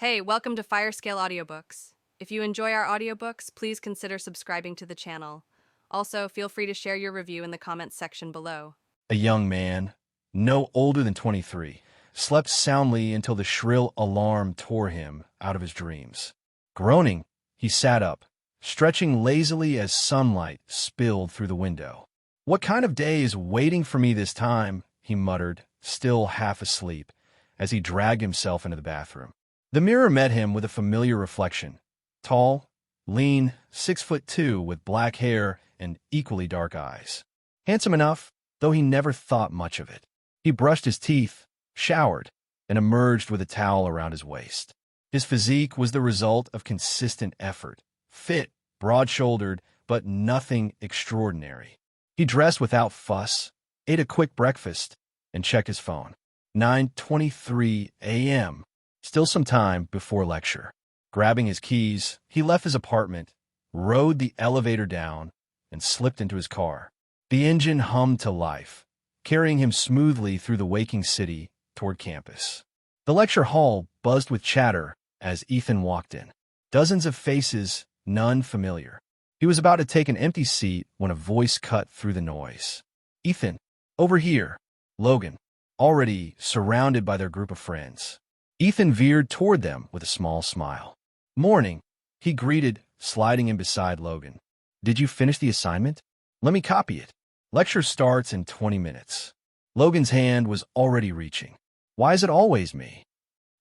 Hey, welcome to Firescale Audiobooks. If you enjoy our audiobooks, please consider subscribing to the channel. Also, feel free to share your review in the comments section below. A young man, no older than 23, slept soundly until the shrill alarm tore him out of his dreams. Groaning, he sat up, stretching lazily as sunlight spilled through the window. "What kind of day is waiting for me this time?" he muttered, still half asleep, as he dragged himself into the bathroom. The mirror met him with a familiar reflection. Tall, lean, 6'2", with black hair and equally dark eyes. Handsome enough, though he never thought much of it. He brushed his teeth, showered, and emerged with a towel around his waist. His physique was the result of consistent effort. Fit, broad-shouldered, but nothing extraordinary. He dressed without fuss, ate a quick breakfast, and checked his phone. 9:23 a.m. Still some time before lecture. Grabbing his keys, he left his apartment, rode the elevator down, and slipped into his car. The engine hummed to life, carrying him smoothly through the waking city toward campus. The lecture hall buzzed with chatter as Ethan walked in. Dozens of faces, none familiar. He was about to take an empty seat when a voice cut through the noise. "Ethan, over here." Logan, already surrounded by their group of friends. Ethan veered toward them with a small smile. "Morning," he greeted, sliding in beside Logan. "Did you finish the assignment? Let me copy it." "Lecture starts in 20 minutes. Logan's hand was already reaching. "Why is it always me?"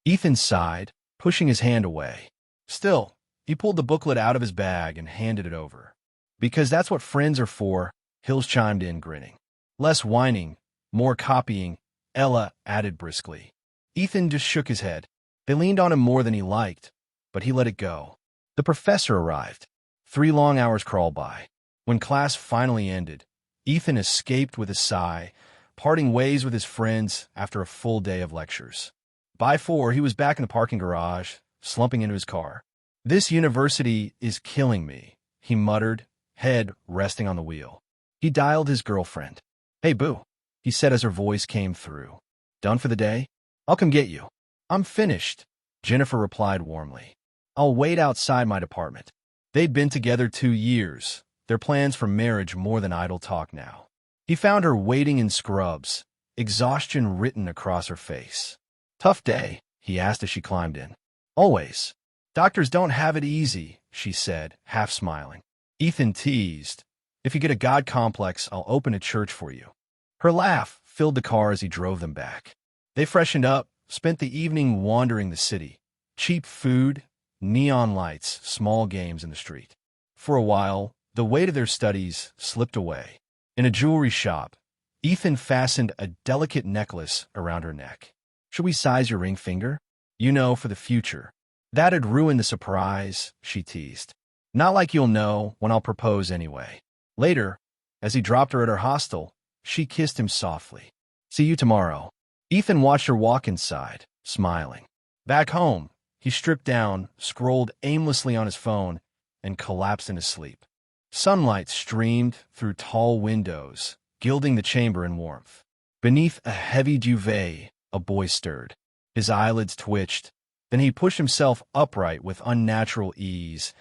Ethan sighed, pushing his hand away. Still, he pulled the booklet out of his bag and handed it over. "Because that's what friends are for," Hills chimed in, grinning. "Less whining, more copying," Ella added briskly. Ethan just shook his head. They leaned on him more than he liked, but he let it go. The professor arrived. 3 long hours crawled by. When class finally ended, Ethan escaped with a sigh, parting ways with his friends after a full day of lectures. By 4, he was back in the parking garage, slumping into his car. "This university is killing me," he muttered, head resting on the wheel. He dialed his girlfriend. "Hey, boo," he said as her voice came through. "Done for the day? I'll come get you." "I'm finished," Jennifer replied warmly. "I'll wait outside my department." They'd been together 2 years, their plans for marriage more than idle talk now. He found her waiting in scrubs, exhaustion written across her face. "Tough day?" he asked as she climbed in. "Always. Doctors don't have it easy," she said, half smiling. Ethan teased, "If you get a God complex, I'll open a church for you." Her laugh filled the car as he drove them back. They freshened up, spent the evening wandering the city. Cheap food, neon lights, small games in the street. For a while, the weight of their studies slipped away. In a jewelry shop, Ethan fastened a delicate necklace around her neck. "Should we size your ring finger? You know, for the future." "That'd ruin the surprise," she teased. "Not like you'll know when I'll propose anyway." Later, as he dropped her at her hostel, she kissed him softly. "See you tomorrow." Ethan watched her walk inside, smiling. Back home, he stripped down, scrolled aimlessly on his phone, and collapsed into sleep. Sunlight streamed through tall windows, gilding the chamber in warmth. Beneath a heavy duvet, a boy stirred. His eyelids twitched. Then he pushed himself upright with unnatural ease,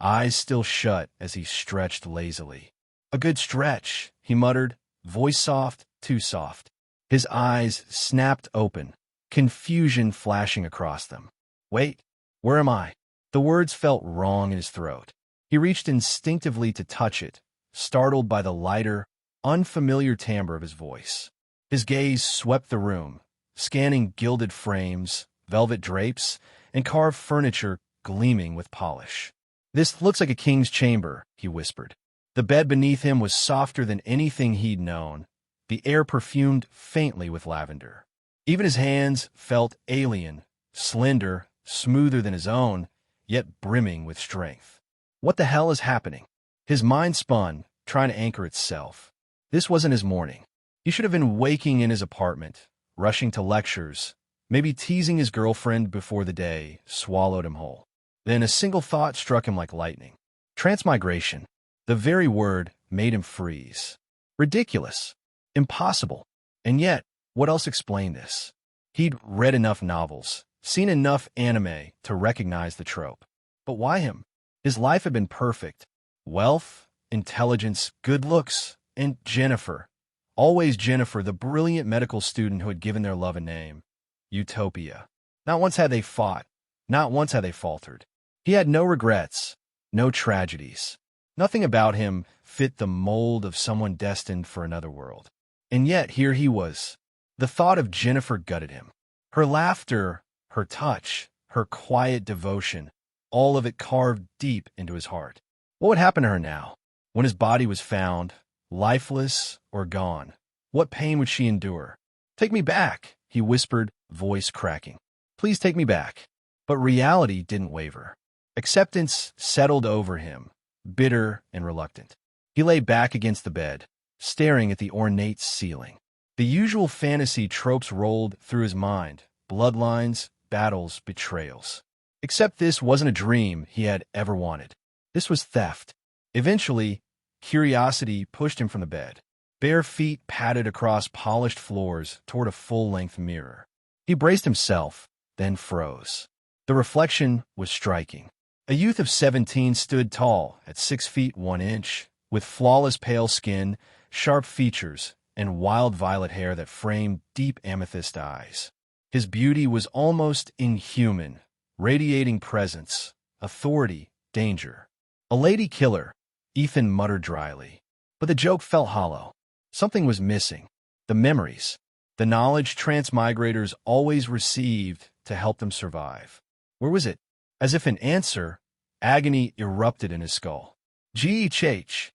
eyes still shut as he stretched lazily. "A good stretch," he muttered, voice soft, too soft. His eyes snapped open, confusion flashing across them. "Wait, where am I?" The words felt wrong in his throat. He reached instinctively to touch it, startled by the lighter, unfamiliar timbre of his voice. His gaze swept the room, scanning gilded frames, velvet drapes, and carved furniture gleaming with polish. "This looks like a king's chamber," he whispered. The bed beneath him was softer than anything he'd known, the air perfumed faintly with lavender. Even his hands felt alien, slender, smoother than his own, yet brimming with strength. What the hell is happening? His mind spun, trying to anchor itself. This wasn't his morning. He should have been waking in his apartment, rushing to lectures, maybe teasing his girlfriend before the day swallowed him whole. Then a single thought struck him like lightning. Transmigration. The very word made him freeze. Ridiculous. Impossible. And yet, what else explained this? He'd read enough novels, seen enough anime to recognize the trope. But why him? His life had been perfect. Wealth, intelligence, good looks, and Jennifer. Always Jennifer, the brilliant medical student who had given their love a name. Utopia. Not once had they fought. Not once had they faltered. He had no regrets, no tragedies. Nothing about him fit the mold of someone destined for another world. And yet here he was. The thought of Jennifer gutted him. Her laughter, her touch, her quiet devotion, all of it carved deep into his heart. What would happen to her now, when his body was found, lifeless or gone? What pain would she endure? "Take me back," he whispered, voice cracking. "Please take me back." But reality didn't waver. Acceptance settled over him, bitter and reluctant. He lay back against the bed, staring at the ornate ceiling. The usual fantasy tropes rolled through his mind: bloodlines, battles, betrayals. Except this wasn't a dream he had ever wanted. This was theft. Eventually, curiosity pushed him from the bed. Bare feet padded across polished floors toward a full-length mirror. He braced himself, then froze. The reflection was striking. A youth of 17 stood tall at 6 feet 1 inch, with flawless pale skin, sharp features, and wild violet hair that framed deep amethyst eyes. His beauty was almost inhuman, radiating presence, authority, danger. "A lady killer," Ethan muttered dryly. But the joke felt hollow. Something was missing. The memories. The knowledge transmigrators always received to help them survive. Where was it? As if in answer, agony erupted in his skull. "GHH."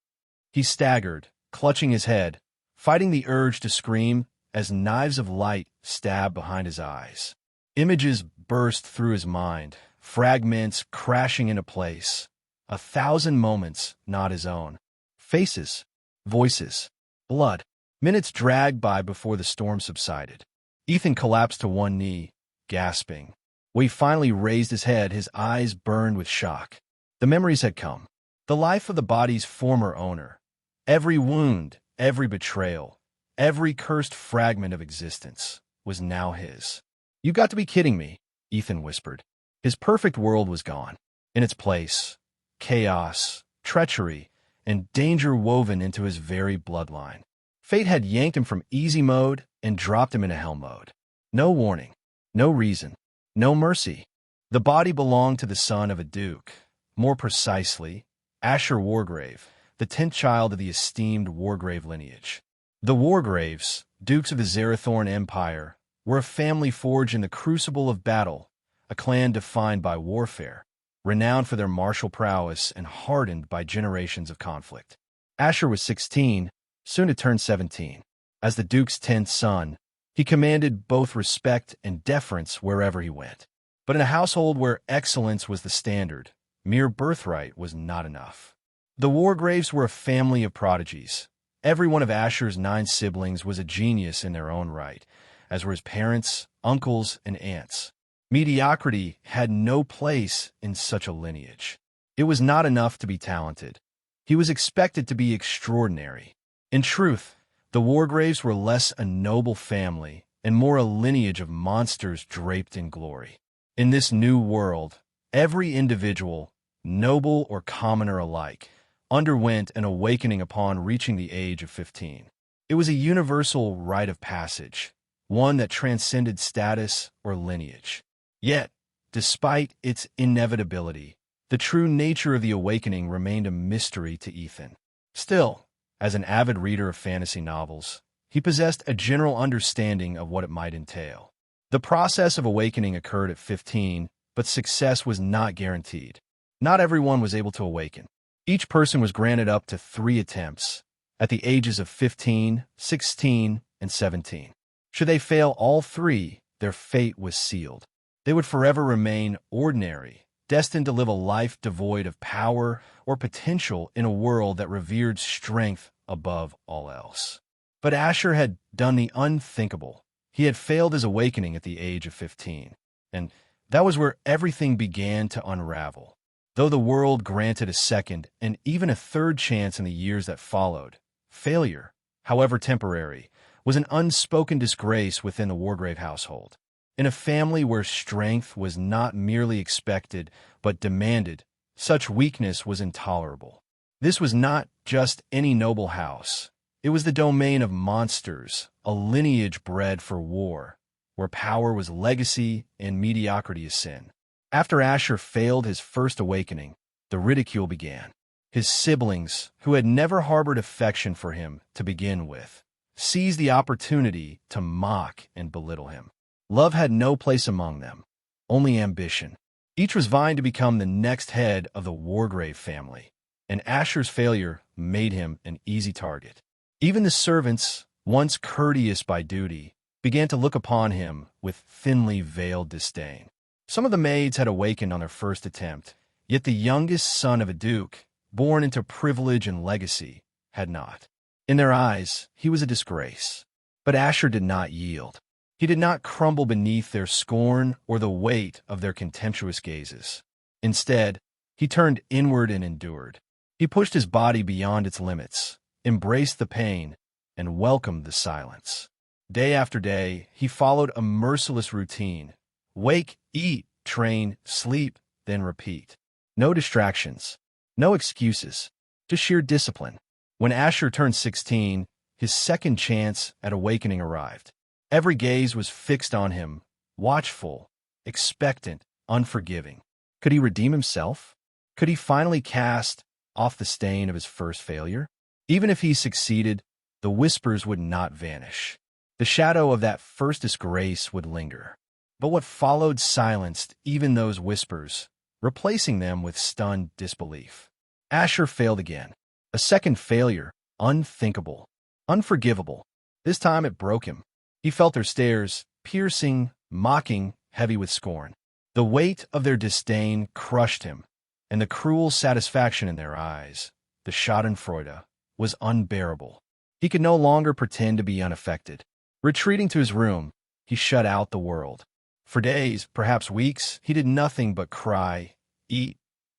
He staggered, clutching his head, fighting the urge to scream as knives of light stabbed behind his eyes. Images burst through his mind, fragments crashing into place. 1,000 moments not his own. Faces, voices, blood. Minutes dragged by before the storm subsided. Ethan collapsed to one knee, gasping. When he finally raised his head, his eyes burned with shock. The memories had come. The life of the body's former owner. Every wound, every betrayal, every cursed fragment of existence was now his. "You got to be kidding me," Ethan whispered. His perfect world was gone. In its place, chaos, treachery, and danger woven into his very bloodline. Fate had yanked him from easy mode and dropped him into hell mode. No warning, no reason, no mercy. The body belonged to the son of a duke. More precisely, Asher Wargrave, the 10th child of the esteemed Wargrave lineage. The Wargraves, dukes of the Zerathorn Empire, were a family forged in the crucible of battle, a clan defined by warfare, renowned for their martial prowess and hardened by generations of conflict. Asher was 16, soon to turn 17. As the duke's 10th son, he commanded both respect and deference wherever he went. But in a household where excellence was the standard, mere birthright was not enough. The Wargraves were a family of prodigies. Every one of Asher's 9 siblings was a genius in their own right, as were his parents, uncles, and aunts. Mediocrity had no place in such a lineage. It was not enough to be talented. He was expected to be extraordinary. In truth, the Wargraves were less a noble family and more a lineage of monsters draped in glory. In this new world, every individual, noble or commoner alike, underwent an awakening upon reaching the age of 15. It was a universal rite of passage, one that transcended status or lineage. Yet, despite its inevitability, the true nature of the awakening remained a mystery to Ethan. Still, as an avid reader of fantasy novels, he possessed a general understanding of what it might entail. The process of awakening occurred at 15, but success was not guaranteed. Not everyone was able to awaken. Each person was granted up to 3 attempts, at the ages of 15, 16, and 17. Should they fail all 3, their fate was sealed. They would forever remain ordinary, destined to live a life devoid of power or potential in a world that revered strength above all else. But Asher had done the unthinkable. He had failed his awakening at the age of 15, and that was where everything began to unravel. Though the world granted a second and even a third chance in the years that followed, failure, however temporary, was an unspoken disgrace within the Wargrave household. In a family where strength was not merely expected but demanded, such weakness was intolerable. This was not just any noble house. It was the domain of monsters, a lineage bred for war, where power was legacy and mediocrity is sin. After Asher failed his first awakening, the ridicule began. His siblings, who had never harbored affection for him to begin with, seized the opportunity to mock and belittle him. Love had no place among them, only ambition. Each was vying to become the next head of the Wargrave family, and Asher's failure made him an easy target. Even the servants, once courteous by duty, began to look upon him with thinly veiled disdain. Some of the maids had awakened on their first attempt, yet the youngest son of a duke, born into privilege and legacy, had not. In their eyes, he was a disgrace. But Asher did not yield. He did not crumble beneath their scorn or the weight of their contemptuous gazes. Instead, he turned inward and endured. He pushed his body beyond its limits, embraced the pain, and welcomed the silence. Day after day, he followed a merciless routine. Wake, eat, train, sleep, then repeat. No distractions, no excuses, just sheer discipline. When Asher turned 16, his second chance at awakening arrived. Every gaze was fixed on him, watchful, expectant, unforgiving. Could he redeem himself? Could he finally cast off the stain of his first failure? Even if he succeeded, the whispers would not vanish. The shadow of that first disgrace would linger. But what followed silenced even those whispers, replacing them with stunned disbelief. Asher failed again. A second failure, unthinkable, unforgivable. This time it broke him. He felt their stares, piercing, mocking, heavy with scorn. The weight of their disdain crushed him, and the cruel satisfaction in their eyes, the schadenfreude, was unbearable. He could no longer pretend to be unaffected. Retreating to his room, he shut out the world. For days, perhaps weeks, he did nothing but cry, eat,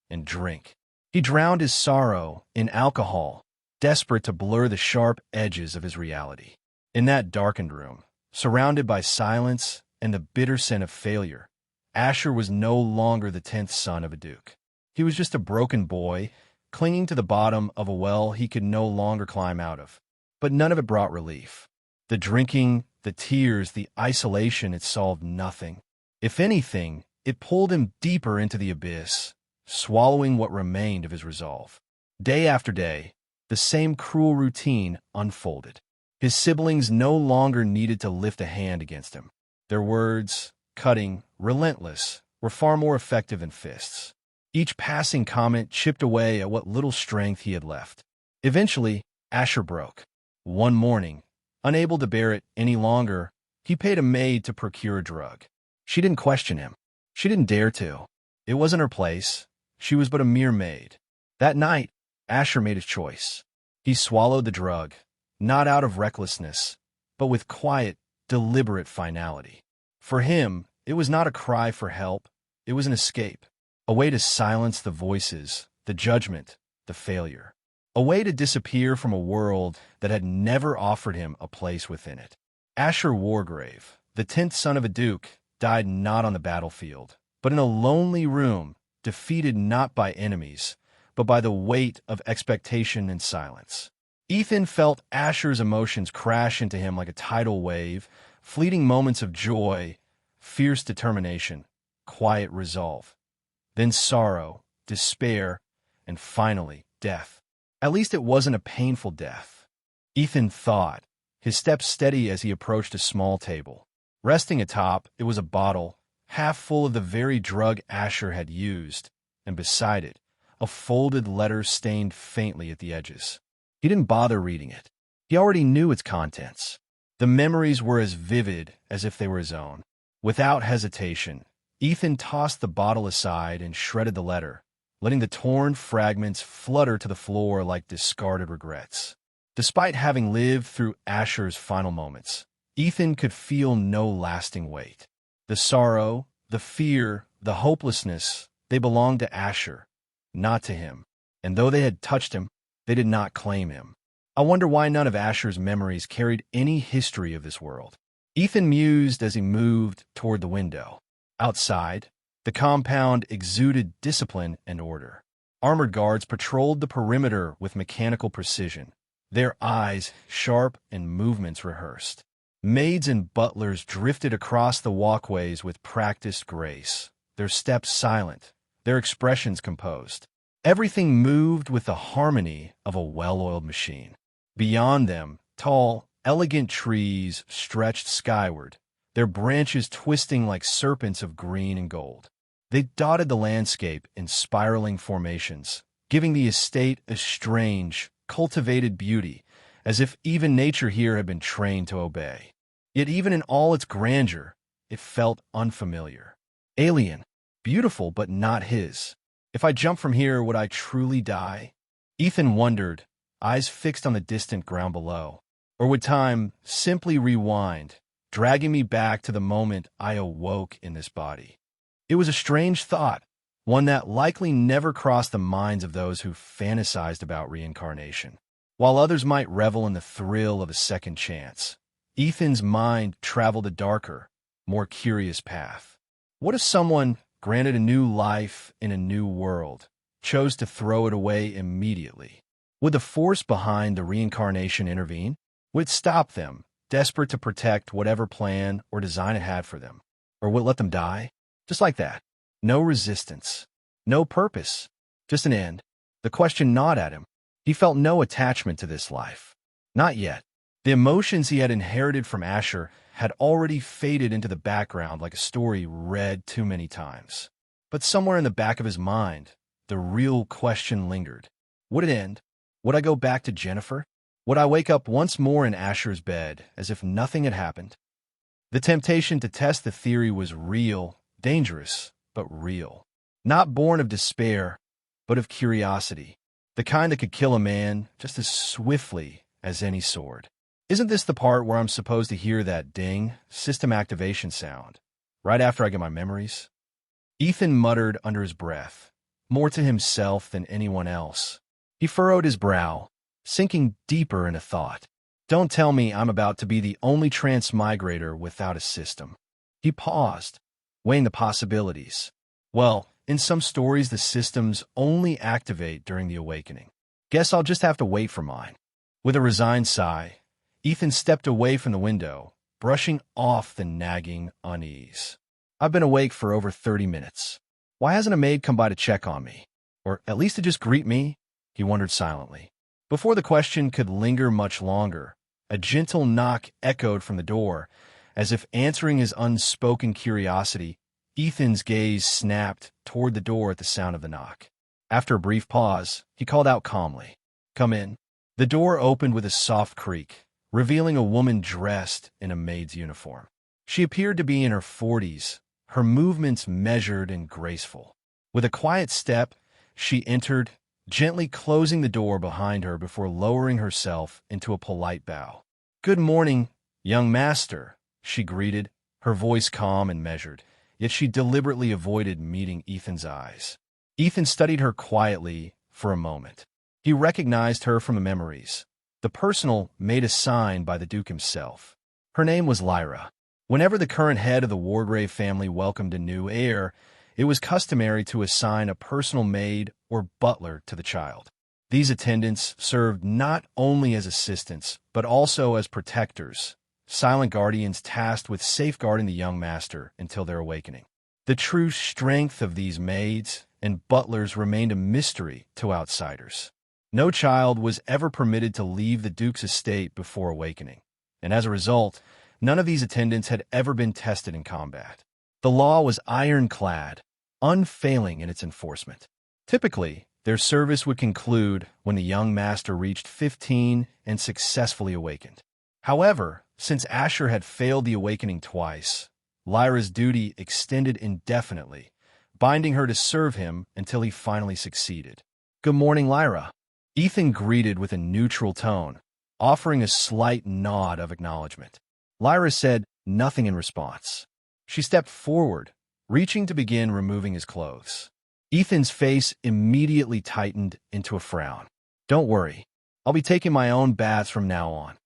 and drink. He drowned his sorrow in alcohol, desperate to blur the sharp edges of his reality. In that darkened room, surrounded by silence and the bitter scent of failure, Asher was no longer the 10th son of a duke. He was just a broken boy, clinging to the bottom of a well he could no longer climb out of. But none of it brought relief. The drinking, the tears, the isolation, it solved nothing. If anything, it pulled him deeper into the abyss, swallowing what remained of his resolve. Day after day, the same cruel routine unfolded. His siblings no longer needed to lift a hand against him. Their words, cutting, relentless, were far more effective than fists. Each passing comment chipped away at what little strength he had left. Eventually, Asher broke. One morning, unable to bear it any longer, he paid a maid to procure a drug. She didn't question him. She didn't dare to. It wasn't her place. She was but a mere maid. That night, Asher made his choice. He swallowed the drug, not out of recklessness, but with quiet, deliberate finality. For him, it was not a cry for help. It was an escape, a way to silence the voices, the judgment, the failure, a way to disappear from a world that had never offered him a place within it. Asher Wargrave, the 10th son of a duke, died not on the battlefield, but in a lonely room, defeated not by enemies, but by the weight of expectation and silence. Ethan felt Asher's emotions crash into him like a tidal wave, fleeting moments of joy, fierce determination, quiet resolve. Then sorrow, despair, and finally, death. At least it wasn't a painful death. Ethan thought, his steps steady as he approached a small table. Resting atop, it was a bottle, half full of the very drug Asher had used, and beside it, a folded letter stained faintly at the edges. He didn't bother reading it. He already knew its contents. The memories were as vivid as if they were his own. Without hesitation, Ethan tossed the bottle aside and shredded the letter, letting the torn fragments flutter to the floor like discarded regrets. Despite having lived through Asher's final moments, Ethan could feel no lasting weight. The sorrow, the fear, the hopelessness, they belonged to Asher, not to him. And though they had touched him, they did not claim him. I wonder why none of Asher's memories carried any history of this world. Ethan mused as he moved toward the window. Outside, the compound exuded discipline and order. Armored guards patrolled the perimeter with mechanical precision, their eyes sharp and movements rehearsed. Maids and butlers drifted across the walkways with practiced grace, their steps silent, their expressions composed. Everything moved with the harmony of a well-oiled machine. Beyond them, tall, elegant trees stretched skyward, their branches twisting like serpents of green and gold. They dotted the landscape in spiraling formations, giving the estate a strange, cultivated beauty, as if even nature here had been trained to obey. Yet even in all its grandeur, it felt unfamiliar. Alien, beautiful but not his. If I jump from here, would I truly die? Ethan wondered, eyes fixed on the distant ground below. Or would time simply rewind, dragging me back to the moment I awoke in this body? It was a strange thought, one that likely never crossed the minds of those who fantasized about reincarnation. While others might revel in the thrill of a second chance, Ethan's mind traveled a darker, more curious path. What if someone, granted a new life in a new world, chose to throw it away immediately? Would the force behind the reincarnation intervene? Would it stop them, desperate to protect whatever plan or design it had for them? Or would it let them die? Just like that. No resistance. No purpose. Just an end. The question gnawed at him. He felt no attachment to this life. Not yet. The emotions he had inherited from Asher had already faded into the background like a story read too many times. But somewhere in the back of his mind, the real question lingered. Would it end? Would I go back to Jennifer? Would I wake up once more in Asher's bed, as if nothing had happened? The temptation to test the theory was real, dangerous, but real. Not born of despair, but of curiosity. The kind that could kill a man just as swiftly as any sword. Isn't this the part where I'm supposed to hear that ding, system activation sound, right after I get my memories? Ethan muttered under his breath, more to himself than anyone else. He furrowed his brow, sinking deeper into thought. Don't tell me I'm about to be the only transmigrator without a system. He paused, weighing the possibilities. Well, in some stories the systems only activate during the awakening. Guess I'll just have to wait for mine. With a resigned sigh, Ethan stepped away from the window, brushing off the nagging unease. I've been awake for over 30 minutes. Why hasn't a maid come by to check on me? Or at least to just greet me? He wondered silently. Before the question could linger much longer, a gentle knock echoed from the door. As if answering his unspoken curiosity, Ethan's gaze snapped toward the door at the sound of the knock. After a brief pause, he called out calmly, "Come in." The door opened with a soft creak, revealing a woman dressed in a maid's uniform. She appeared to be in her 40s, her movements measured and graceful. With a quiet step, she entered, gently closing the door behind her before lowering herself into a polite bow. "Good morning, young master," she greeted, her voice calm and measured, yet she deliberately avoided meeting Ethan's eyes. Ethan studied her quietly for a moment. He recognized her from the memories, the personal made a sign by the Duke himself. Her name was Lyra. Whenever the current head of the Wargrave family welcomed a new heir, it was customary to assign a personal maid or butler to the child. These attendants served not only as assistants, but also as protectors, silent guardians tasked with safeguarding the young master until their awakening. The true strength of these maids and butlers remained a mystery to outsiders. No child was ever permitted to leave the Duke's estate before awakening, and as a result, none of these attendants had ever been tested in combat. The law was ironclad, unfailing in its enforcement. Typically, their service would conclude when the young master reached 15 and successfully awakened. However, since Asher had failed the awakening twice, Lyra's duty extended indefinitely, binding her to serve him until he finally succeeded. "Good morning, Lyra." Ethan greeted with a neutral tone, offering a slight nod of acknowledgement. Lyra said nothing in response. She stepped forward, reaching to begin removing his clothes. Ethan's face immediately tightened into a frown. "Don't worry, I'll be taking my own baths from now on,"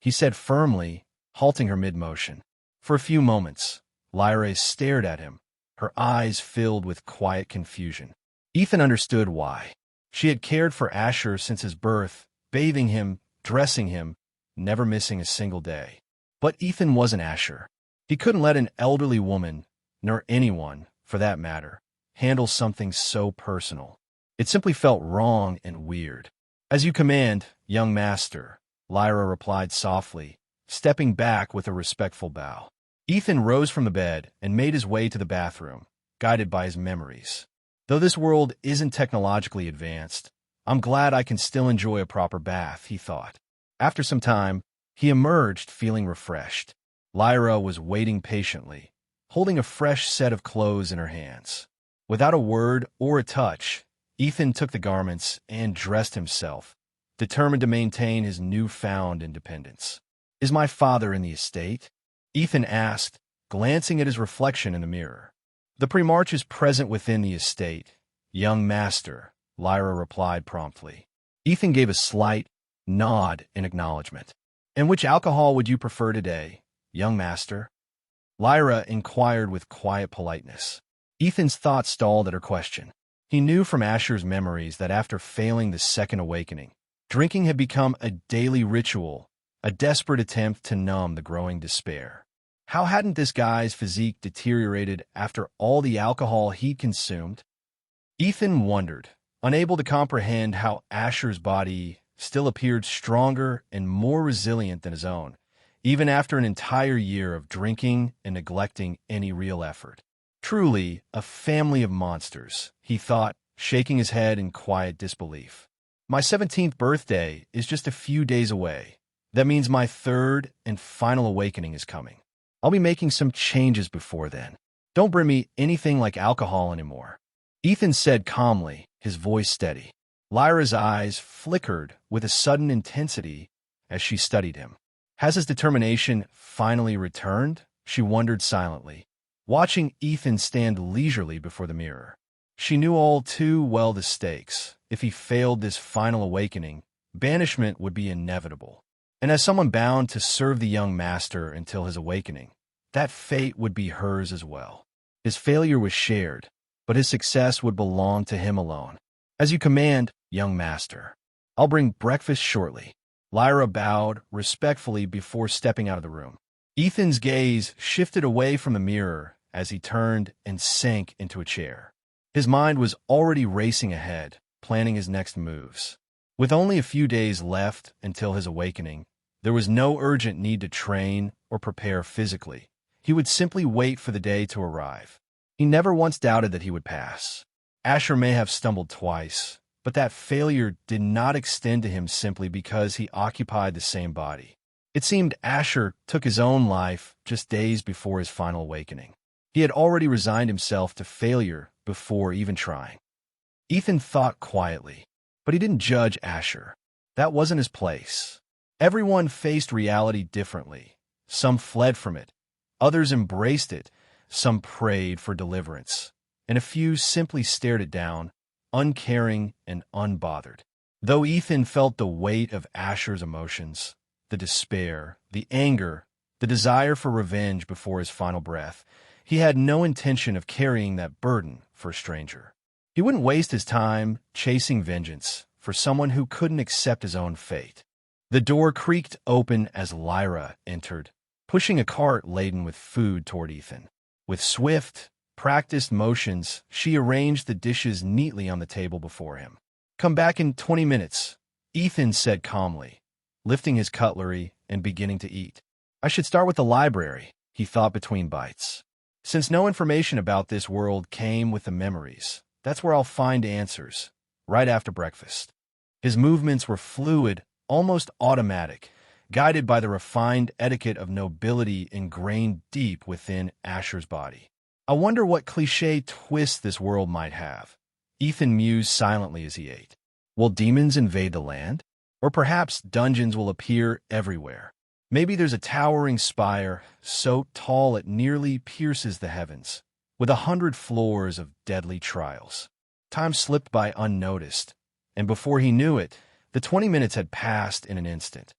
he said firmly, halting her mid-motion. For a few moments, Lyra stared at him, her eyes filled with quiet confusion. Ethan understood why. She had cared for Asher since his birth, bathing him, dressing him, never missing a single day. But Ethan wasn't Asher. He couldn't let an elderly woman, nor anyone, for that matter, handle something so personal. It simply felt wrong and weird. "As you command, young master," Lyra replied softly, stepping back with a respectful bow. Ethan rose from the bed and made his way to the bathroom, guided by his memories. Though this world isn't technologically advanced, I'm glad I can still enjoy a proper bath, he thought. After some time, he emerged feeling refreshed. Lyra was waiting patiently, holding a fresh set of clothes in her hands. Without a word or a touch, Ethan took the garments and dressed himself, determined to maintain his newfound independence. "Is my father in the estate?" Ethan asked, glancing at his reflection in the mirror. "The Primarch is present within the estate, young master," Lyra replied promptly. Ethan gave a slight nod in acknowledgement. "And which alcohol would you prefer today, young master?" Lyra inquired with quiet politeness. Ethan's thoughts stalled at her question. He knew from Asher's memories that after failing the second awakening, drinking had become a daily ritual, a desperate attempt to numb the growing despair. How hadn't this guy's physique deteriorated after all the alcohol he'd consumed? Ethan wondered, unable to comprehend how Asher's body still appeared stronger and more resilient than his own, even after an entire year of drinking and neglecting any real effort. Truly a family of monsters, he thought, shaking his head in quiet disbelief. "My 17th birthday is just a few days away. That means my third and final awakening is coming. I'll be making some changes before then. Don't bring me anything like alcohol anymore," Ethan said calmly, his voice steady. Lyra's eyes flickered with a sudden intensity as she studied him. Has his determination finally returned? She wondered silently, watching Ethan stand leisurely before the mirror. She knew all too well the stakes. If he failed this final awakening, banishment would be inevitable. And as someone bound to serve the young master until his awakening, that fate would be hers as well. His failure was shared, but his success would belong to him alone. "As you command, young master. I'll bring breakfast shortly." Lyra bowed respectfully before stepping out of the room. Ethan's gaze shifted away from the mirror as he turned and sank into a chair. His mind was already racing ahead, planning his next moves. With only a few days left until his awakening, there was no urgent need to train or prepare physically. He would simply wait for the day to arrive. He never once doubted that he would pass. Asher may have stumbled twice, but that failure did not extend to him simply because he occupied the same body. It seemed Asher took his own life just days before his final awakening. He had already resigned himself to failure before even trying. Ethan thought quietly, but he didn't judge Asher. That wasn't his place. Everyone faced reality differently. Some fled from it, others embraced it, some prayed for deliverance, and a few simply stared it down, uncaring and unbothered. Though Ethan felt the weight of Asher's emotions, the despair, the anger, the desire for revenge before his final breath, he had no intention of carrying that burden for a stranger. He wouldn't waste his time chasing vengeance for someone who couldn't accept his own fate. The door creaked open as Lyra entered, pushing a cart laden with food toward Ethan. With swift, practiced motions, she arranged the dishes neatly on the table before him. "Come back in 20 minutes, Ethan said calmly, lifting his cutlery and beginning to eat. "I should start with the library," he thought between bites. "Since no information about this world came with the memories, that's where I'll find answers, right after breakfast." His movements were fluid, almost automatic, guided by the refined etiquette of nobility ingrained deep within Asher's body. I wonder what cliché twist this world might have, Ethan mused silently as he ate. Will demons invade the land? Or perhaps dungeons will appear everywhere. Maybe there's a towering spire so tall it nearly pierces the heavens, with 100 floors of deadly trials. Time slipped by unnoticed, and before he knew it, the 20 minutes had passed in an instant.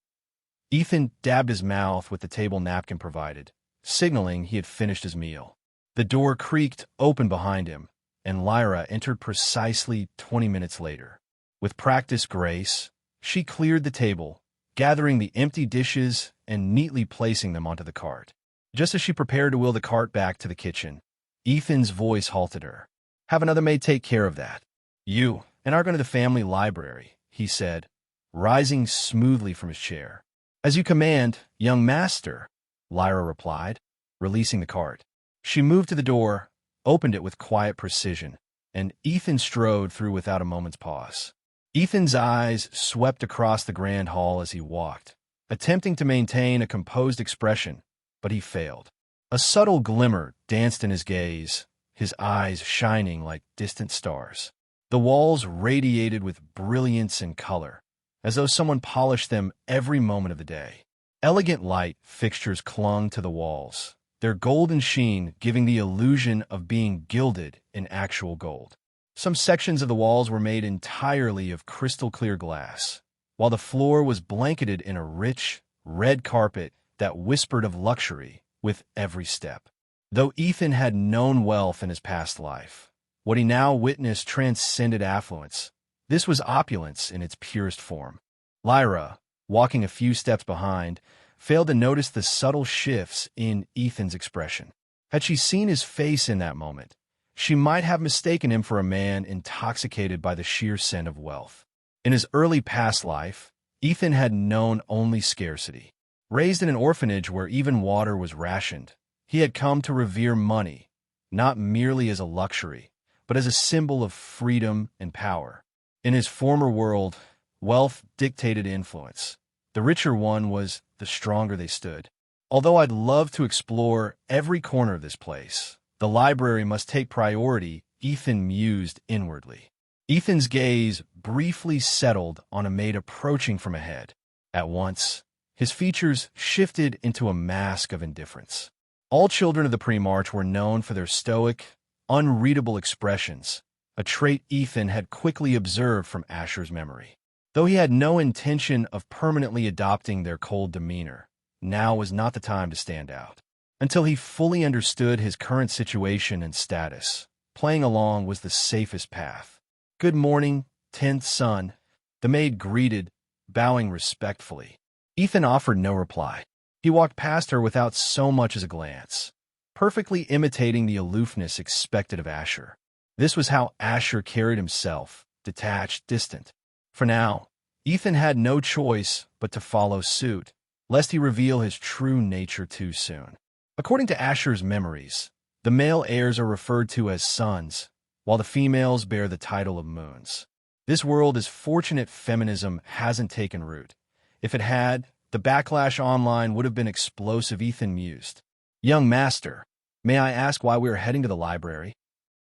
Ethan dabbed his mouth with the table napkin provided, signaling he had finished his meal. The door creaked open behind him, and Lyra entered precisely 20 minutes later. With practiced grace, she cleared the table, gathering the empty dishes and neatly placing them onto the cart. Just as she prepared to wheel the cart back to the kitchen, Ethan's voice halted her. "Have another maid take care of that. You and I are going to the family library," he said, rising smoothly from his chair. "As you command, young master," Lyra replied, releasing the cart. She moved to the door, opened it with quiet precision, and Ethan strode through without a moment's pause. Ethan's eyes swept across the grand hall as he walked, attempting to maintain a composed expression, but he failed. A subtle glimmer danced in his gaze, his eyes shining like distant stars. The walls radiated with brilliance and color, as though someone polished them every moment of the day. Elegant light fixtures clung to the walls, their golden sheen giving the illusion of being gilded in actual gold. Some sections of the walls were made entirely of crystal-clear glass, while the floor was blanketed in a rich, red carpet that whispered of luxury with every step. Though Ethan had known wealth in his past life, what he now witnessed transcended affluence. This was opulence in its purest form. Lyra, walking a few steps behind, failed to notice the subtle shifts in Ethan's expression. Had she seen his face in that moment, she might have mistaken him for a man intoxicated by the sheer scent of wealth. In his early past life, Ethan had known only scarcity. Raised in an orphanage where even water was rationed, he had come to revere money, not merely as a luxury, but as a symbol of freedom and power. In his former world, wealth dictated influence. The richer one was, the stronger they stood. Although I'd love to explore every corner of this place, the library must take priority, Ethan mused inwardly. Ethan's gaze briefly settled on a maid approaching from ahead. At once, his features shifted into a mask of indifference. All children of the pre-march were known for their stoic, unreadable expressions, a trait Ethan had quickly observed from Asher's memory. Though he had no intention of permanently adopting their cold demeanor, now was not the time to stand out. Until he fully understood his current situation and status, playing along was the safest path. "Good morning, 10th son," the maid greeted, bowing respectfully. Ethan offered no reply. He walked past her without so much as a glance, perfectly imitating the aloofness expected of Asher. This was how Asher carried himself, detached, distant. For now, Ethan had no choice but to follow suit, lest he reveal his true nature too soon. According to Asher's memories, the male heirs are referred to as sons, while the females bear the title of moons. This world is fortunate feminism hasn't taken root. If it had, the backlash online would have been explosive, Ethan mused. "Young master, may I ask why we are heading to the library?"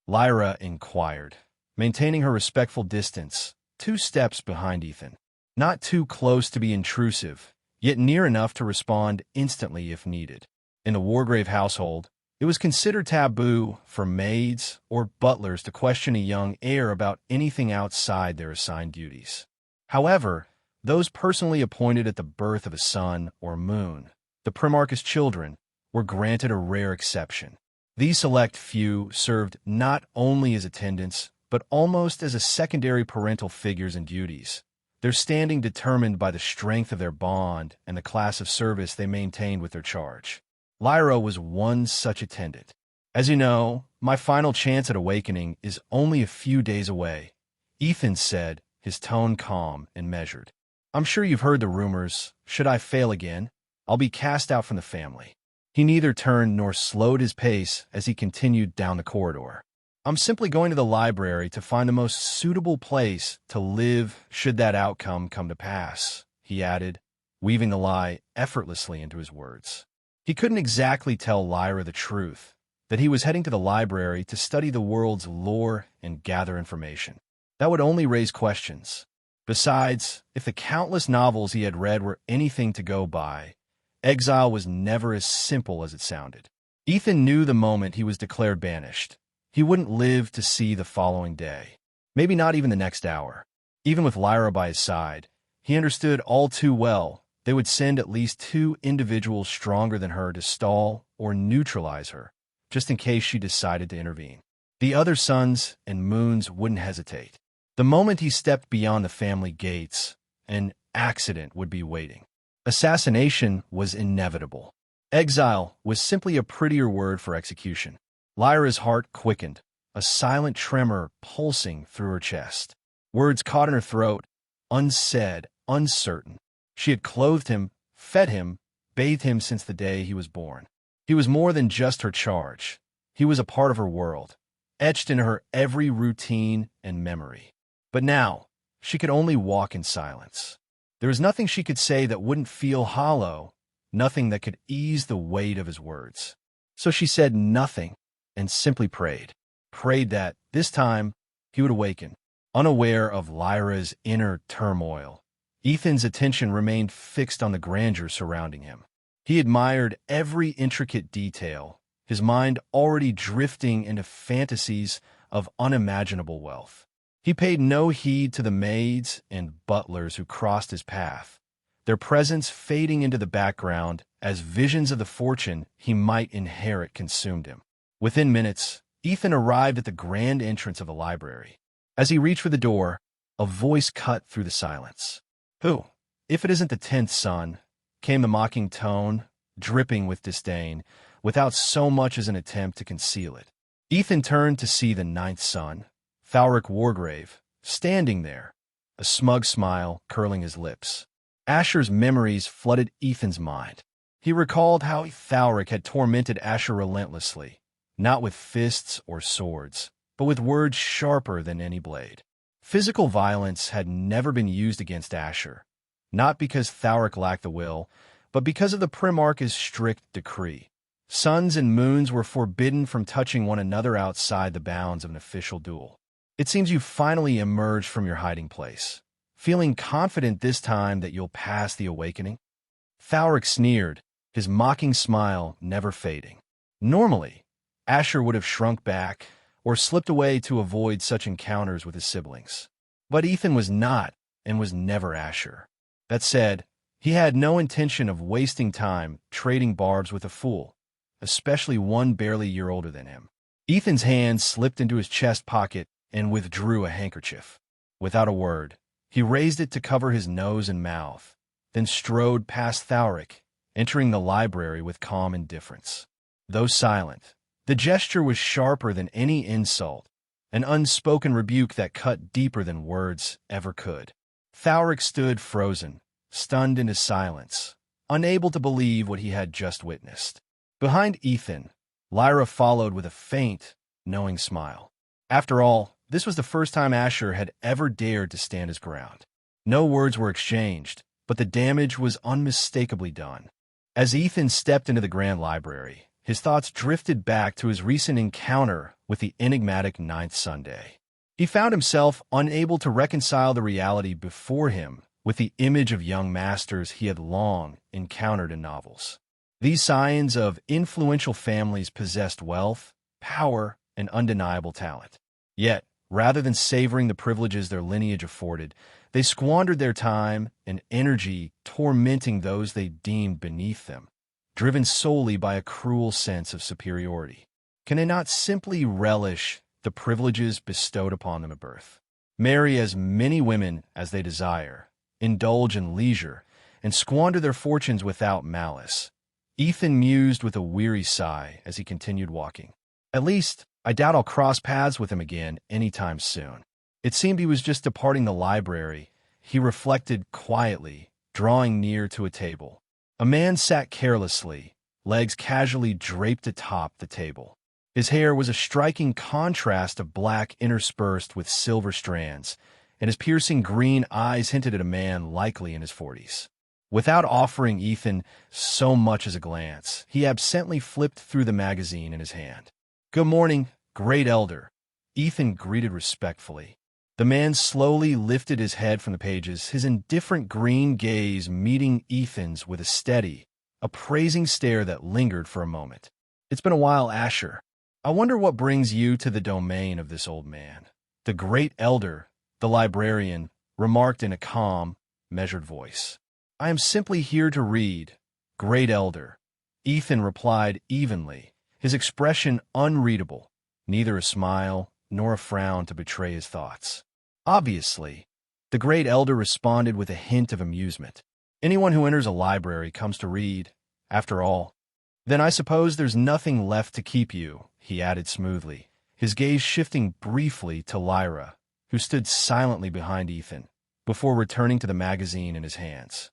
Lyra inquired, maintaining her respectful distance, 2 steps behind Ethan. Not too close to be intrusive, yet near enough to respond instantly if needed. In the Wargrave household, it was considered taboo for maids or butlers to question a young heir about anything outside their assigned duties. However, those personally appointed at the birth of a son or moon, the Primarch's children, were granted a rare exception. These select few served not only as attendants, but almost as a secondary parental figures and duties, their standing determined by the strength of their bond and the class of service they maintained with their charge. Lyra was one such attendant. "As you know, my final chance at awakening is only a few days away," Ethan said, his tone calm and measured. "I'm sure you've heard the rumors. Should I fail again, I'll be cast out from the family." He neither turned nor slowed his pace as he continued down the corridor. "I'm simply going to the library to find the most suitable place to live should that outcome come to pass," he added, weaving the lie effortlessly into his words. He couldn't exactly tell Lyra the truth, that he was heading to the library to study the world's lore and gather information. That would only raise questions. Besides, if the countless novels he had read were anything to go by, exile was never as simple as it sounded. Ethan knew the moment he was declared banished, he wouldn't live to see the following day, maybe not even the next hour. Even with Lyra by his side, he understood all too well they would send at least 2 individuals stronger than her to stall or neutralize her, just in case she decided to intervene. The other sons and moons wouldn't hesitate. The moment he stepped beyond the family gates, an accident would be waiting. Assassination was inevitable. Exile was simply a prettier word for execution. Lyra's heart quickened, a silent tremor pulsing through her chest. Words caught in her throat, unsaid, uncertain. She had clothed him, fed him, bathed him since the day he was born. He was more than just her charge. He was a part of her world, etched in her every routine and memory. But now, she could only walk in silence. There was nothing she could say that wouldn't feel hollow, nothing that could ease the weight of his words. So she said nothing and simply prayed. Prayed that, this time, he would awaken, unaware of Lyra's inner turmoil. Ethan's attention remained fixed on the grandeur surrounding him. He admired every intricate detail, his mind already drifting into fantasies of unimaginable wealth. He paid no heed to the maids and butlers who crossed his path, their presence fading into the background as visions of the fortune he might inherit consumed him. Within minutes, Ethan arrived at the grand entrance of the library. As he reached for the door, a voice cut through the silence. "Who? If it isn't the 10th son," came the mocking tone, dripping with disdain, without so much as an attempt to conceal it. Ethan turned to see the 9th son, Thalric Wargrave, standing there, a smug smile curling his lips. Asher's memories flooded Ethan's mind. He recalled how Thalric had tormented Asher relentlessly, not with fists or swords, but with words sharper than any blade. Physical violence had never been used against Asher, not because Thalric lacked the will, but because of the Primarch's strict decree. Suns and moons were forbidden from touching one another outside the bounds of an official duel. "It seems you finally emerged from your hiding place, feeling confident this time that you'll pass the awakening?" Thalric sneered, his mocking smile never fading. Normally, Asher would have shrunk back or slipped away to avoid such encounters with his siblings. But Ethan was not and was never Asher. That said, he had no intention of wasting time trading barbs with a fool, especially one barely a year older than him. Ethan's hand slipped into his chest pocket and withdrew a handkerchief. Without a word, he raised it to cover his nose and mouth, then strode past Thalric, entering the library with calm indifference. Though silent, the gesture was sharper than any insult, an unspoken rebuke that cut deeper than words ever could. Thalric stood frozen, stunned into silence, unable to believe what he had just witnessed. Behind Ethan, Lyra followed with a faint, knowing smile. After all, this was the first time Asher had ever dared to stand his ground. No words were exchanged, but the damage was unmistakably done. As Ethan stepped into the grand library, his thoughts drifted back to his recent encounter with the enigmatic 9th Sunday. He found himself unable to reconcile the reality before him with the image of young masters he had long encountered in novels. These scions of influential families possessed wealth, power, and undeniable talent. Yet, rather than savoring the privileges their lineage afforded, they squandered their time and energy tormenting those they deemed beneath them, driven solely by a cruel sense of superiority. Can they not simply relish the privileges bestowed upon them at birth, marry as many women as they desire, indulge in leisure, and squander their fortunes without malice? Ethan mused with a weary sigh as he continued walking. At least, I doubt I'll cross paths with him again anytime soon. It seemed he was just departing the library. He reflected quietly, drawing near to a table. A man sat carelessly, legs casually draped atop the table. His hair was a striking contrast of black interspersed with silver strands, and his piercing green eyes hinted at a man likely in his 40s. Without offering Ethan so much as a glance, he absently flipped through the magazine in his hand. "Good morning, Great Elder," Ethan greeted respectfully. The man slowly lifted his head from the pages, his indifferent green gaze meeting Ethan's with a steady, appraising stare that lingered for a moment. "It's been a while, Asher. I wonder what brings you to the domain of this old man." The Great Elder, the librarian, remarked in a calm, measured voice. "I am simply here to read, Great Elder." Ethan replied evenly, his expression unreadable, neither a smile nor a frown to betray his thoughts. Obviously, the great elder responded with a hint of amusement. Anyone who enters a library comes to read, after all. Then I suppose there's nothing left to keep you, he added smoothly, his gaze shifting briefly to Lyra, who stood silently behind Ethan, before returning to the magazine in his hands.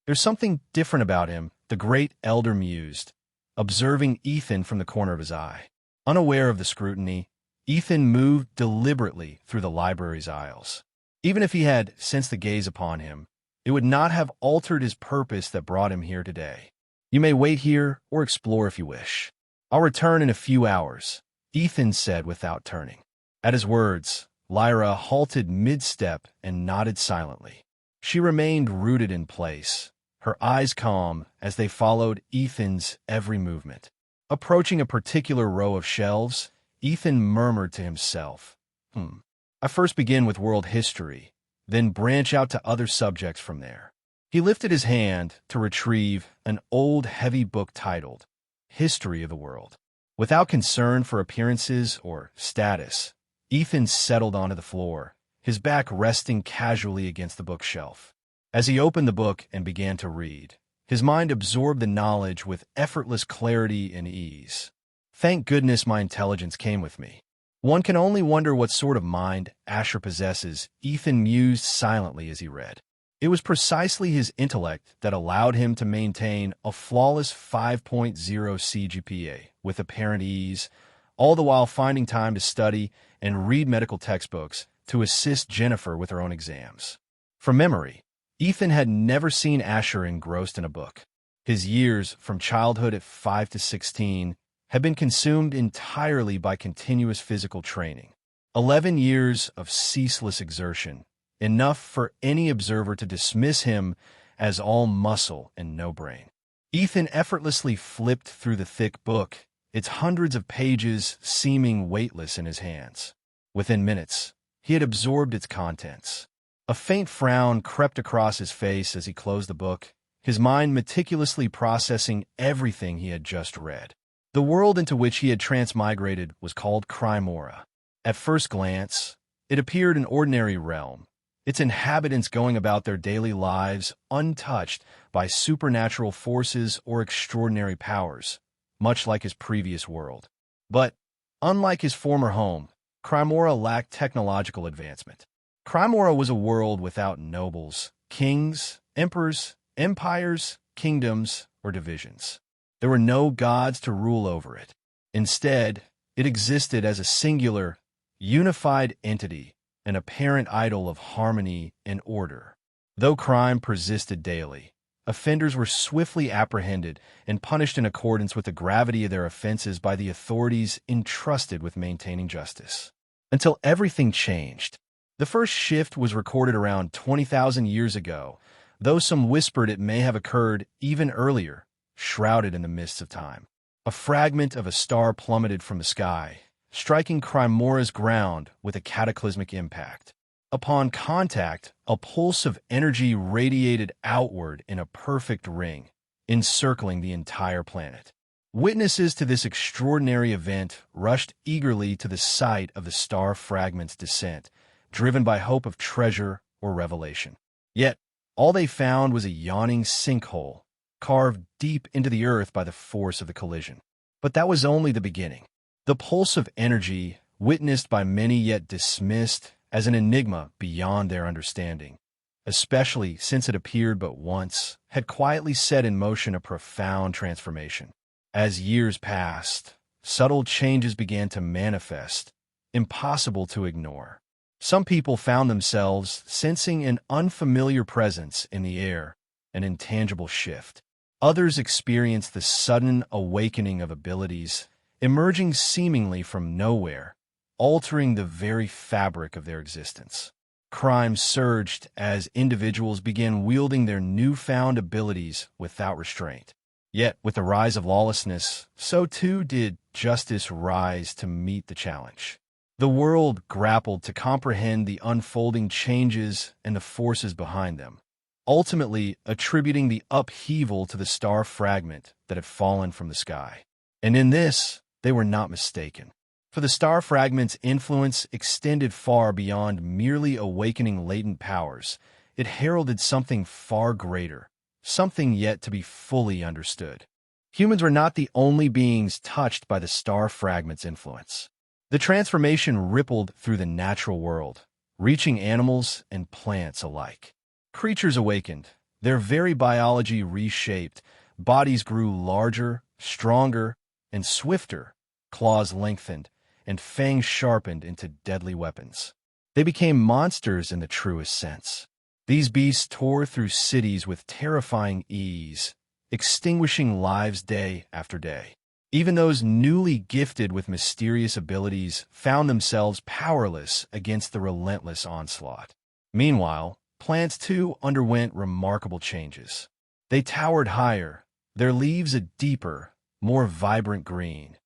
There's something different about him, the great elder mused, observing Ethan from the corner of his eye. Unaware of the scrutiny, Ethan moved deliberately through the library's aisles. Even if he had sensed the gaze upon him, it would not have altered his purpose that brought him here today. You may wait here or explore if you wish. I'll return in a few hours, Ethan said without turning. At his words, Lyra halted mid-step and nodded silently. She remained rooted in place, her eyes calm as they followed Ethan's every movement. Approaching a particular row of shelves, Ethan murmured to himself, I first begin with world history, then branch out to other subjects from there. He lifted his hand to retrieve an old, heavy book titled History of the World. Without concern for appearances or status, Ethan settled onto the floor, his back resting casually against the bookshelf. As he opened the book and began to read, his mind absorbed the knowledge with effortless clarity and ease. Thank goodness my intelligence came with me. One can only wonder what sort of mind Asher possesses, Ethan mused silently as he read. It was precisely his intellect that allowed him to maintain a flawless 5.0 CGPA with apparent ease, all the while finding time to study and read medical textbooks to assist Jennifer with her own exams. From memory, Ethan had never seen Asher engrossed in a book. His years, from childhood at 5 to 16, had been consumed entirely by continuous physical training. 11 years of ceaseless exertion, enough for any observer to dismiss him as all muscle and no brain. Ethan effortlessly flipped through the thick book, its hundreds of pages seeming weightless in his hands. Within minutes, he had absorbed its contents. A faint frown crept across his face as he closed the book, his mind meticulously processing everything he had just read. The world into which he had transmigrated was called Crimora. At first glance, it appeared an ordinary realm, its inhabitants going about their daily lives untouched by supernatural forces or extraordinary powers, much like his previous world. But, unlike his former home, Crimora lacked technological advancement. Crimora was a world without nobles, kings, emperors, empires, kingdoms, or divisions. There were no gods to rule over it. Instead, it existed as a singular, unified entity, an apparent idol of harmony and order. Though crime persisted daily, offenders were swiftly apprehended and punished in accordance with the gravity of their offenses by the authorities entrusted with maintaining justice. Until everything changed. The first shift was recorded around 20,000 years ago, though some whispered it may have occurred even earlier, shrouded in the mists of time. A fragment of a star plummeted from the sky, striking Crimora's ground with a cataclysmic impact. Upon contact, a pulse of energy radiated outward in a perfect ring, encircling the entire planet. Witnesses to this extraordinary event rushed eagerly to the site of the star fragment's descent, driven by hope of treasure or revelation. Yet, all they found was a yawning sinkhole, carved deep into the earth by the force of the collision. But that was only the beginning. The pulse of energy, witnessed by many yet dismissed as an enigma beyond their understanding, especially since it appeared but once, had quietly set in motion a profound transformation. As years passed, subtle changes began to manifest, impossible to ignore. Some people found themselves sensing an unfamiliar presence in the air, an intangible shift. Others experienced the sudden awakening of abilities, emerging seemingly from nowhere, altering the very fabric of their existence. Crime surged as individuals began wielding their newfound abilities without restraint. Yet, with the rise of lawlessness, so too did justice rise to meet the challenge. The world grappled to comprehend the unfolding changes and the forces behind them, ultimately attributing the upheaval to the star fragment that had fallen from the sky. And in this, they were not mistaken. For the star fragment's influence extended far beyond merely awakening latent powers. It heralded something far greater, something yet to be fully understood. Humans were not the only beings touched by the star fragment's influence. The transformation rippled through the natural world, reaching animals and plants alike. Creatures awakened, their very biology reshaped, bodies grew larger, stronger, and swifter, claws lengthened, and fangs sharpened into deadly weapons. They became monsters in the truest sense. These beasts tore through cities with terrifying ease, extinguishing lives day after day. Even those newly gifted with mysterious abilities found themselves powerless against the relentless onslaught. Meanwhile, plants too underwent remarkable changes. They towered higher, their leaves a deeper, more vibrant green.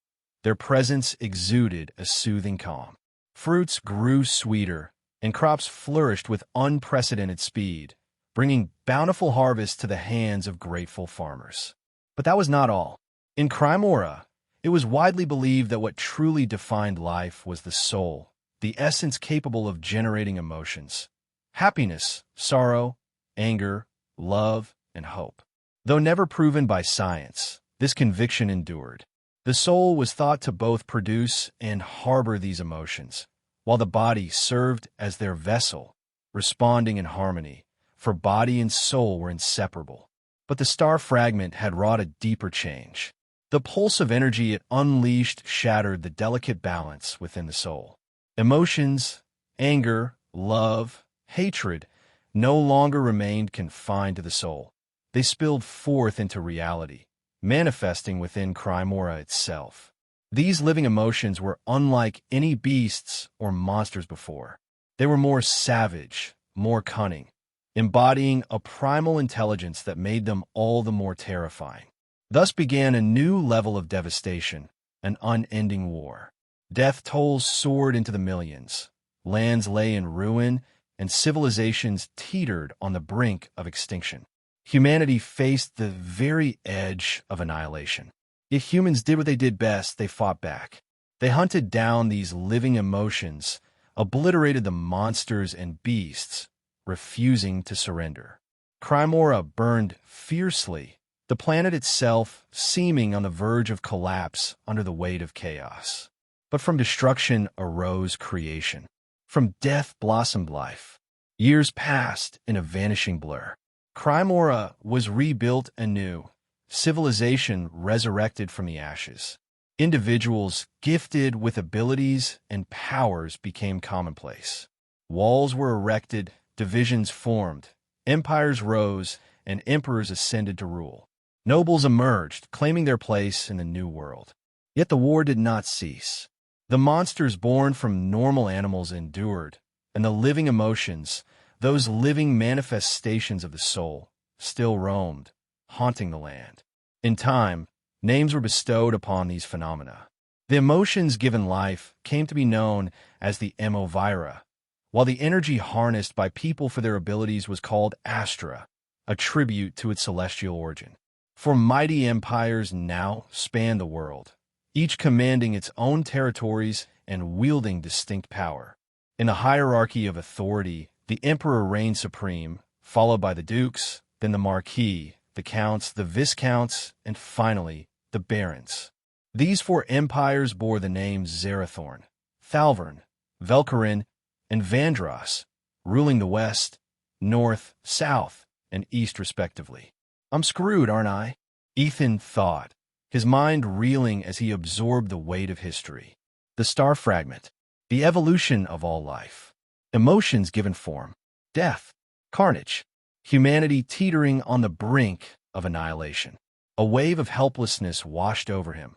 Their presence exuded a soothing calm. Fruits grew sweeter, and crops flourished with unprecedented speed, bringing bountiful harvests to the hands of grateful farmers. But that was not all. In Crimora, it was widely believed that what truly defined life was the soul, the essence capable of generating emotions. Happiness, sorrow, anger, love, and hope. Though never proven by science, this conviction endured. The soul was thought to both produce and harbor these emotions, while the body served as their vessel, responding in harmony, for body and soul were inseparable. But the star fragment had wrought a deeper change. The pulse of energy it unleashed shattered the delicate balance within the soul. Emotions, anger, love, hatred, no longer remained confined to the soul. They spilled forth into reality, manifesting within Crimora itself. These living emotions were unlike any beasts or monsters before. They were more savage, more cunning, embodying a primal intelligence that made them all the more terrifying. Thus began a new level of devastation, an unending war. Death tolls soared into the millions. Lands lay in ruin, and civilizations teetered on the brink of extinction. Humanity faced the very edge of annihilation. Yet humans did what they did best, they fought back. They hunted down these living emotions, obliterated the monsters and beasts, refusing to surrender. Crimora burned fiercely, the planet itself seeming on the verge of collapse under the weight of chaos. But from destruction arose creation. From death blossomed life. Years passed in a vanishing blur. Crimora was rebuilt anew, civilization resurrected from the ashes. Individuals gifted with abilities and powers became commonplace. Walls were erected, divisions formed, empires rose, and emperors ascended to rule. Nobles emerged, claiming their place in the new world. Yet the war did not cease. The monsters born from normal animals endured, and the living emotions, those living manifestations of the soul, still roamed, haunting the land. In time, names were bestowed upon these phenomena. The emotions given life came to be known as the Emovira, while the energy harnessed by people for their abilities was called Astra, a tribute to its celestial origin. For mighty empires now span the world, each commanding its own territories and wielding distinct power. In the hierarchy of authority, the emperor reigned supreme, followed by the dukes, then the marquis, the counts, the viscounts, and finally, the barons. These four empires bore the names Zerathorn, Thalvern, Velkarin, and Vandross, ruling the west, north, south, and east respectively. I'm screwed, aren't I? Ethan thought, his mind reeling as he absorbed the weight of history. The star fragment, the evolution of all life, emotions given form, death, carnage, humanity teetering on the brink of annihilation. A wave of helplessness washed over him,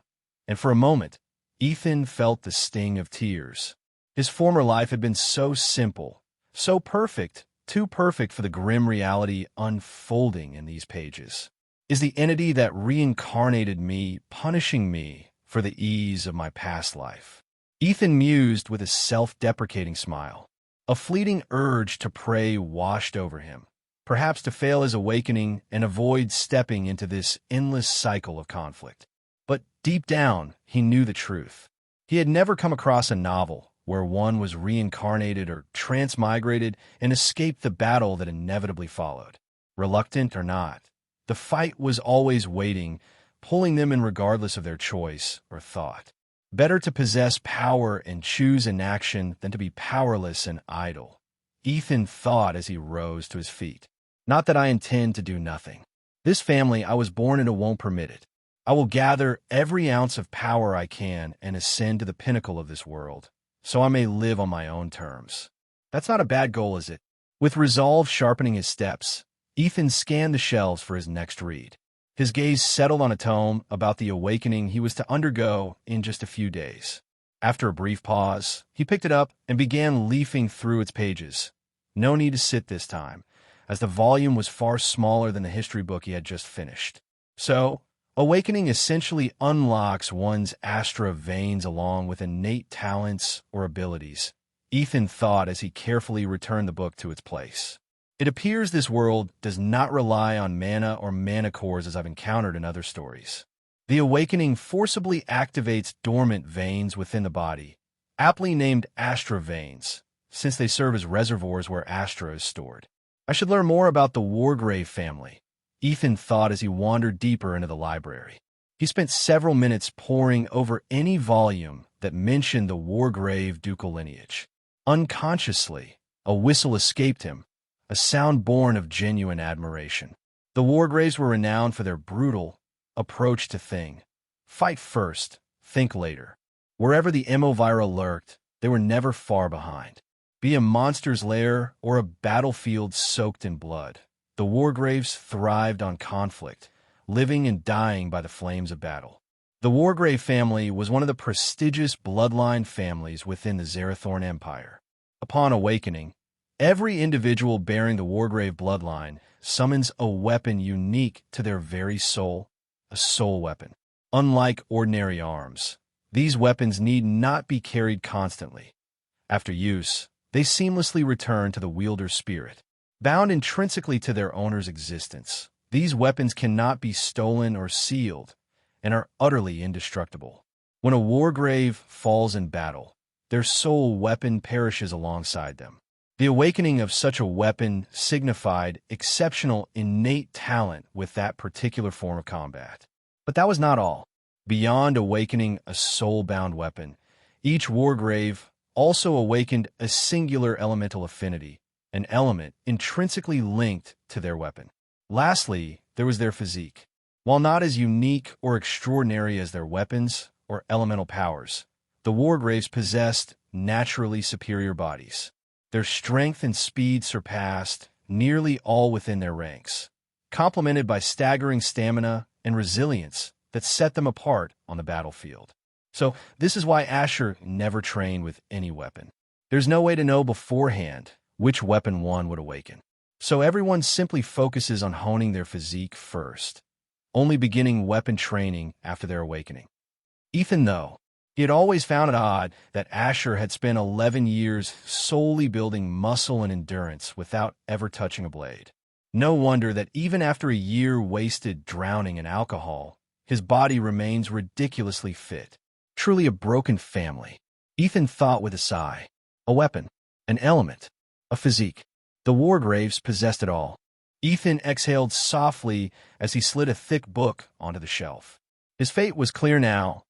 and for a moment, Ethan felt the sting of tears. His former life had been so simple, so perfect, too perfect for the grim reality unfolding in these pages. Is the entity that reincarnated me punishing me for the ease of my past life? Ethan mused with a self-deprecating smile. A fleeting urge to pray washed over him, perhaps to fail his awakening and avoid stepping into this endless cycle of conflict. But deep down, he knew the truth. He had never come across a novel where one was reincarnated or transmigrated and escaped the battle that inevitably followed. Reluctant or not, the fight was always waiting, pulling them in regardless of their choice or thought. Better to possess power and choose inaction than to be powerless and idle, Ethan thought as he rose to his feet. Not that I intend to do nothing. This family I was born into won't permit it. I will gather every ounce of power I can and ascend to the pinnacle of this world, so I may live on my own terms. That's not a bad goal, is it? With resolve sharpening his steps, Ethan scanned the shelves for his next read. His gaze settled on a tome about the awakening he was to undergo in just a few days. After a brief pause, he picked it up and began leafing through its pages. No need to sit this time, as the volume was far smaller than the history book he had just finished. So, awakening essentially unlocks one's astra veins along with innate talents or abilities, Ethan thought as he carefully returned the book to its place. It appears this world does not rely on mana or mana cores as I've encountered in other stories. The awakening forcibly activates dormant veins within the body, aptly named astra veins, since they serve as reservoirs where astra is stored. I should learn more about the Wargrave family, Ethan thought as he wandered deeper into the library. He spent several minutes poring over any volume that mentioned the Wargrave ducal lineage. Unconsciously, a whistle escaped him, a sound born of genuine admiration. The Wargraves were renowned for their brutal approach to things. Fight first, think later. Wherever the Emovira lurked, they were never far behind. Be a monster's lair or a battlefield soaked in blood, the Wargraves thrived on conflict, living and dying by the flames of battle. The Wargrave family was one of the prestigious bloodline families within the Zerathorn Empire. Upon awakening, every individual bearing the Wargrave bloodline summons a weapon unique to their very soul, a soul weapon. Unlike ordinary arms, these weapons need not be carried constantly. After use, they seamlessly return to the wielder's spirit. Bound intrinsically to their owner's existence, these weapons cannot be stolen or sealed and are utterly indestructible. When a Wargrave falls in battle, their soul weapon perishes alongside them. The awakening of such a weapon signified exceptional innate talent with that particular form of combat. But that was not all. Beyond awakening a soul-bound weapon, each Wargrave also awakened a singular elemental affinity, an element intrinsically linked to their weapon. Lastly, there was their physique. While not as unique or extraordinary as their weapons or elemental powers, the Wargraves possessed naturally superior bodies. Their strength and speed surpassed nearly all within their ranks, complemented by staggering stamina and resilience that set them apart on the battlefield. So this is why Asher never trained with any weapon. There's no way to know beforehand which weapon one would awaken. So everyone simply focuses on honing their physique first, only beginning weapon training after their awakening. Ethan, though, he had always found it odd that Asher had spent 11 years solely building muscle and endurance without ever touching a blade. No wonder that even after a year wasted drowning in alcohol, his body remains ridiculously fit. Truly a broken family, Ethan thought with a sigh. A weapon, an element, a physique. The Wargraves possessed it all. Ethan exhaled softly as he slid a thick book onto the shelf. His fate was clear now,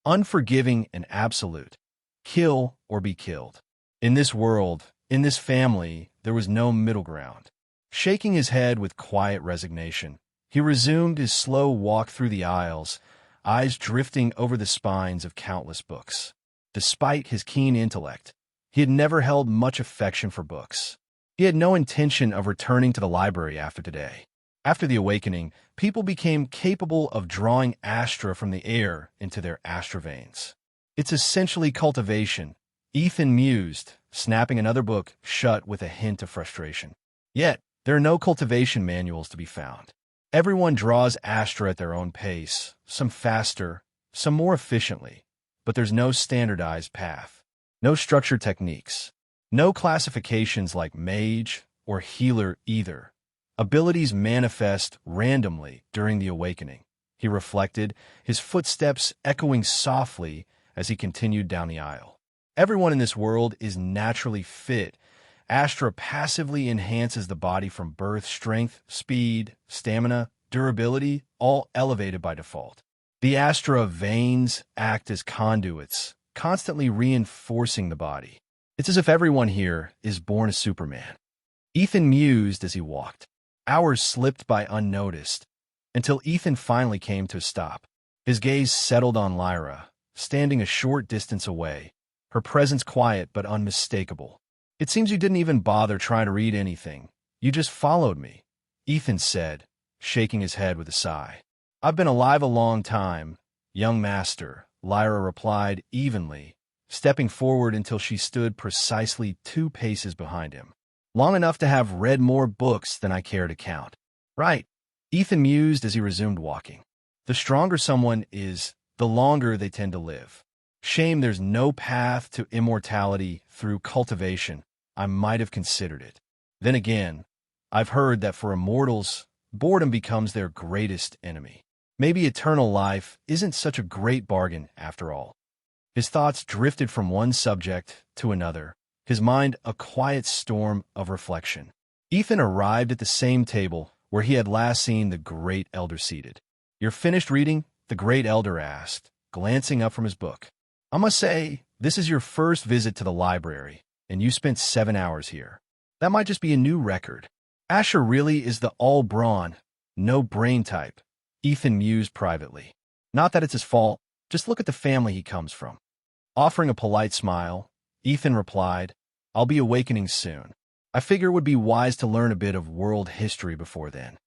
unforgiving and absolute. Kill or be killed. In this world, in this family, there was no middle ground. Shaking his head with quiet resignation, he resumed his slow walk through the aisles, eyes drifting over the spines of countless books. Despite his keen intellect, he had never held much affection for books. He had no intention of returning to the library after today. After the awakening, people became capable of drawing astra from the air into their astra veins. It's essentially cultivation, Ethan mused, snapping another book shut with a hint of frustration. Yet, there are no cultivation manuals to be found. Everyone draws astra at their own pace, some faster, some more efficiently, but there's no standardized path, no structured techniques, no classifications like mage or healer either. Abilities manifest randomly during the awakening, he reflected, his footsteps echoing softly as he continued down the aisle. Everyone in this world is naturally fit. Astra passively enhances the body from birth, strength, speed, stamina, durability, all elevated by default. The Astra veins act as conduits, constantly reinforcing the body. It's as if everyone here is born a Superman. Ethan mused as he walked. Hours slipped by unnoticed, until Ethan finally came to a stop. His gaze settled on Lyra, standing a short distance away, her presence quiet but unmistakable. "It seems you didn't even bother trying to read anything. You just followed me," Ethan said, shaking his head with a sigh. "I've been alive a long time, young master," Lyra replied evenly, stepping forward until she stood precisely 2 paces behind him. "Long enough to have read more books than I care to count." "Right," Ethan mused as he resumed walking. "The stronger someone is, the longer they tend to live. Shame there's no path to immortality through cultivation. I might have considered it. Then again, I've heard that for immortals, boredom becomes their greatest enemy. Maybe eternal life isn't such a great bargain after all." His thoughts drifted from one subject to another, his mind a quiet storm of reflection. Ethan arrived at the same table where he had last seen the Great Elder seated. "You're finished reading?" the Great Elder asked, glancing up from his book. "I must say, this is your first visit to the library, and you spent 7 hours here. That might just be a new record." "Asher really is the all-brawn, no-brain type," Ethan mused privately. "Not that it's his fault, just look at the family he comes from." Offering a polite smile, Ethan replied, "I'll be awakening soon. I figure it would be wise to learn a bit of world history before then."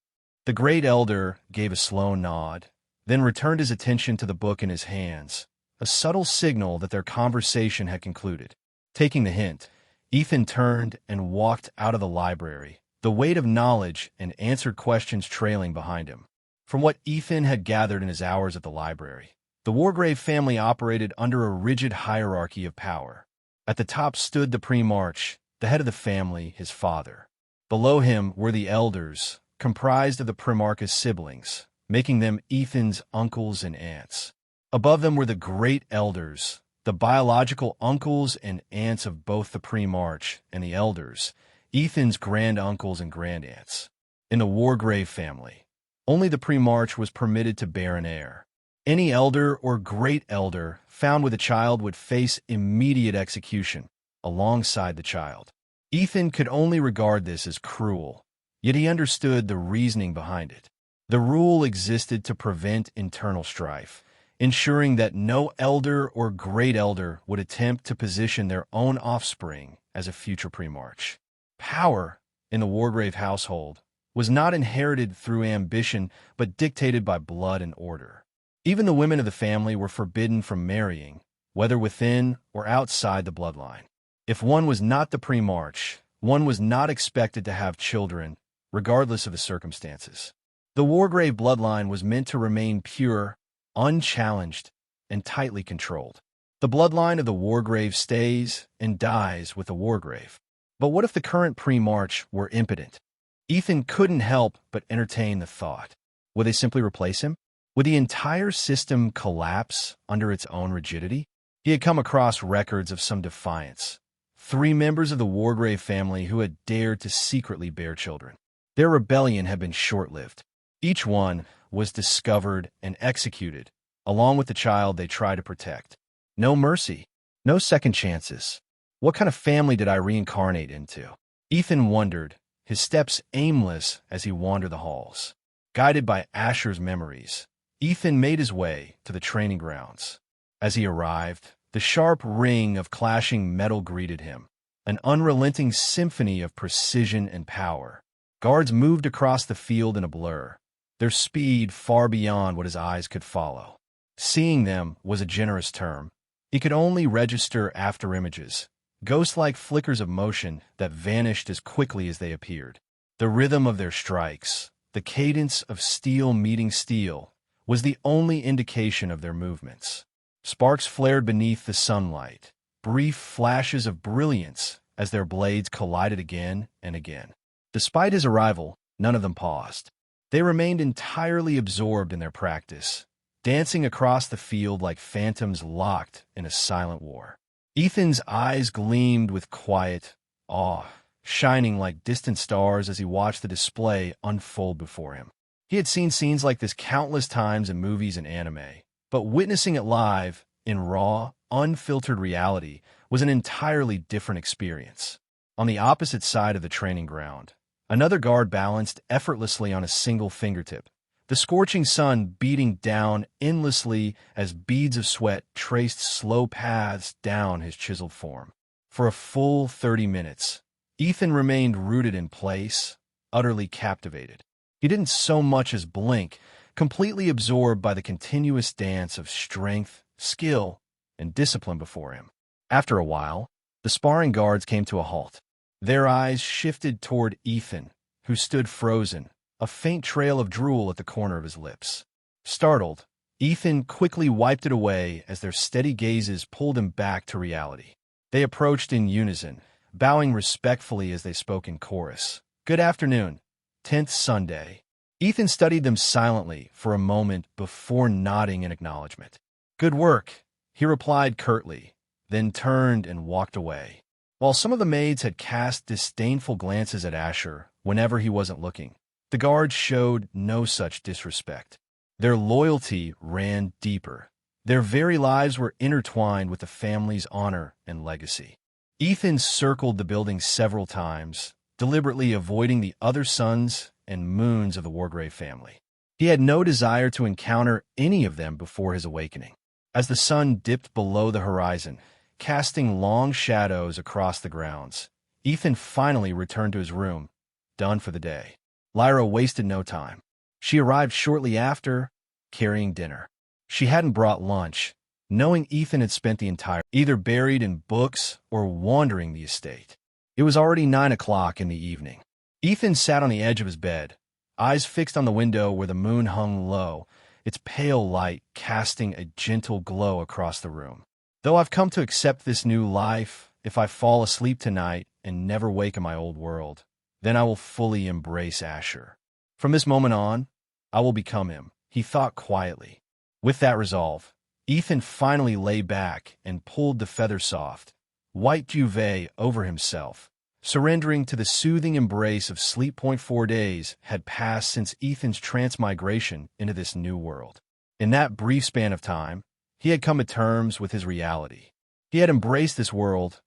The Great Elder gave a slow nod, then returned his attention to the book in his hands, a subtle signal that their conversation had concluded. Taking the hint, Ethan turned and walked out of the library, the weight of knowledge and answered questions trailing behind him. From what Ethan had gathered in his hours at the library, the Wargrave family operated under a rigid hierarchy of power. At the top stood the Primarch, the head of the family, his father. Below him were the elders, comprised of the Primarch's siblings, making them Ethan's uncles and aunts. Above them were the Great Elders, the biological uncles and aunts of both the Primarch and the elders, Ethan's granduncles and grandaunts. In the Wargrave family, only the Primarch was permitted to bear an heir. Any elder or great elder found with a child would face immediate execution alongside the child. Ethan could only regard this as cruel, yet he understood the reasoning behind it. The rule existed to prevent internal strife, ensuring that no elder or great elder would attempt to position their own offspring as a future Primarch. Power in the Wargrave household was not inherited through ambition, but dictated by blood and order. Even the women of the family were forbidden from marrying, whether within or outside the bloodline. If one was not the Primarch, one was not expected to have children, regardless of the circumstances. The Wargrave bloodline was meant to remain pure, unchallenged, and tightly controlled. The bloodline of the Wargrave stays and dies with the Wargrave. But what if the current Primarch were impotent? Ethan couldn't help but entertain the thought. Would they simply replace him? Would the entire system collapse under its own rigidity? He had come across records of some defiance. 3 members of the Wargrave family who had dared to secretly bear children. Their rebellion had been short-lived. Each one was discovered and executed, along with the child they tried to protect. No mercy, no second chances. What kind of family did I reincarnate into? Ethan wondered, his steps aimless as he wandered the halls. Guided by Asher's memories, Ethan made his way to the training grounds. As he arrived, the sharp ring of clashing metal greeted him, an unrelenting symphony of precision and power. Guards moved across the field in a blur, their speed far beyond what his eyes could follow. Seeing them was a generous term. He could only register afterimages, ghost-like flickers of motion that vanished as quickly as they appeared. The rhythm of their strikes, the cadence of steel meeting steel, was the only indication of their movements. Sparks flared beneath the sunlight, brief flashes of brilliance as their blades collided again and again. Despite his arrival, None of them paused. They remained entirely absorbed in their practice, dancing across the field like phantoms locked in a silent war. Ethan's eyes gleamed with quiet awe, shining like distant stars as he watched the display unfold before him. He had seen scenes like this countless times in movies and anime, but witnessing it live, in raw, unfiltered reality, was an entirely different experience. On the opposite side of the training ground, another guard balanced effortlessly on a single fingertip, the scorching sun beating down endlessly as beads of sweat traced slow paths down his chiseled form. For a full 30 minutes, Ethan remained rooted in place, utterly captivated. He didn't so much as blink, completely absorbed by the continuous dance of strength, skill, and discipline before him. After a while, the sparring guards came to a halt. Their eyes shifted toward Ethan, who stood frozen, a faint trail of drool at the corner of his lips. Startled, Ethan quickly wiped it away as their steady gazes pulled him back to reality. They approached in unison, bowing respectfully as they spoke in chorus. "Good afternoon, 10th Sunday." Ethan studied them silently for a moment before nodding in acknowledgement. "Good work," he replied curtly, then turned and walked away. While some of the maids had cast disdainful glances at Asher whenever he wasn't looking, the guards showed no such disrespect. Their loyalty ran deeper. Their very lives were intertwined with the family's honor and legacy. Ethan circled the building several times, deliberately avoiding the other sons and moons of the Wargrave family. He had no desire to encounter any of them before his awakening. As the sun dipped below the horizon, casting long shadows across the grounds, Ethan finally returned to his room, done for the day. Lyra wasted no time. She arrived shortly after, carrying dinner. She hadn't brought lunch, knowing Ethan had spent the entire either buried in books or wandering the estate. It was already 9 o'clock in the evening. Ethan sat on the edge of his bed, eyes fixed on the window where the moon hung low, its pale light casting a gentle glow across the room. "Though I've come to accept this new life, if I fall asleep tonight and never wake in my old world, then I will fully embrace Asher. From this moment on, I will become him," he thought quietly. With that resolve, Ethan finally lay back and pulled the feather-soft, white duvet over himself, surrendering to the soothing embrace of sleep. 4 days had passed since Ethan's transmigration into this new world. In that brief span of time, he had come to terms with his reality. He had embraced this world,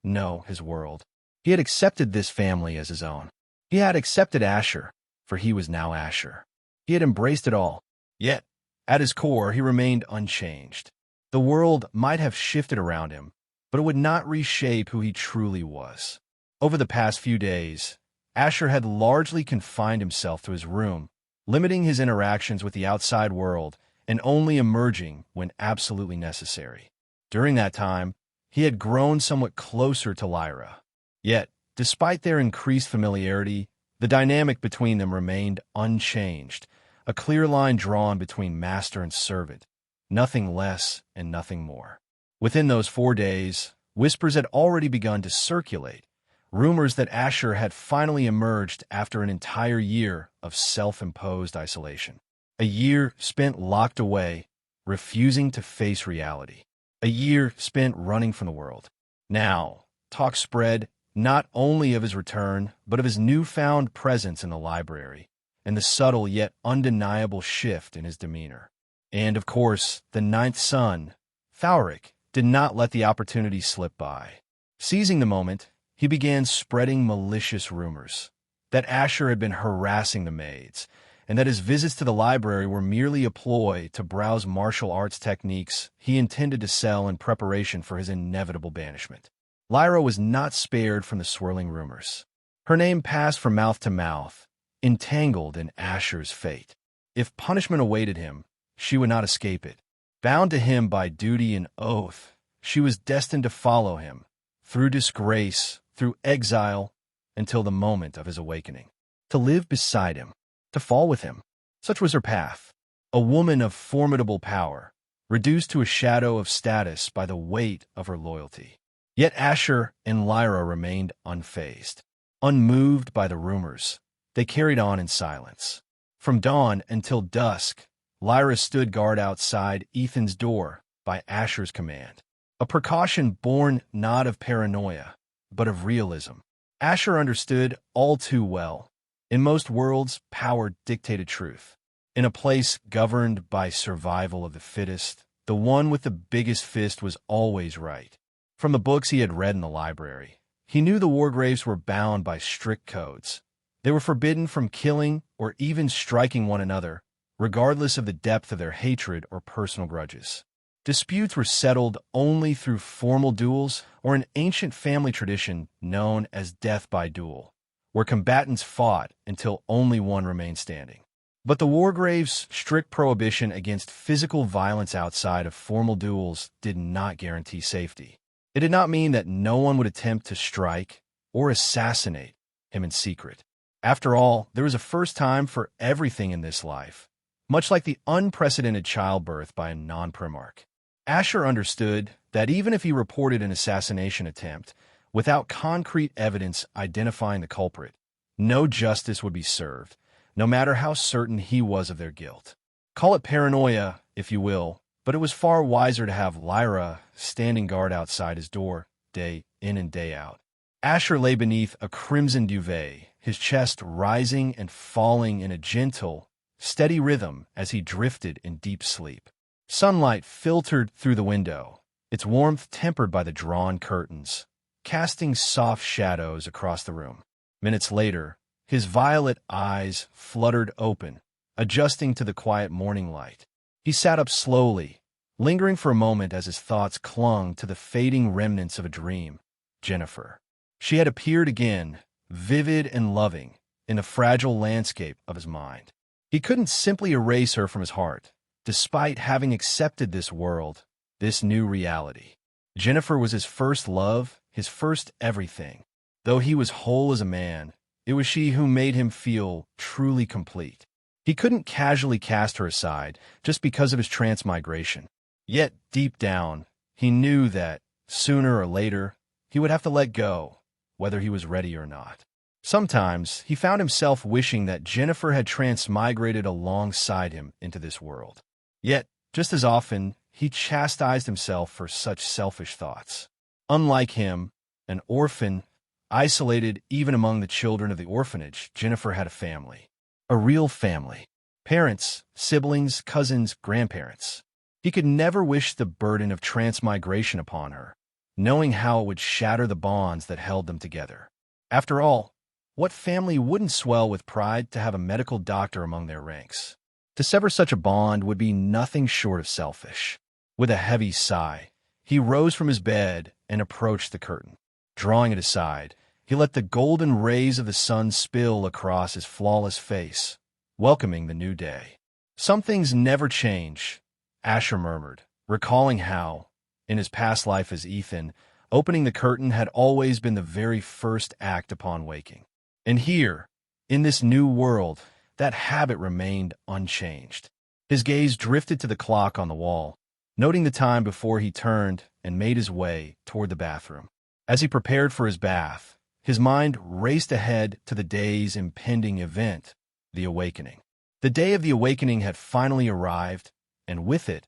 his world. He had accepted this family as his own. He had accepted Asher, for he was now Asher. He had embraced it all. Yet, at his core, he remained unchanged. The world might have shifted around him, but it would not reshape who he truly was. Over the past few days, Asher had largely confined himself to his room, limiting his interactions with the outside world and only emerging when absolutely necessary. During that time, he had grown somewhat closer to Lyra. Yet, despite their increased familiarity, the dynamic between them remained unchanged, a clear line drawn between master and servant, nothing less and nothing more. Within those 4 days, whispers had already begun to circulate, rumors that Asher had finally emerged after an entire year of self-imposed isolation. A year spent locked away, refusing to face reality. A year spent running from the world. Now, talk spread not only of his return, but of his newfound presence in the library, and the subtle yet undeniable shift in his demeanor. And, of course, the 9th son, Thalric, did not let the opportunity slip by. Seizing the moment, he began spreading malicious rumors that Asher had been harassing the maids, and that his visits to the library were merely a ploy to browse martial arts techniques he intended to sell in preparation for his inevitable banishment. Lyra was not spared from the swirling rumors. Her name passed from mouth to mouth, entangled in Asher's fate. If punishment awaited him, she would not escape it. Bound to him by duty and oath, she was destined to follow him, through disgrace, through exile, until the moment of his awakening. To live beside him, to fall with him. Such was her path. A woman of formidable power, reduced to a shadow of status by the weight of her loyalty. Yet Asher and Lyra remained unfazed, unmoved by the rumors. They carried on in silence. From dawn until dusk, Lyra stood guard outside Ethan's door by Asher's command. A precaution born not of paranoia, but of realism. Asher understood all too well. In most worlds, power dictated truth. In a place governed by survival of the fittest, the one with the biggest fist was always right. From the books he had read in the library, he knew the Wargraves were bound by strict codes. They were forbidden from killing or even striking one another, regardless of the depth of their hatred or personal grudges. Disputes were settled only through formal duels or an ancient family tradition known as death by duel, where combatants fought until only one remained standing. But the Wargraves' strict prohibition against physical violence outside of formal duels did not guarantee safety. It did not mean that no one would attempt to strike or assassinate him in secret. After all, there was a first time for everything in this life, much like the unprecedented childbirth by a non-primarch. Asher understood that even if he reported an assassination attempt, without concrete evidence identifying the culprit, no justice would be served, no matter how certain he was of their guilt. Call it paranoia, if you will, but it was far wiser to have Lyra standing guard outside his door, day in and day out. Asher lay beneath a crimson duvet, his chest rising and falling in a gentle, steady rhythm as he drifted in deep sleep. Sunlight filtered through the window, its warmth tempered by the drawn curtains, casting soft shadows across the room. Minutes later, his violet eyes fluttered open, adjusting to the quiet morning light. He sat up slowly, lingering for a moment as his thoughts clung to the fading remnants of a dream. Jennifer. She had appeared again, vivid and loving, in the fragile landscape of his mind. He couldn't simply erase her from his heart, despite having accepted this world, this new reality. Jennifer was his first love, his first everything. Though he was whole as a man, it was she who made him feel truly complete. He couldn't casually cast her aside just because of his transmigration. Yet, deep down, he knew that, sooner or later, he would have to let go, whether he was ready or not. Sometimes, he found himself wishing that Jennifer had transmigrated alongside him into this world. Yet, just as often, he chastised himself for such selfish thoughts. Unlike him, an orphan, isolated even among the children of the orphanage, Jennifer had a family. A real family. Parents, siblings, cousins, grandparents. He could never wish the burden of transmigration upon her, knowing how it would shatter the bonds that held them together. After all, what family wouldn't swell with pride to have a medical doctor among their ranks? To sever such a bond would be nothing short of selfish. With a heavy sigh, he rose from his bed and approached the curtain. Drawing it aside, he let the golden rays of the sun spill across his flawless face, welcoming the new day. Some things never change, Asher murmured, recalling how, in his past life as Ethan, opening the curtain had always been the very first act upon waking. And here, in this new world, that habit remained unchanged. His gaze drifted to the clock on the wall, noting the time before he turned and made his way toward the bathroom. As he prepared for his bath, his mind raced ahead to the day's impending event, the awakening. The day of the awakening had finally arrived, and with it,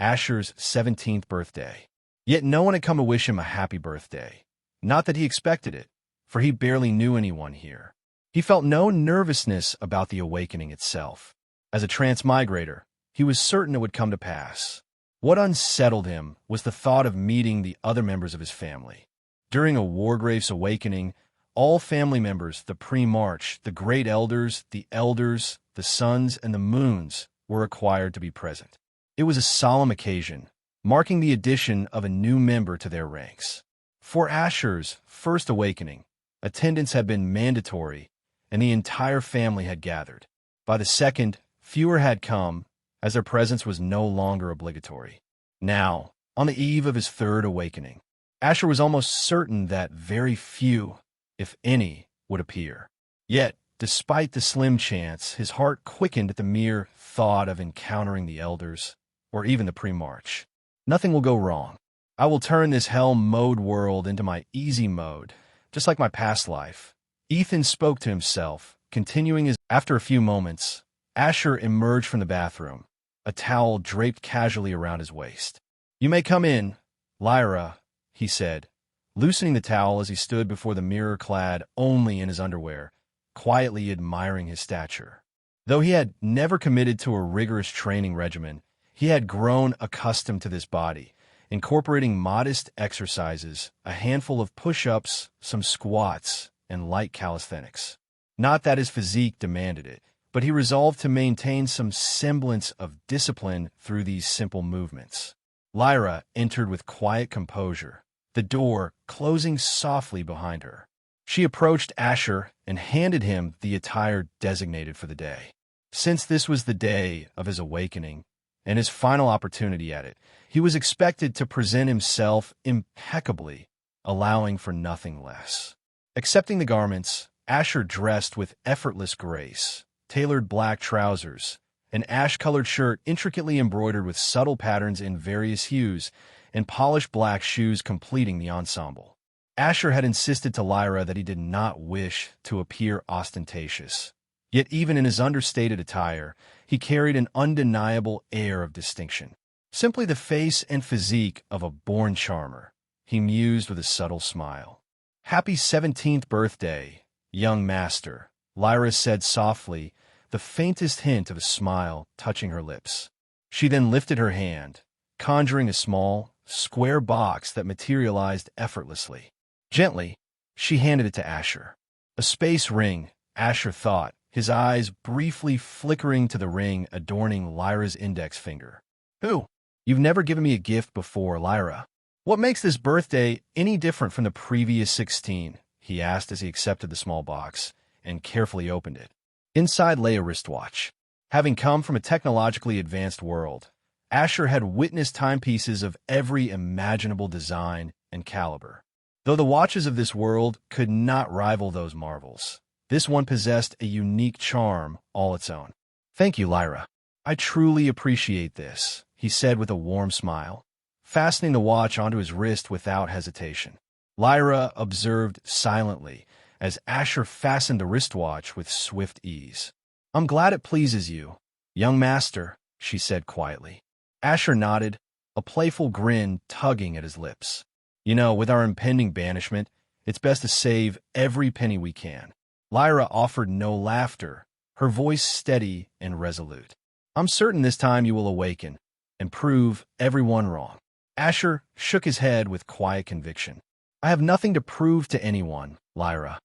Asher's 17th birthday. Yet no one had come to wish him a happy birthday. Not that he expected it, for he barely knew anyone here. He felt no nervousness about the awakening itself. As a transmigrator, he was certain it would come to pass. What unsettled him was the thought of meeting the other members of his family. During a Wargrave's awakening, all family members, the pre-march, the great elders, the suns, and the moons were required to be present. It was a solemn occasion, marking the addition of a new member to their ranks. For Asher's first awakening, attendance had been mandatory, and the entire family had gathered. By the second, fewer had come, as their presence was no longer obligatory. Now, on the eve of his third awakening, Asher was almost certain that very few, if any, would appear. Yet, despite the slim chance, his heart quickened at the mere thought of encountering the elders, or even the pre-march. Nothing will go wrong. I will turn this hell mode world into my easy mode, just like my past life. Ethan spoke to himself, continuing his... After a few moments, Asher emerged from the bathroom, a towel draped casually around his waist. "You may come in, Lyra," he said, loosening the towel as he stood before the mirror clad only in his underwear, quietly admiring his stature. Though he had never committed to a rigorous training regimen, he had grown accustomed to this body, incorporating modest exercises, a handful of push-ups, some squats, and light calisthenics. Not that his physique demanded it, but he resolved to maintain some semblance of discipline through these simple movements. Lyra entered with quiet composure, the door closing softly behind her. She approached Asher and handed him the attire designated for the day. Since this was the day of his awakening and his final opportunity at it, he was expected to present himself impeccably, allowing for nothing less. Accepting the garments, Asher dressed with effortless grace, tailored black trousers, an ash-colored shirt intricately embroidered with subtle patterns in various hues, and polished black shoes completing the ensemble. Asher had insisted to Lyra that he did not wish to appear ostentatious. Yet even in his understated attire, he carried an undeniable air of distinction. Simply the face and physique of a born charmer, he mused with a subtle smile. "Happy 17th birthday, young master," Lyra said softly, the faintest hint of a smile touching her lips. She then lifted her hand, conjuring a small, square box that materialized effortlessly. Gently, she handed it to Asher. A space ring, Asher thought, his eyes briefly flickering to the ring adorning Lyra's index finger. "Who? You've never given me a gift before, Lyra. What makes this birthday any different from the previous 16?" he asked as he accepted the small box and carefully opened it. Inside lay a wristwatch. Having come from a technologically advanced world, Asher had witnessed timepieces of every imaginable design and caliber. Though the watches of this world could not rival those marvels, this one possessed a unique charm all its own. "Thank you, Lyra. I truly appreciate this," he said with a warm smile, fastening the watch onto his wrist without hesitation. Lyra observed silently as Asher fastened the wristwatch with swift ease. "I'm glad it pleases you, young master," she said quietly. Asher nodded, a playful grin tugging at his lips. "You know, with our impending banishment, it's best to save every penny we can." Lyra offered no laughter, her voice steady and resolute. "I'm certain this time you will awaken and prove everyone wrong." Asher shook his head with quiet conviction. "I have nothing to prove to anyone, Lyra."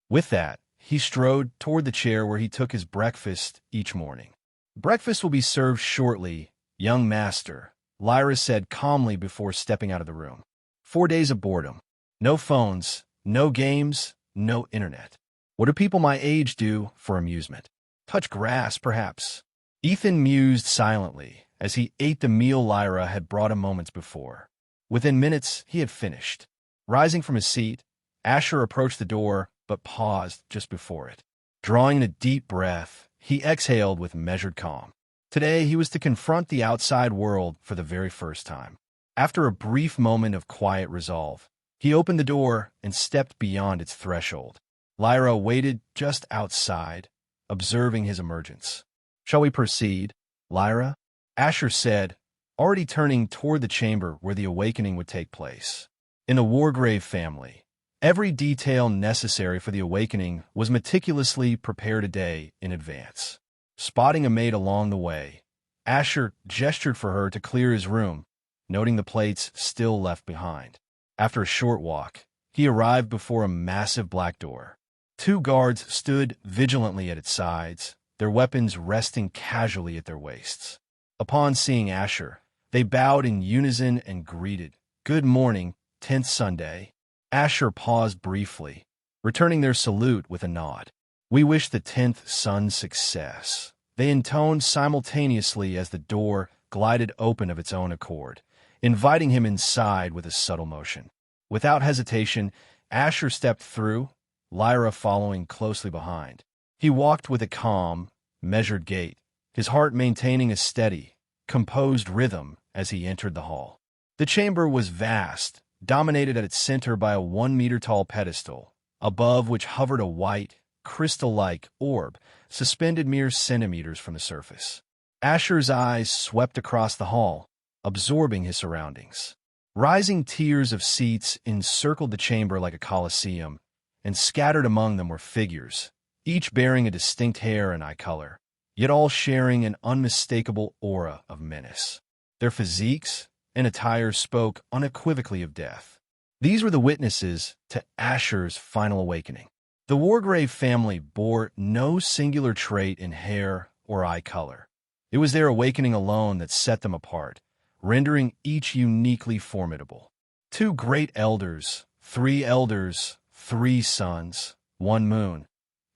With that, he strode toward the chair where he took his breakfast each morning. "Breakfast will be served shortly, young master," Lyra said calmly before stepping out of the room. 4 days of boredom. No phones, no games, no internet. What do people my age do for amusement? Touch grass, perhaps. Ethan mused silently as he ate the meal Lyra had brought him moments before. Within minutes, he had finished. Rising from his seat, Asher approached the door, but paused just before it. Drawing in a deep breath, he exhaled with measured calm. Today, he was to confront the outside world for the very first time. After a brief moment of quiet resolve, he opened the door and stepped beyond its threshold. Lyra waited just outside, observing his emergence. "Shall we proceed, Lyra?" Asher said, already turning toward the chamber where the awakening would take place. In the Wargrave family, every detail necessary for the awakening was meticulously prepared a day in advance. Spotting a maid along the way, Asher gestured for her to clear his room, noting the plates still left behind. After a short walk, he arrived before a massive black door. 2 guards stood vigilantly at its sides, their weapons resting casually at their waists. Upon seeing Asher, they bowed in unison and greeted, "Good morning, 10th Sunday." Asher paused briefly, returning their salute with a nod. "We wish the 10th Sun success," they intoned simultaneously as the door glided open of its own accord, inviting him inside with a subtle motion. Without hesitation, Asher stepped through, Lyra following closely behind. He walked with a calm, measured gait, his heart maintaining a steady, composed rhythm as he entered the hall. The chamber was vast, dominated at its center by a 1-meter-tall pedestal, above which hovered a white, crystal-like orb, suspended mere centimeters from the surface. Asher's eyes swept across the hall, absorbing his surroundings. Rising tiers of seats encircled the chamber like a colosseum, and scattered among them were figures, each bearing a distinct hair and eye color, yet all sharing an unmistakable aura of menace. Their physiques and attire spoke unequivocally of death. These were the witnesses to Asher's final awakening. The Wargrave family bore no singular trait in hair or eye color. It was their awakening alone that set them apart, rendering each uniquely formidable. 2 great elders, 3 elders, 3 sons, 1 moon.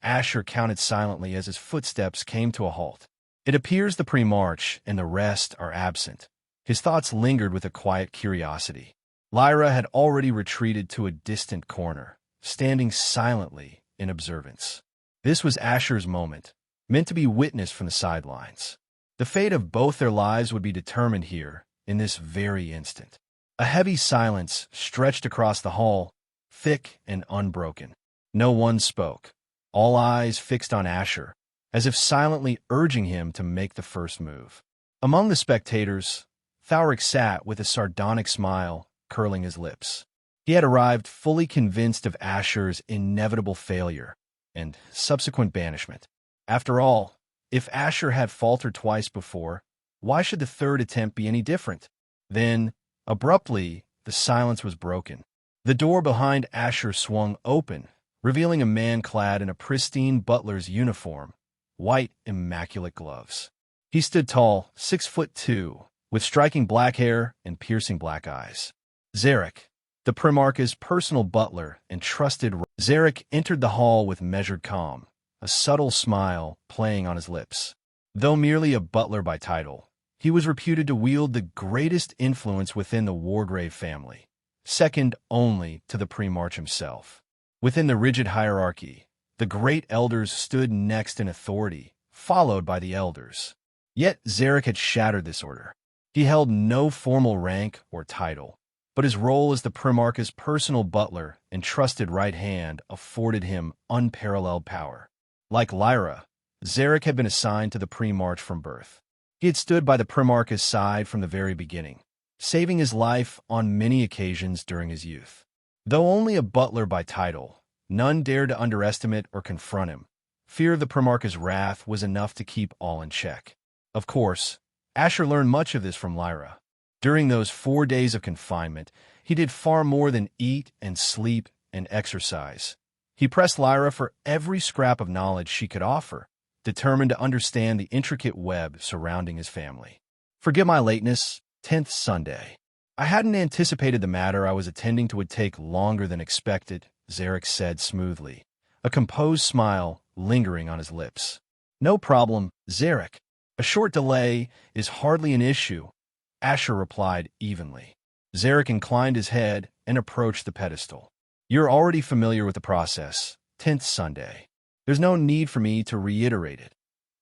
Asher counted silently as his footsteps came to a halt. It appears the pre-march and the rest are absent. His thoughts lingered with a quiet curiosity. Lyra had already retreated to a distant corner, standing silently in observance. This was Asher's moment, meant to be witnessed from the sidelines. The fate of both their lives would be determined here, in this very instant. A heavy silence stretched across the hall, thick and unbroken. No one spoke, all eyes fixed on Asher, as if silently urging him to make the first move. Among the spectators, Thaurik sat with a sardonic smile, curling his lips. He had arrived fully convinced of Asher's inevitable failure and subsequent banishment. After all, if Asher had faltered twice before, why should the third attempt be any different? Then, abruptly, the silence was broken. The door behind Asher swung open, revealing a man clad in a pristine butler's uniform, white, immaculate gloves. He stood tall, 6'2", with striking black hair and piercing black eyes. Zarek, the Primarch's personal butler and trusted. Zarek entered the hall with measured calm, a subtle smile playing on his lips. Though merely a butler by title, he was reputed to wield the greatest influence within the Wargrave family, second only to the Primarch himself. Within the rigid hierarchy, the great elders stood next in authority, followed by the elders. Yet Zarek had shattered this order. He held no formal rank or title, but his role as the Primarch's personal butler and trusted right hand afforded him unparalleled power. Like Lyra, Zarek had been assigned to the Primarch from birth. He had stood by the Primarch's side from the very beginning, saving his life on many occasions during his youth. Though only a butler by title, none dared to underestimate or confront him. Fear of the Primarch's wrath was enough to keep all in check. Of course, Asher learned much of this from Lyra. During those 4 days of confinement, he did far more than eat and sleep and exercise. He pressed Lyra for every scrap of knowledge she could offer, determined to understand the intricate web surrounding his family. Forgive my lateness, 10th Sunday. I hadn't anticipated the matter I was attending to would take longer than expected, Zarek said smoothly, a composed smile lingering on his lips. No problem, Zarek. A short delay is hardly an issue, Asher replied evenly. Zarek inclined his head and approached the pedestal. You're already familiar with the process, 10th Sunday. There's no need for me to reiterate it,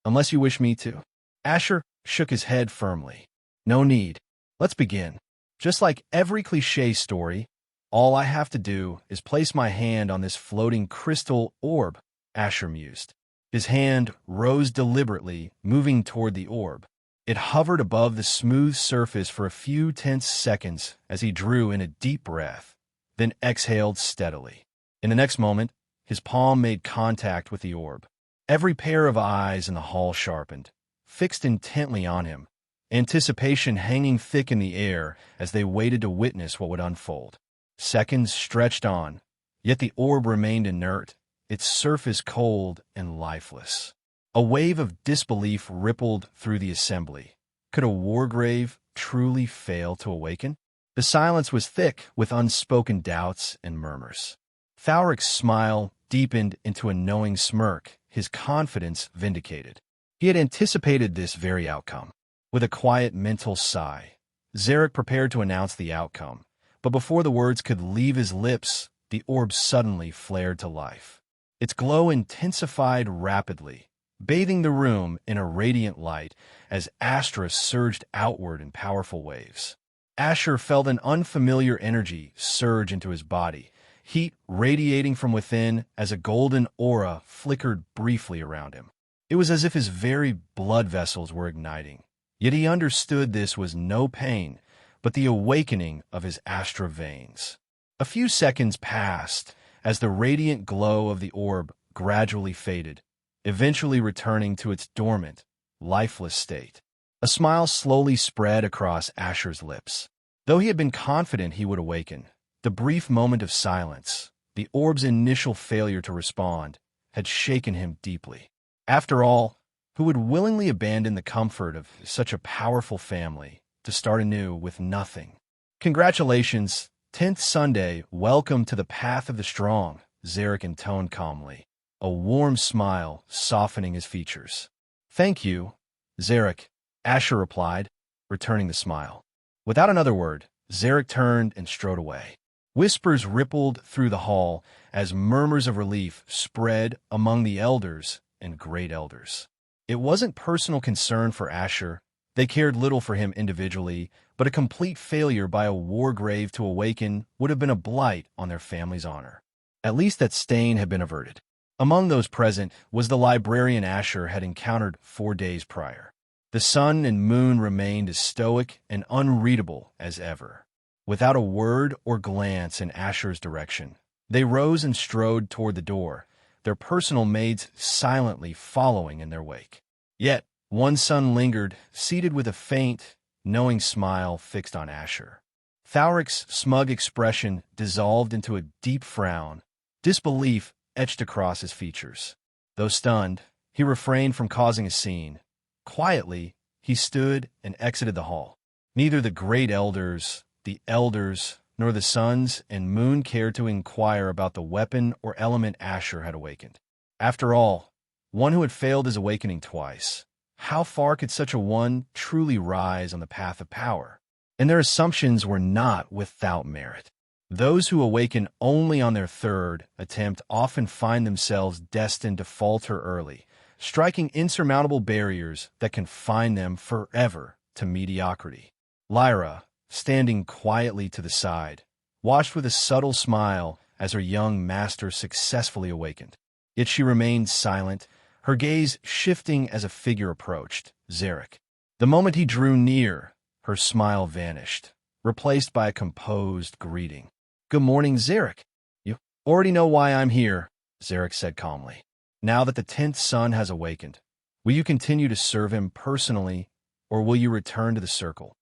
unless you wish me to. Asher shook his head firmly. No need. Let's begin. Just like every cliché story, all I have to do is place my hand on this floating crystal orb, Asher mused. His hand rose deliberately, moving toward the orb. It hovered above the smooth surface for a few tense seconds as he drew in a deep breath, then exhaled steadily. In the next moment, his palm made contact with the orb. Every pair of eyes in the hall sharpened, fixed intently on him, anticipation hanging thick in the air as they waited to witness what would unfold. Seconds stretched on, yet the orb remained inert, its surface cold and lifeless. A wave of disbelief rippled through the assembly. Could a Wargrave truly fail to awaken? The silence was thick with unspoken doubts and murmurs. Thaurik's smile deepened into a knowing smirk, his confidence vindicated. He had anticipated this very outcome. With a quiet mental sigh, Zarek prepared to announce the outcome, but before the words could leave his lips, the orb suddenly flared to life. Its glow intensified rapidly, bathing the room in a radiant light as Astra surged outward in powerful waves. Asher felt an unfamiliar energy surge into his body, heat radiating from within as a golden aura flickered briefly around him. It was as if his very blood vessels were igniting. Yet he understood this was no pain, but the awakening of his astral veins. A few seconds passed as the radiant glow of the orb gradually faded, eventually returning to its dormant, lifeless state. A smile slowly spread across Asher's lips. Though he had been confident he would awaken, the brief moment of silence, the orb's initial failure to respond, had shaken him deeply. After all, who would willingly abandon the comfort of such a powerful family to start anew with nothing? Congratulations, 10th Sunday, welcome to the path of the strong, Zarek intoned calmly, a warm smile softening his features. Thank you, Zarek, Asher replied, returning the smile. Without another word, Zarek turned and strode away. Whispers rippled through the hall as murmurs of relief spread among the elders and great elders. It wasn't personal concern for Asher. They cared little for him individually, but a complete failure by a wargrave to awaken would have been a blight on their family's honor. At least that stain had been averted. Among those present was the librarian Asher had encountered 4 days prior. The sun and moon remained as stoic and unreadable as ever. Without a word or glance in Asher's direction, they rose and strode toward the door, their personal maids silently following in their wake. Yet, one son lingered, seated with a faint, knowing smile fixed on Asher. Thauric's smug expression dissolved into a deep frown, disbelief etched across his features. Though stunned, he refrained from causing a scene. Quietly, he stood and exited the hall. Neither the great elders, the elders, nor the suns and moon cared to inquire about the weapon or element Asher had awakened. After all, one who had failed his awakening twice, how far could such a one truly rise on the path of power? And their assumptions were not without merit. Those who awaken only on their third attempt often find themselves destined to falter early, striking insurmountable barriers that confine them forever to mediocrity. Lyra, standing quietly to the side, watched with a subtle smile as her young master successfully awakened. Yet she remained silent, her gaze shifting as a figure approached, Zarek. The moment he drew near, her smile vanished, replaced by a composed greeting. "Good morning, Zarek. You already know why I'm here," Zarek said calmly. "Now that the 10th son has awakened, will you continue to serve him personally, or will you return to the circle?"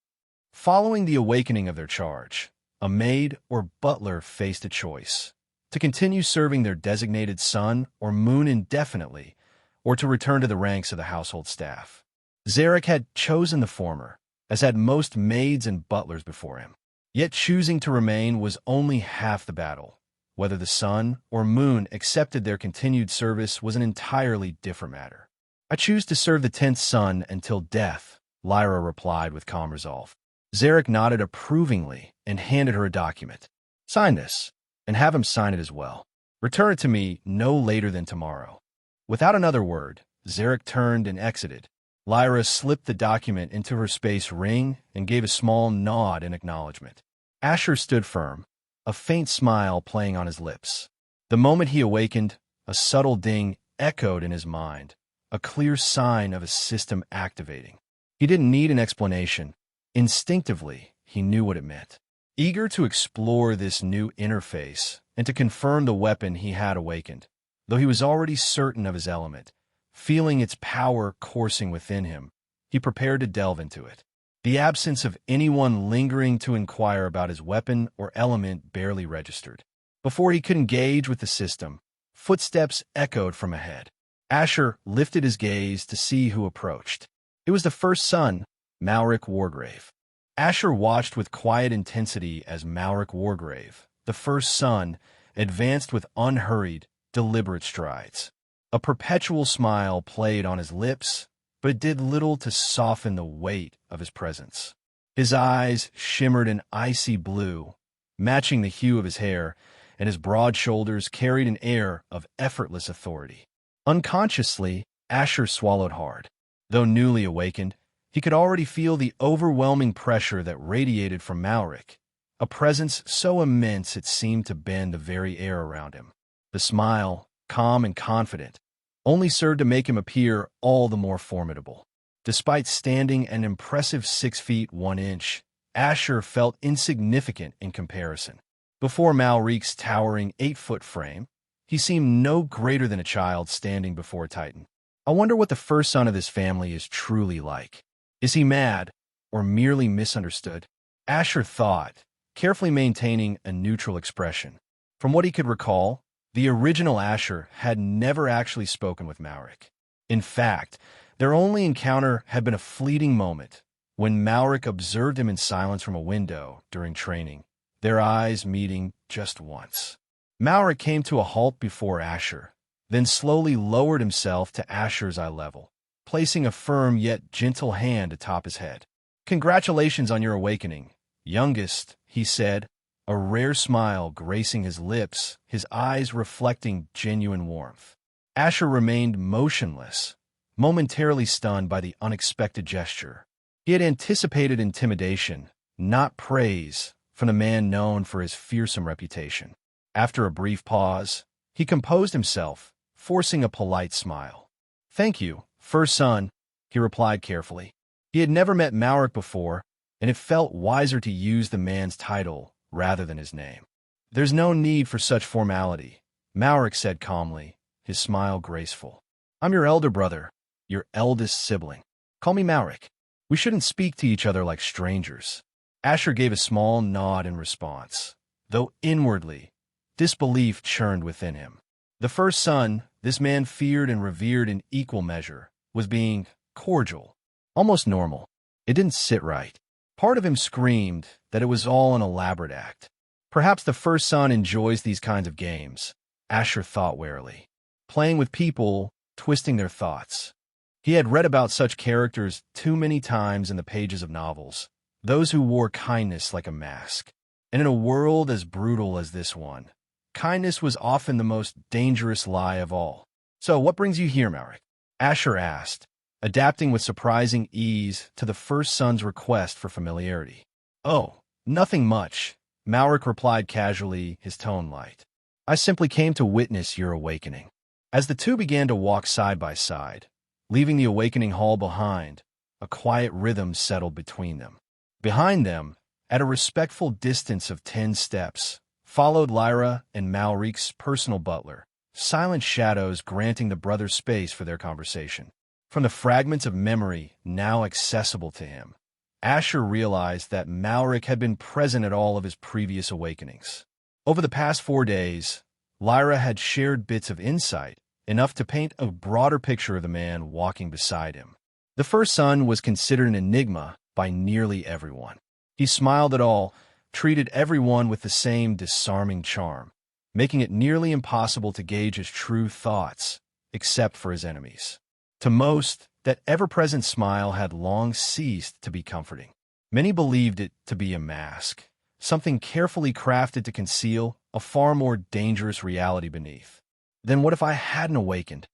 Following the awakening of their charge, a maid or butler faced a choice: to continue serving their designated son or moon indefinitely, or to return to the ranks of the household staff. Zarek had chosen the former, as had most maids and butlers before him. Yet choosing to remain was only half the battle. Whether the sun or moon accepted their continued service was an entirely different matter. "I choose to serve the 10th son until death," Lyra replied with calm resolve. Zarek nodded approvingly and handed her a document. "Sign this, and have him sign it as well. Return it to me no later than tomorrow." Without another word, Zarek turned and exited. Lyra slipped the document into her space ring and gave a small nod in acknowledgement. Asher stood firm, a faint smile playing on his lips. The moment he awakened, a subtle ding echoed in his mind, a clear sign of a system activating. He didn't need an explanation. Instinctively, he knew what it meant. Eager to explore this new interface and to confirm the weapon he had awakened, though he was already certain of his element, feeling its power coursing within him, he prepared to delve into it. The absence of anyone lingering to inquire about his weapon or element barely registered. Before he could engage with the system, footsteps echoed from ahead. Asher lifted his gaze to see who approached. It was the first son, Malric Wargrave. Asher watched with quiet intensity as Malric Wargrave, the first son, advanced with unhurried, deliberate strides. A perpetual smile played on his lips, but it did little to soften the weight of his presence. His eyes shimmered an icy blue, matching the hue of his hair, and his broad shoulders carried an air of effortless authority. Unconsciously, Asher swallowed hard. Though newly awakened, he could already feel the overwhelming pressure that radiated from Malric, a presence so immense it seemed to bend the very air around him. The smile, calm and confident, only served to make him appear all the more formidable. Despite standing an impressive 6 feet 1 inch, Asher felt insignificant in comparison. Before Malrik's towering 8-foot frame, he seemed no greater than a child standing before a titan. I wonder what the first son of this family is truly like. Is he mad, or merely misunderstood? Asher thought, carefully maintaining a neutral expression. From what he could recall, the original Asher had never actually spoken with Malrik. In fact, their only encounter had been a fleeting moment, when Malrik observed him in silence from a window during training, their eyes meeting just once. Malrik came to a halt before Asher, then slowly lowered himself to Asher's eye level, placing a firm yet gentle hand atop his head. "Congratulations on your awakening, youngest," he said, a rare smile gracing his lips, his eyes reflecting genuine warmth. Asher remained motionless, momentarily stunned by the unexpected gesture. He had anticipated intimidation, not praise, from the man known for his fearsome reputation. After a brief pause, he composed himself, forcing a polite smile. "Thank you, first son," he replied carefully. He had never met Malrik before, and it felt wiser to use the man's title rather than his name. "There's no need for such formality," Malrik said calmly, his smile graceful. "I'm your elder brother, your eldest sibling. Call me Malrik. We shouldn't speak to each other like strangers." Asher gave a small nod in response, though inwardly, disbelief churned within him. The first son, this man feared and revered in equal measure, was being cordial, almost normal. It didn't sit right. Part of him screamed that it was all an elaborate act. Perhaps the first son enjoys these kinds of games, Asher thought warily. Playing with people, twisting their thoughts. He had read about such characters too many times in the pages of novels, those who wore kindness like a mask. And in a world as brutal as this one, kindness was often the most dangerous lie of all. "So what brings you here, Malrik?" Asher asked, adapting with surprising ease to the first son's request for familiarity. "Oh, nothing much," Malrik replied casually, his tone light. "I simply came to witness your awakening." As the two began to walk side by side, leaving the awakening hall behind, a quiet rhythm settled between them. Behind them, at a respectful distance of 10 steps, followed Lyra and Malrik's personal butler, silent shadows granting the brothers space for their conversation. From the fragments of memory now accessible to him, Asher realized that Malrik had been present at all of his previous awakenings. Over the past 4 days, Lyra had shared bits of insight, enough to paint a broader picture of the man walking beside him. The first son was considered an enigma by nearly everyone. He smiled at all, treated everyone with the same disarming charm, making it nearly impossible to gauge his true thoughts, except for his enemies. To most, that ever-present smile had long ceased to be comforting. Many believed it to be a mask, something carefully crafted to conceal a far more dangerous reality beneath. "Then what if I hadn't awakened?"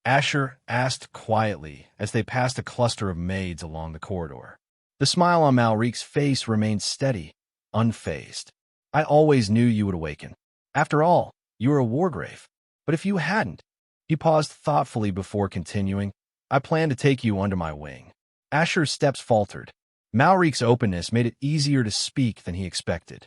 Asher asked quietly as they passed a cluster of maids along the corridor. The smile on Malrik's face remained steady, unfazed. "I always knew you would awaken. After all, you are a wargrave. But if you hadn't," he paused thoughtfully before continuing, "I plan to take you under my wing." Asher's steps faltered. Malrik's openness made it easier to speak than he expected.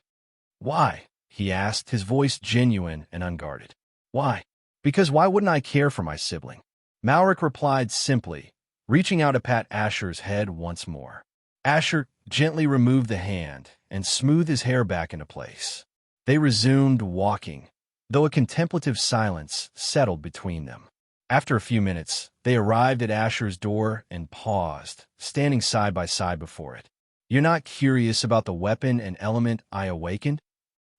"Why?" he asked, his voice genuine and unguarded. "Why? Because why wouldn't I care for my sibling?" Malrik replied simply, reaching out to pat Asher's head once more. Asher gently removed the hand and smoothed his hair back into place. They resumed walking, though a contemplative silence settled between them. After a few minutes, they arrived at Asher's door and paused, standing side by side before it. "You're not curious about the weapon and element I awakened?"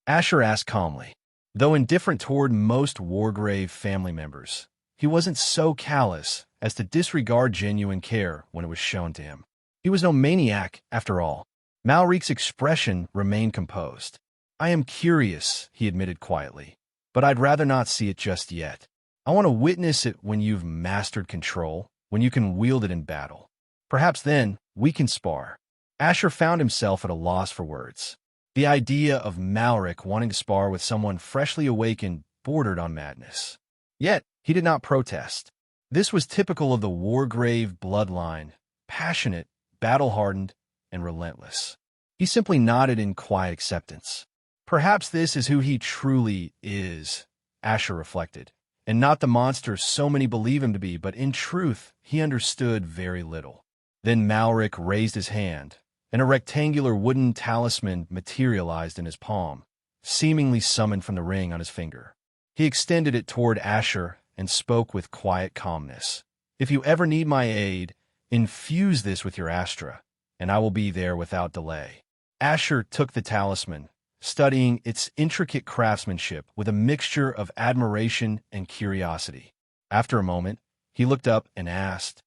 Asher asked calmly. Though indifferent toward most Wargrave family members, he wasn't so callous as to disregard genuine care when it was shown to him. He was no maniac, after all. Malrik's expression remained composed. "I am curious," he admitted quietly, "but I'd rather not see it just yet. I want to witness it when you've mastered control, when you can wield it in battle. Perhaps then we can spar." Asher found himself at a loss for words. The idea of Malric wanting to spar with someone freshly awakened bordered on madness. Yet, he did not protest. This was typical of the Wargrave bloodline, passionate, battle-hardened, and relentless. He simply nodded in quiet acceptance. Perhaps this is who he truly is, Asher reflected, and not the monster so many believe him to be, but in truth, he understood very little. Then Malric raised his hand, and a rectangular wooden talisman materialized in his palm, seemingly summoned from the ring on his finger. He extended it toward Asher and spoke with quiet calmness. "If you ever need my aid, infuse this with your Astra, and I will be there without delay." Asher took the talisman, studying its intricate craftsmanship with a mixture of admiration and curiosity. After a moment, he looked up and asked,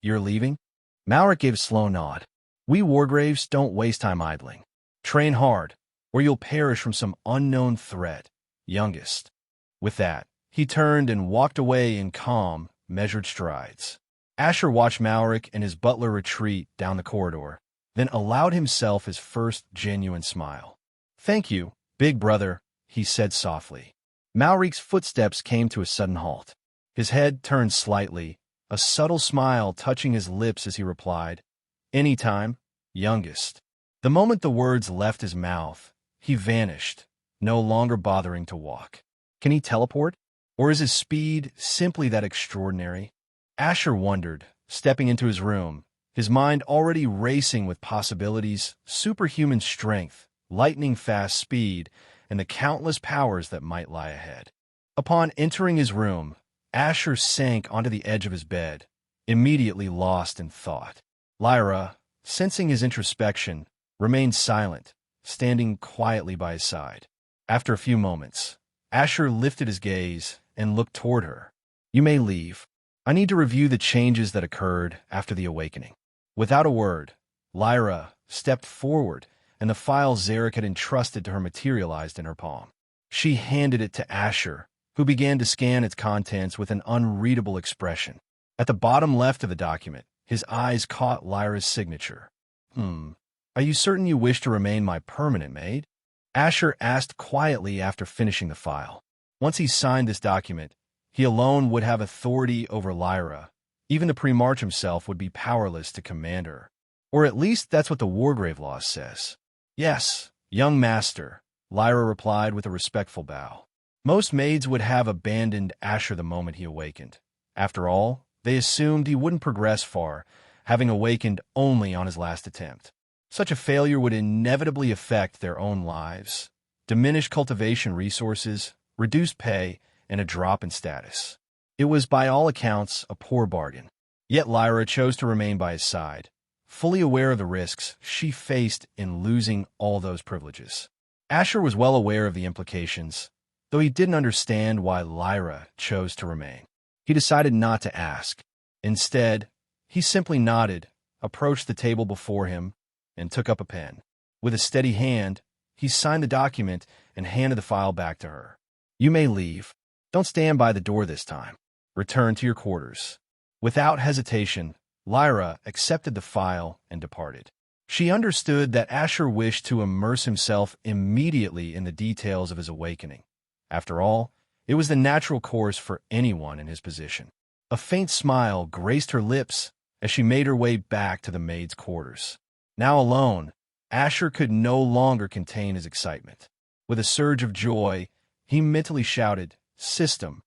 "You're leaving?" Malric gave a slow nod. "We Wargraves don't waste time idling. Train hard, or you'll perish from some unknown threat, youngest." With that, he turned and walked away in calm, measured strides. Asher watched Malric and his butler retreat down the corridor, then allowed himself his first genuine smile. "Thank you, big brother," he said softly. Malric's footsteps came to a sudden halt. His head turned slightly, a subtle smile touching his lips as he replied, "Anytime, youngest." The moment the words left his mouth, he vanished, no longer bothering to walk. Can he teleport? Or is his speed simply that extraordinary? Asher wondered, stepping into his room, his mind already racing with possibilities, superhuman strength, lightning-fast speed, and the countless powers that might lie ahead. Upon entering his room, Asher sank onto the edge of his bed, immediately lost in thought. Lyra, sensing his introspection, remained silent, standing quietly by his side. After a few moments, Asher lifted his gaze and looked toward her. "You may leave. I need to review the changes that occurred after the awakening." Without a word, Lyra stepped forward, and the file Zarek had entrusted to her materialized in her palm. She handed it to Asher, who began to scan its contents with an unreadable expression. At the bottom left of the document, his eyes caught Lyra's signature. Are you certain you wish to remain my permanent maid?" Asher asked quietly after finishing the file. Once he signed this document, he alone would have authority over Lyra. Even the Primarch himself would be powerless to command her. Or at least that's what the Wargrave law says. "Yes, young master," Lyra replied with a respectful bow. Most maids would have abandoned Asher the moment he awakened. After all, they assumed he wouldn't progress far, having awakened only on his last attempt. Such a failure would inevitably affect their own lives, diminish cultivation resources, reduce pay, and a drop in status. It was, by all accounts, a poor bargain. Yet Lyra chose to remain by his side, fully aware of the risks she faced in losing all those privileges. Asher was well aware of the implications, though he didn't understand why Lyra chose to remain. He decided not to ask. Instead, he simply nodded, approached the table before him, and took up a pen. With a steady hand, he signed the document and handed the file back to her. "You may leave. Don't stand by the door this time. Return to your quarters." Without hesitation, Lyra accepted the file and departed. She understood that Asher wished to immerse himself immediately in the details of his awakening. After all, it was the natural course for anyone in his position. A faint smile graced her lips as she made her way back to the maid's quarters. Now alone, Asher could no longer contain his excitement. With a surge of joy, he mentally shouted, "System."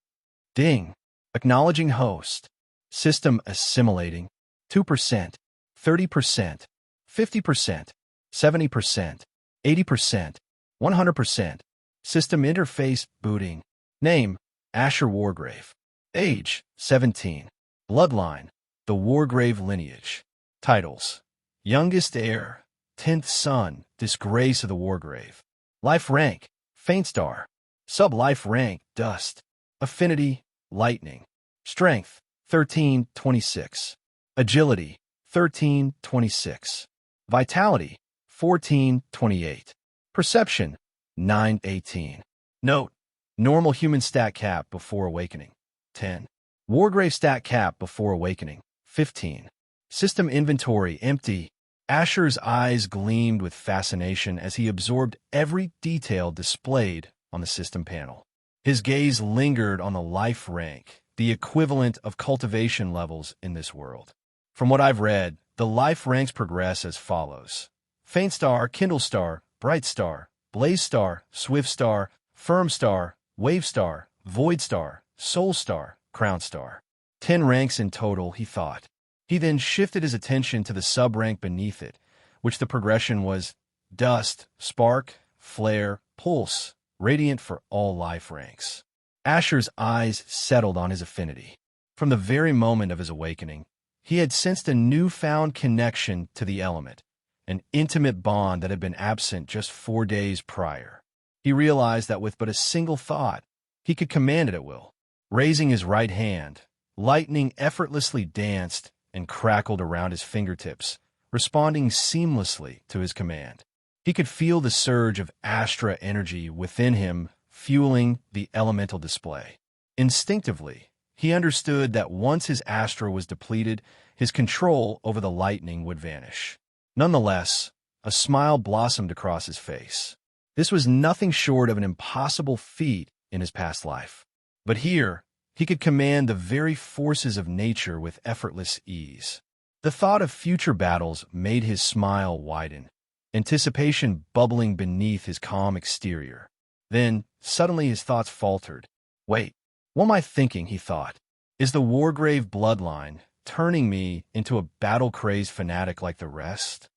Ding. Acknowledging host. System assimilating. 2%, 30%, 50%, 70%, 80%, 100%. System interface booting. Name, Asher Wargrave. Age, 17. Bloodline, the Wargrave lineage. Titles, youngest heir, 10th son, disgrace of the Wargrave. Life rank, faint star. Sub-life rank, dust. Affinity, lightning. Strength, 1326. Agility, 1326. Vitality, 1428. Perception, 918. Note, normal human stat cap before awakening, 10. Wargrave stat cap before awakening, 15. System inventory empty, Asher's eyes gleamed with fascination as he absorbed every detail displayed on the system panel. His gaze lingered on the life rank, the equivalent of cultivation levels in this world. From what I've read, the life ranks progress as follows: Faint Star, Kindle Star, Bright Star, Blaze Star, Swift Star, Firm Star, Wave Star, Void Star, Soul Star, Crown Star. 10 ranks in total, he thought. He then shifted his attention to the sub-rank beneath it, which the progression was Dust, Spark, Flare, Pulse, Radiant for all life ranks. Asher's eyes settled on his affinity. From the very moment of his awakening, he had sensed a newfound connection to the element, an intimate bond that had been absent just 4 days prior. He realized that with but a single thought, he could command it at will. Raising his right hand, lightning effortlessly danced and crackled around his fingertips, responding seamlessly to his command. He could feel the surge of Astra energy within him, fueling the elemental display. Instinctively, he understood that once his Astra was depleted, his control over the lightning would vanish. Nonetheless, a smile blossomed across his face. This was nothing short of an impossible feat in his past life. But here, he could command the very forces of nature with effortless ease. The thought of future battles made his smile widen, anticipation bubbling beneath his calm exterior. Then, suddenly his thoughts faltered. Wait, what am I thinking, he thought. Is the Wargrave bloodline turning me into a battle-crazed fanatic like the rest?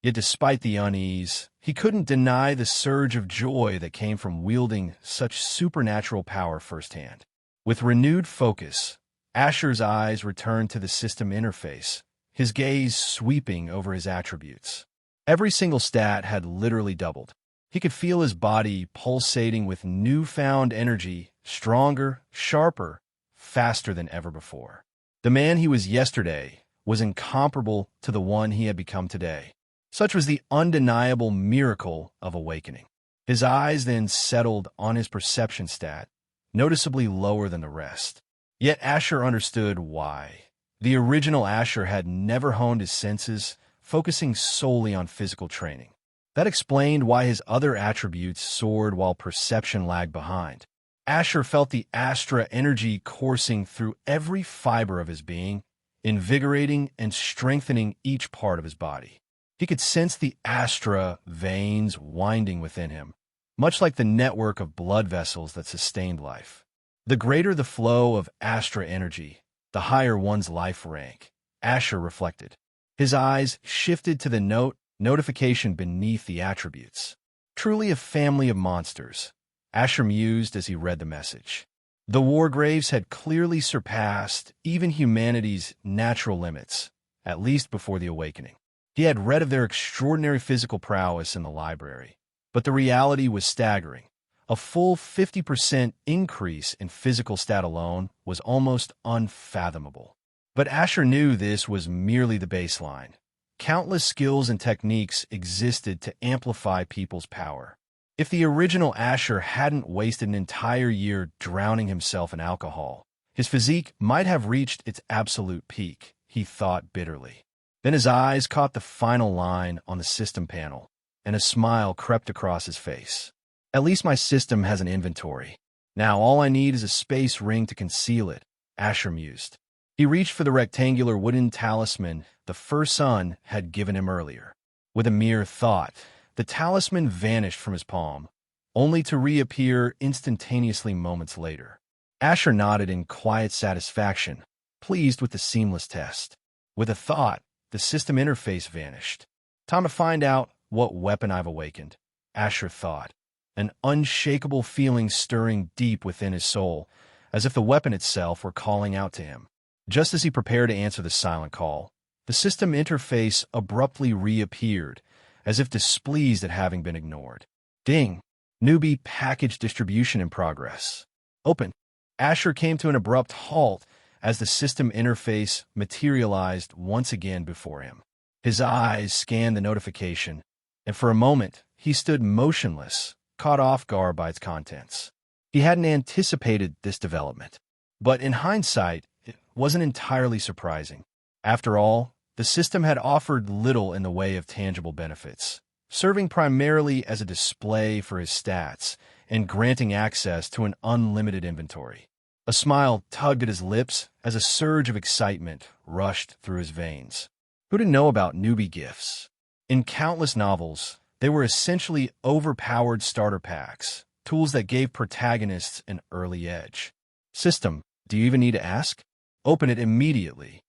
Yet despite the unease, he couldn't deny the surge of joy that came from wielding such supernatural power firsthand. With renewed focus, Asher's eyes returned to the system interface, his gaze sweeping over his attributes. Every single stat had literally doubled. He could feel his body pulsating with newfound energy, stronger, sharper, faster than ever before. The man he was yesterday was incomparable to the one he had become today. Such was the undeniable miracle of awakening. His eyes then settled on his perception stat, noticeably lower than the rest. Yet Asher understood why. The original Asher had never honed his senses, focusing solely on physical training. That explained why his other attributes soared while perception lagged behind. Asher felt the Astra energy coursing through every fiber of his being, invigorating and strengthening each part of his body. He could sense the Astra veins winding within him, much like the network of blood vessels that sustained life. The greater the flow of Astra energy, the higher one's life rank, Asher reflected. His eyes shifted to the notification beneath the attributes. Truly a family of monsters, Asher mused as he read the message. The Wargraves had clearly surpassed even humanity's natural limits, at least before the awakening. He had read of their extraordinary physical prowess in the library, but the reality was staggering. A full 50% increase in physical stat alone was almost unfathomable. But Asher knew this was merely the baseline. Countless skills and techniques existed to amplify people's power. If the original Asher hadn't wasted an entire year drowning himself in alcohol, his physique might have reached its absolute peak, he thought bitterly. Then his eyes caught the final line on the system panel, and a smile crept across his face. At least my system has an inventory. Now all I need is a space ring to conceal it, Asher mused. He reached for the rectangular wooden talisman the first son had given him earlier. With a mere thought, the talisman vanished from his palm, only to reappear instantaneously moments later. Asher nodded in quiet satisfaction, pleased with the seamless test. With a thought, the system interface vanished. Time to find out what weapon I've awakened, Asher thought, an unshakable feeling stirring deep within his soul, as if the weapon itself were calling out to him. Just as he prepared to answer the silent call, the system interface abruptly reappeared, as if displeased at having been ignored. Ding! Newbie package distribution in progress. Open. Asher came to an abrupt halt as the system interface materialized once again before him. His eyes scanned the notification, and for a moment he stood motionless, caught off guard by its contents. He hadn't anticipated this development, but in hindsight, it wasn't entirely surprising. After all, The system had offered little in the way of tangible benefits, serving primarily as a display for his stats and granting access to an unlimited inventory. A smile tugged at his lips as a surge of excitement rushed through his veins. Who didn't know about newbie gifts? In countless novels, they were essentially overpowered starter packs, tools that gave protagonists an early edge. System, do you even need to ask? Open it immediately.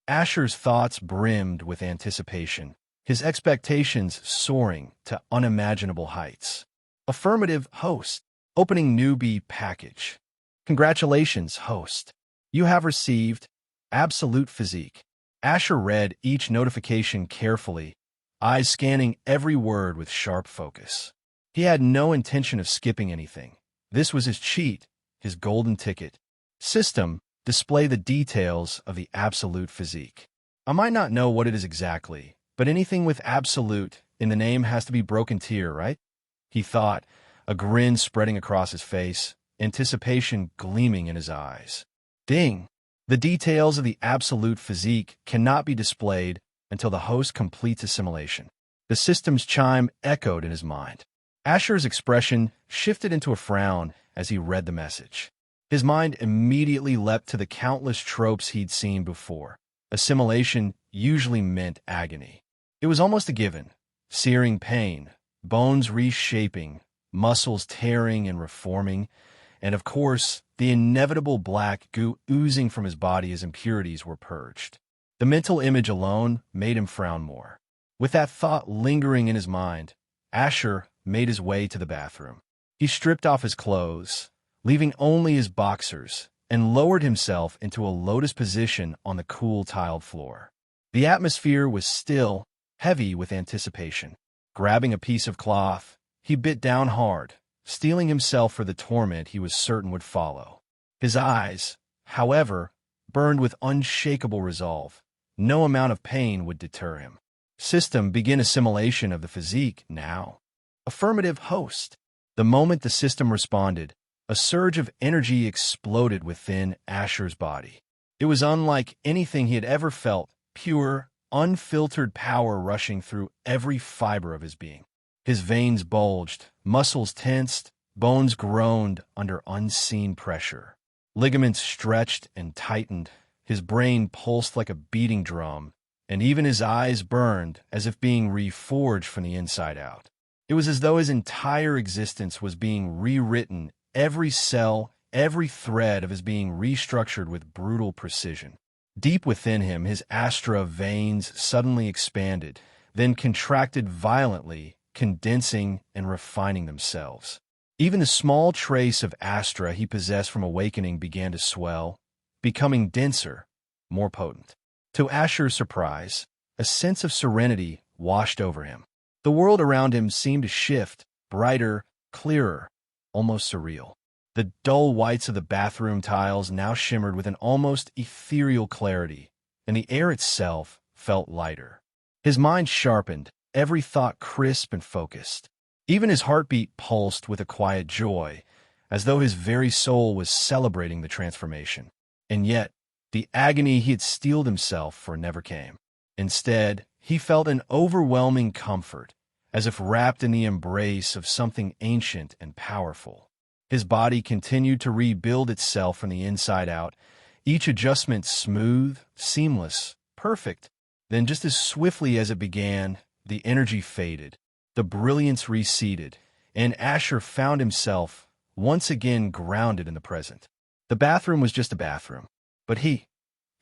Asher's thoughts brimmed with anticipation, his expectations soaring to unimaginable heights. Affirmative, host. Opening newbie package. Congratulations, host. You have received Absolute Physique. Asher read each notification carefully, eyes scanning every word with sharp focus. He had no intention of skipping anything. This was his cheat, his golden ticket. System, display the details of the Absolute Physique. I might not know what it is exactly, but anything with absolute in the name has to be broken tier, right? He thought, a grin spreading across his face, anticipation gleaming in his eyes. Ding! The details of the Absolute Physique cannot be displayed until the host completes assimilation. The system's chime echoed in his mind. Asher's expression shifted into a frown as he read the message. His mind immediately leapt to the countless tropes he'd seen before. Assimilation usually meant agony. It was almost a given. Searing pain, bones reshaping, muscles tearing and reforming, and of course, the inevitable black goo oozing from his body as impurities were purged. The mental image alone made him frown more. With that thought lingering in his mind, Asher made his way to the bathroom. He stripped off his clothes, leaving only his boxers, and lowered himself into a lotus position on the cool tiled floor. The atmosphere was still, heavy with anticipation. Grabbing a piece of cloth, he bit down hard, steeling himself for the torment he was certain would follow. His eyes, however, burned with unshakable resolve. No amount of pain would deter him. System, begin assimilation of the physique now. Affirmative, host. The moment the system responded, a surge of energy exploded within Asher's body. It was unlike anything he had ever felt, pure, unfiltered power rushing through every fiber of his being. His veins bulged, muscles tensed, bones groaned under unseen pressure. Ligaments stretched and tightened, his brain pulsed like a beating drum, and even his eyes burned as if being reforged from the inside out. It was as though his entire existence was being rewritten, every cell, every thread of his being restructured with brutal precision. Deep within him, his astra veins suddenly expanded, then contracted violently, condensing and refining themselves. Even the small trace of astra he possessed from awakening began to swell, becoming denser, more potent. To Asher's surprise, a sense of serenity washed over him. The world around him seemed to shift, brighter, clearer, almost surreal. The dull whites of the bathroom tiles now shimmered with an almost ethereal clarity, and the air itself felt lighter. His mind sharpened, every thought crisp and focused. Even his heartbeat pulsed with a quiet joy, as though his very soul was celebrating the transformation. And yet, the agony he had steeled himself for never came. Instead, he felt an overwhelming comfort, as if wrapped in the embrace of something ancient and powerful. His body continued to rebuild itself from the inside out, each adjustment smooth, seamless, perfect. Then just as swiftly as it began, the energy faded, the brilliance receded, and Asher found himself once again grounded in the present. The bathroom was just a bathroom, but he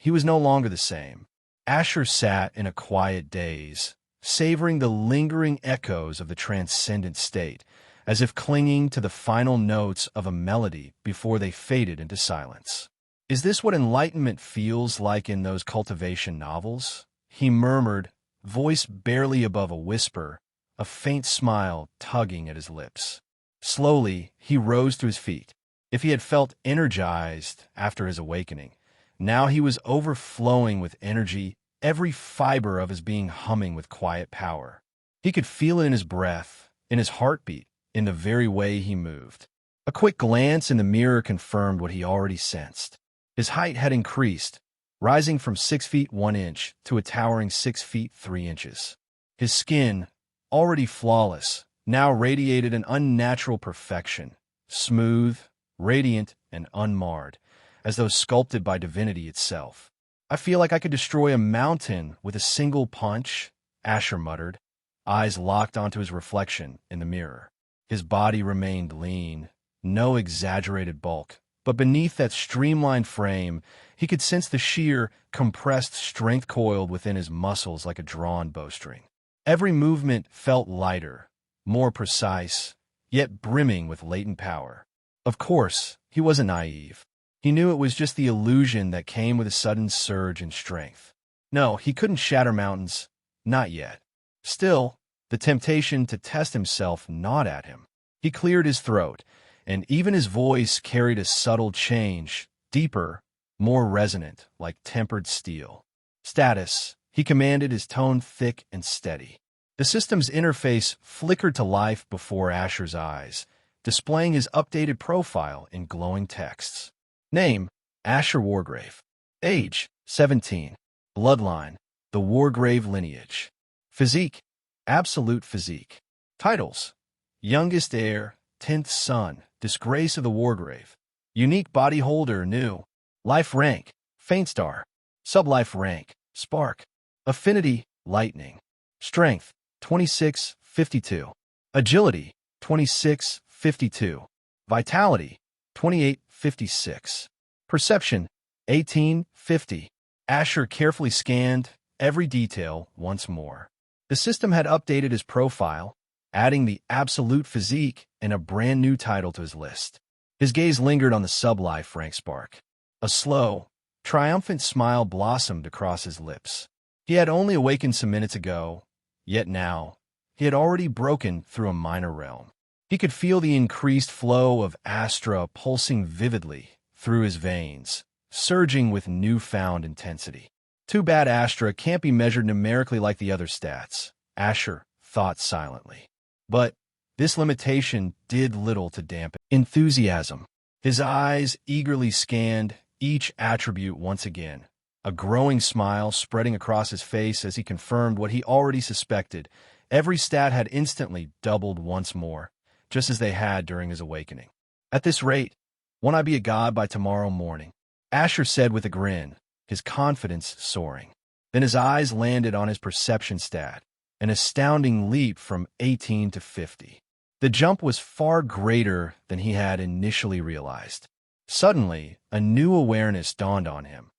was no longer the same. Asher sat in a quiet daze, savoring the lingering echoes of the transcendent state, as if clinging to the final notes of a melody before they faded into silence. Is this what enlightenment feels like in those Cultivation novels? He murmured, voice barely above a whisper, a faint smile tugging at his lips. Slowly, he rose to his feet. If he had felt energized after his awakening, now he was overflowing with energy, every fiber of his being humming with quiet power. He could feel it in his breath, in his heartbeat, in the very way he moved. A quick glance in the mirror confirmed what he already sensed. His height had increased, rising from 6 feet 1 inch to a towering 6 feet 3 inches. His skin, already flawless, now radiated an unnatural perfection, smooth, radiant, and unmarred, as though sculpted by divinity itself. "I feel like I could destroy a mountain with a single punch," Asher muttered, eyes locked onto his reflection in the mirror. His body remained lean, no exaggerated bulk, but beneath that streamlined frame, he could sense the sheer, compressed strength coiled within his muscles like a drawn bowstring. Every movement felt lighter, more precise, yet brimming with latent power. Of course, he wasn't naive. He knew it was just the illusion that came with a sudden surge in strength. No, he couldn't shatter mountains. Not yet. Still, the temptation to test himself gnawed at him. He cleared his throat, and even his voice carried a subtle change, deeper, more resonant, like tempered steel. "Status," he commanded, his tone thick and steady. The system's interface flickered to life before Asher's eyes, displaying his updated profile in glowing texts. Name, Asher Wargrave. Age, 17. Bloodline, the Wargrave lineage. Physique, absolute physique. Titles, youngest heir, 10th son, disgrace of the Wargrave. Unique body holder, new. Life rank, faint star. Sublife rank, spark. Affinity, lightning. Strength, 2652. Agility, 2652. Vitality, 2856. Perception, 1850. Asher carefully scanned every detail once more. The system had updated his profile, adding the absolute physique and a brand new title to his list. His gaze lingered on the sublife rank spark. A slow, triumphant smile blossomed across his lips. He had only awakened some minutes ago, yet now, he had already broken through a minor realm. He could feel the increased flow of Astra pulsing vividly through his veins, surging with newfound intensity. Too bad Astra can't be measured numerically like the other stats, Asher thought silently. But this limitation did little to dampen enthusiasm. His eyes eagerly scanned each attribute once again, a growing smile spreading across his face as he confirmed what he already suspected. Every stat had instantly doubled once more, just as they had during his awakening. "At this rate, won't I be a god by tomorrow morning?" Asher said with a grin, his confidence soaring. Then his eyes landed on his perception stat, an astounding leap from 18 to 50. The jump was far greater than he had initially realized. Suddenly, a new awareness dawned on him.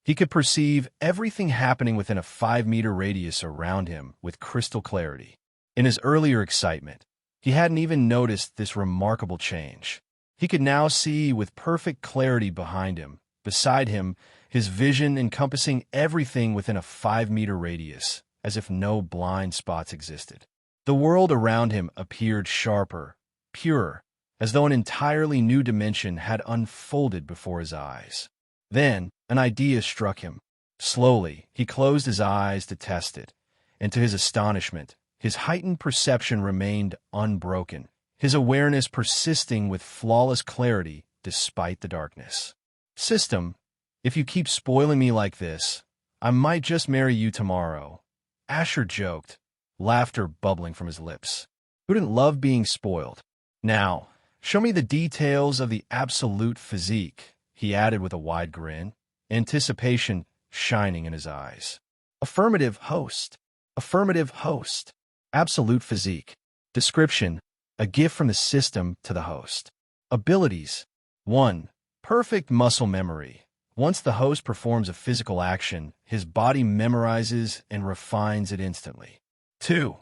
He could perceive everything happening within a 5-meter radius around him with crystal clarity. In his earlier excitement, he hadn't even noticed this remarkable change. He could now see with perfect clarity behind him, beside him, his vision encompassing everything within a 5-meter radius, as if no blind spots existed. The world around him appeared sharper, purer, as though an entirely new dimension had unfolded before his eyes. Then, an idea struck him. Slowly, he closed his eyes to test it, and to his astonishment, his heightened perception remained unbroken, his awareness persisting with flawless clarity despite the darkness. "System, if you keep spoiling me like this, I might just marry you tomorrow," Asher joked, laughter bubbling from his lips. Who didn't love being spoiled? "Now, show me the details of the absolute physique," he added with a wide grin, anticipation shining in his eyes. Affirmative host. Affirmative host. Absolute physique. Description: a gift from the system to the host. Abilities: 1. Perfect muscle memory. Once the host performs a physical action, his body memorizes and refines it instantly. 2.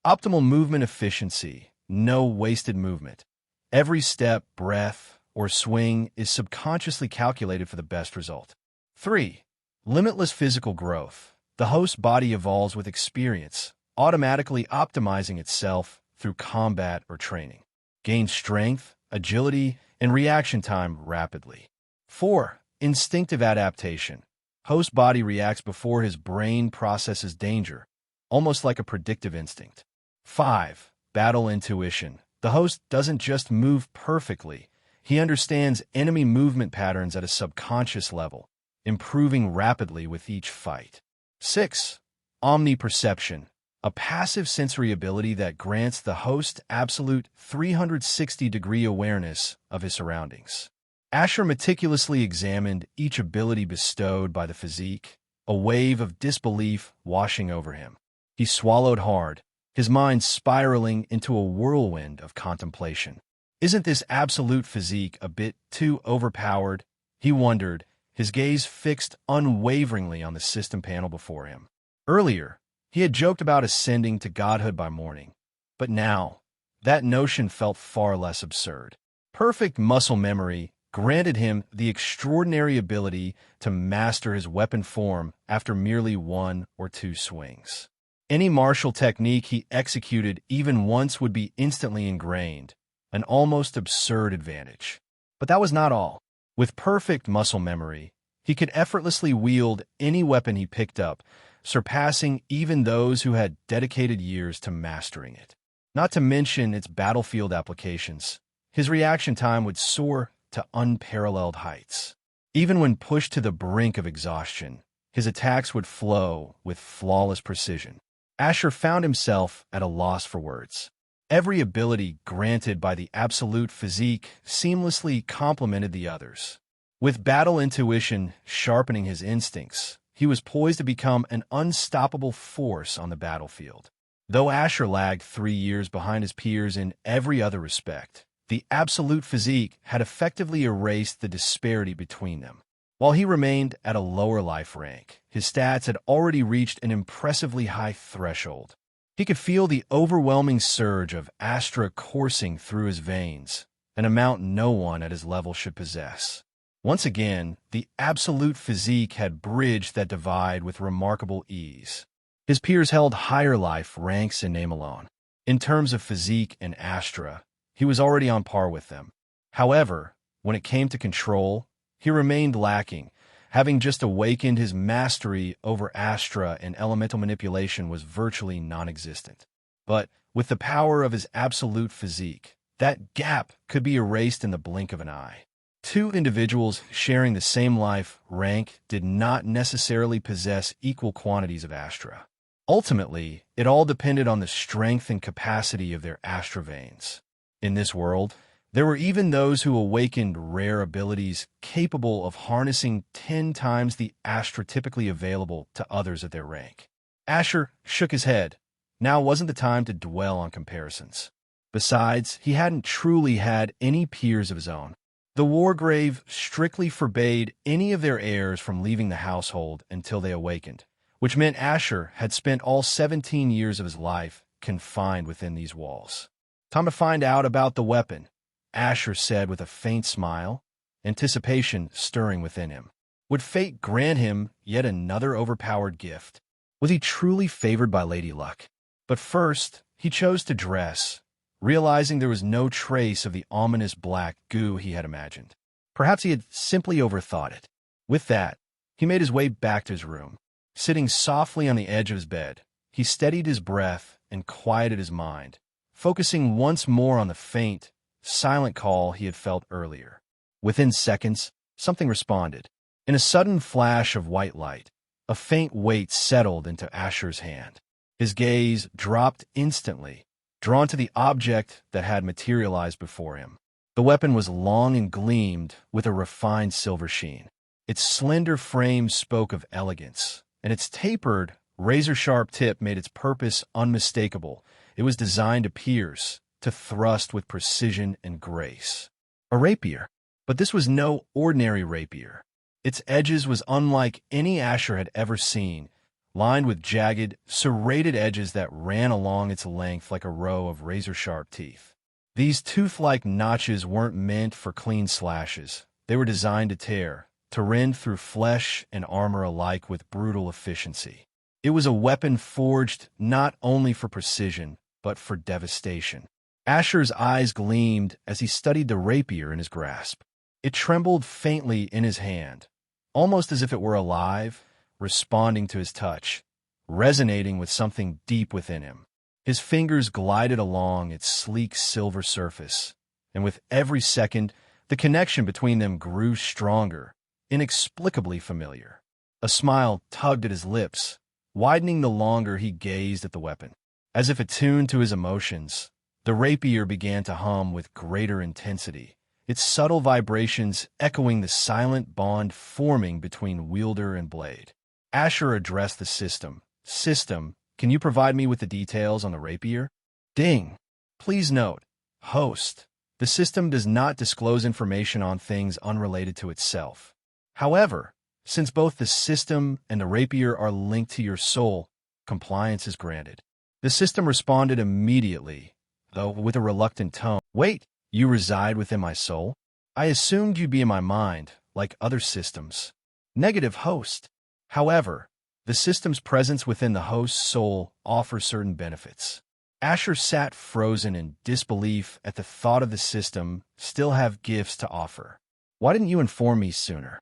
Optimal movement efficiency. No wasted movement. Every step, breath, or swing is subconsciously calculated for the best result. 3. Limitless physical growth. The host's body evolves with experience, automatically optimizing itself through combat or training. Gains strength, agility, and reaction time rapidly. 4. Instinctive adaptation. Host body reacts before his brain processes danger, almost like a predictive instinct. 5. Battle intuition. The host doesn't just move perfectly. He understands enemy movement patterns at a subconscious level, improving rapidly with each fight. 6. Omniperception, a passive sensory ability that grants the host absolute 360-degree awareness of his surroundings. Asher meticulously examined each ability bestowed by the physique, a wave of disbelief washing over him. He swallowed hard, his mind spiraling into a whirlwind of contemplation. Isn't this absolute physique a bit too overpowered? He wondered, his gaze fixed unwaveringly on the system panel before him. Earlier, he had joked about ascending to godhood by morning, but now, that notion felt far less absurd. Perfect muscle memory granted him the extraordinary ability to master his weapon form after merely 1 or 2 swings. Any martial technique he executed even once would be instantly ingrained, an almost absurd advantage. But that was not all. With perfect muscle memory, he could effortlessly wield any weapon he picked up, surpassing even those who had dedicated years to mastering it. Not to mention its battlefield applications, his reaction time would soar to unparalleled heights. Even when pushed to the brink of exhaustion, his attacks would flow with flawless precision. Asher found himself at a loss for words. Every ability granted by the absolute physique seamlessly complemented the others. With battle intuition sharpening his instincts, he was poised to become an unstoppable force on the battlefield. Though Asher lagged 3 years behind his peers in every other respect, the absolute physique had effectively erased the disparity between them. While he remained at a lower life rank, his stats had already reached an impressively high threshold. He could feel the overwhelming surge of Astra coursing through his veins, an amount no one at his level should possess. Once again, the absolute physique had bridged that divide with remarkable ease. His peers held higher life ranks in name alone. In terms of physique and Astra, he was already on par with them. However, when it came to control, he remained lacking. Having just awakened, his mastery over Astra and elemental manipulation was virtually non-existent. But with the power of his absolute physique, that gap could be erased in the blink of an eye. 2 individuals sharing the same life rank did not necessarily possess equal quantities of Astra. Ultimately, it all depended on the strength and capacity of their Astra veins. In this world, there were even those who awakened rare abilities capable of harnessing 10 times the Astra typically available to others at their rank. Asher shook his head. Now wasn't the time to dwell on comparisons. Besides, he hadn't truly had any peers of his own. The Wargrave strictly forbade any of their heirs from leaving the household until they awakened, which meant Asher had spent all 17 years of his life confined within these walls. Time to find out about the weapon, Asher said with a faint smile, anticipation stirring within him. Would fate grant him yet another overpowered gift? Was he truly favored by Lady Luck? But first, he chose to dress, realizing there was no trace of the ominous black goo he had imagined. Perhaps he had simply overthought it. With that, he made his way back to his room. Sitting softly on the edge of his bed, he steadied his breath and quieted his mind, focusing once more on the faint, silent call he had felt earlier. Within seconds, something responded. In a sudden flash of white light, a faint weight settled into Asher's hand. His gaze dropped instantly, drawn to the object that had materialized before him. The weapon was long and gleamed with a refined silver sheen. Its slender frame spoke of elegance, and its tapered, razor-sharp tip made its purpose unmistakable. It was designed to pierce, to thrust with precision and grace. A rapier. But this was no ordinary rapier. Its edges was unlike any Asher had ever seen, lined with jagged, serrated edges that ran along its length like a row of razor-sharp teeth. These tooth-like notches weren't meant for clean slashes. They were designed to tear, to rend through flesh and armor alike with brutal efficiency. It was a weapon forged not only for precision, but for devastation. Asher's eyes gleamed as he studied the rapier in his grasp. It trembled faintly in his hand, almost as if it were alive, responding to his touch, resonating with something deep within him. His fingers glided along its sleek silver surface, and with every second, the connection between them grew stronger, inexplicably familiar. A smile tugged at his lips, widening the longer he gazed at the weapon. As if attuned to his emotions, the rapier began to hum with greater intensity, its subtle vibrations echoing the silent bond forming between wielder and blade. Asher addressed the system. System, can you provide me with the details on the rapier? Ding. Please note, host. The system does not disclose information on things unrelated to itself. However, since both the system and the rapier are linked to your soul, compliance is granted. The system responded immediately, though with a reluctant tone. Wait, you reside within my soul? I assumed you'd be in my mind, like other systems. Negative host. However, the system's presence within the host's soul offers certain benefits. Asher sat frozen in disbelief at the thought of the system still have gifts to offer. Why didn't you inform me sooner?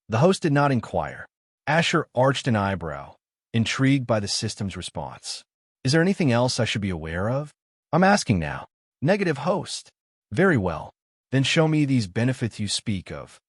The host did not inquire. Asher arched an eyebrow, intrigued by the system's response. Is there anything else I should be aware of? I'm asking now. Negative host. Very well. Then show me these benefits you speak of.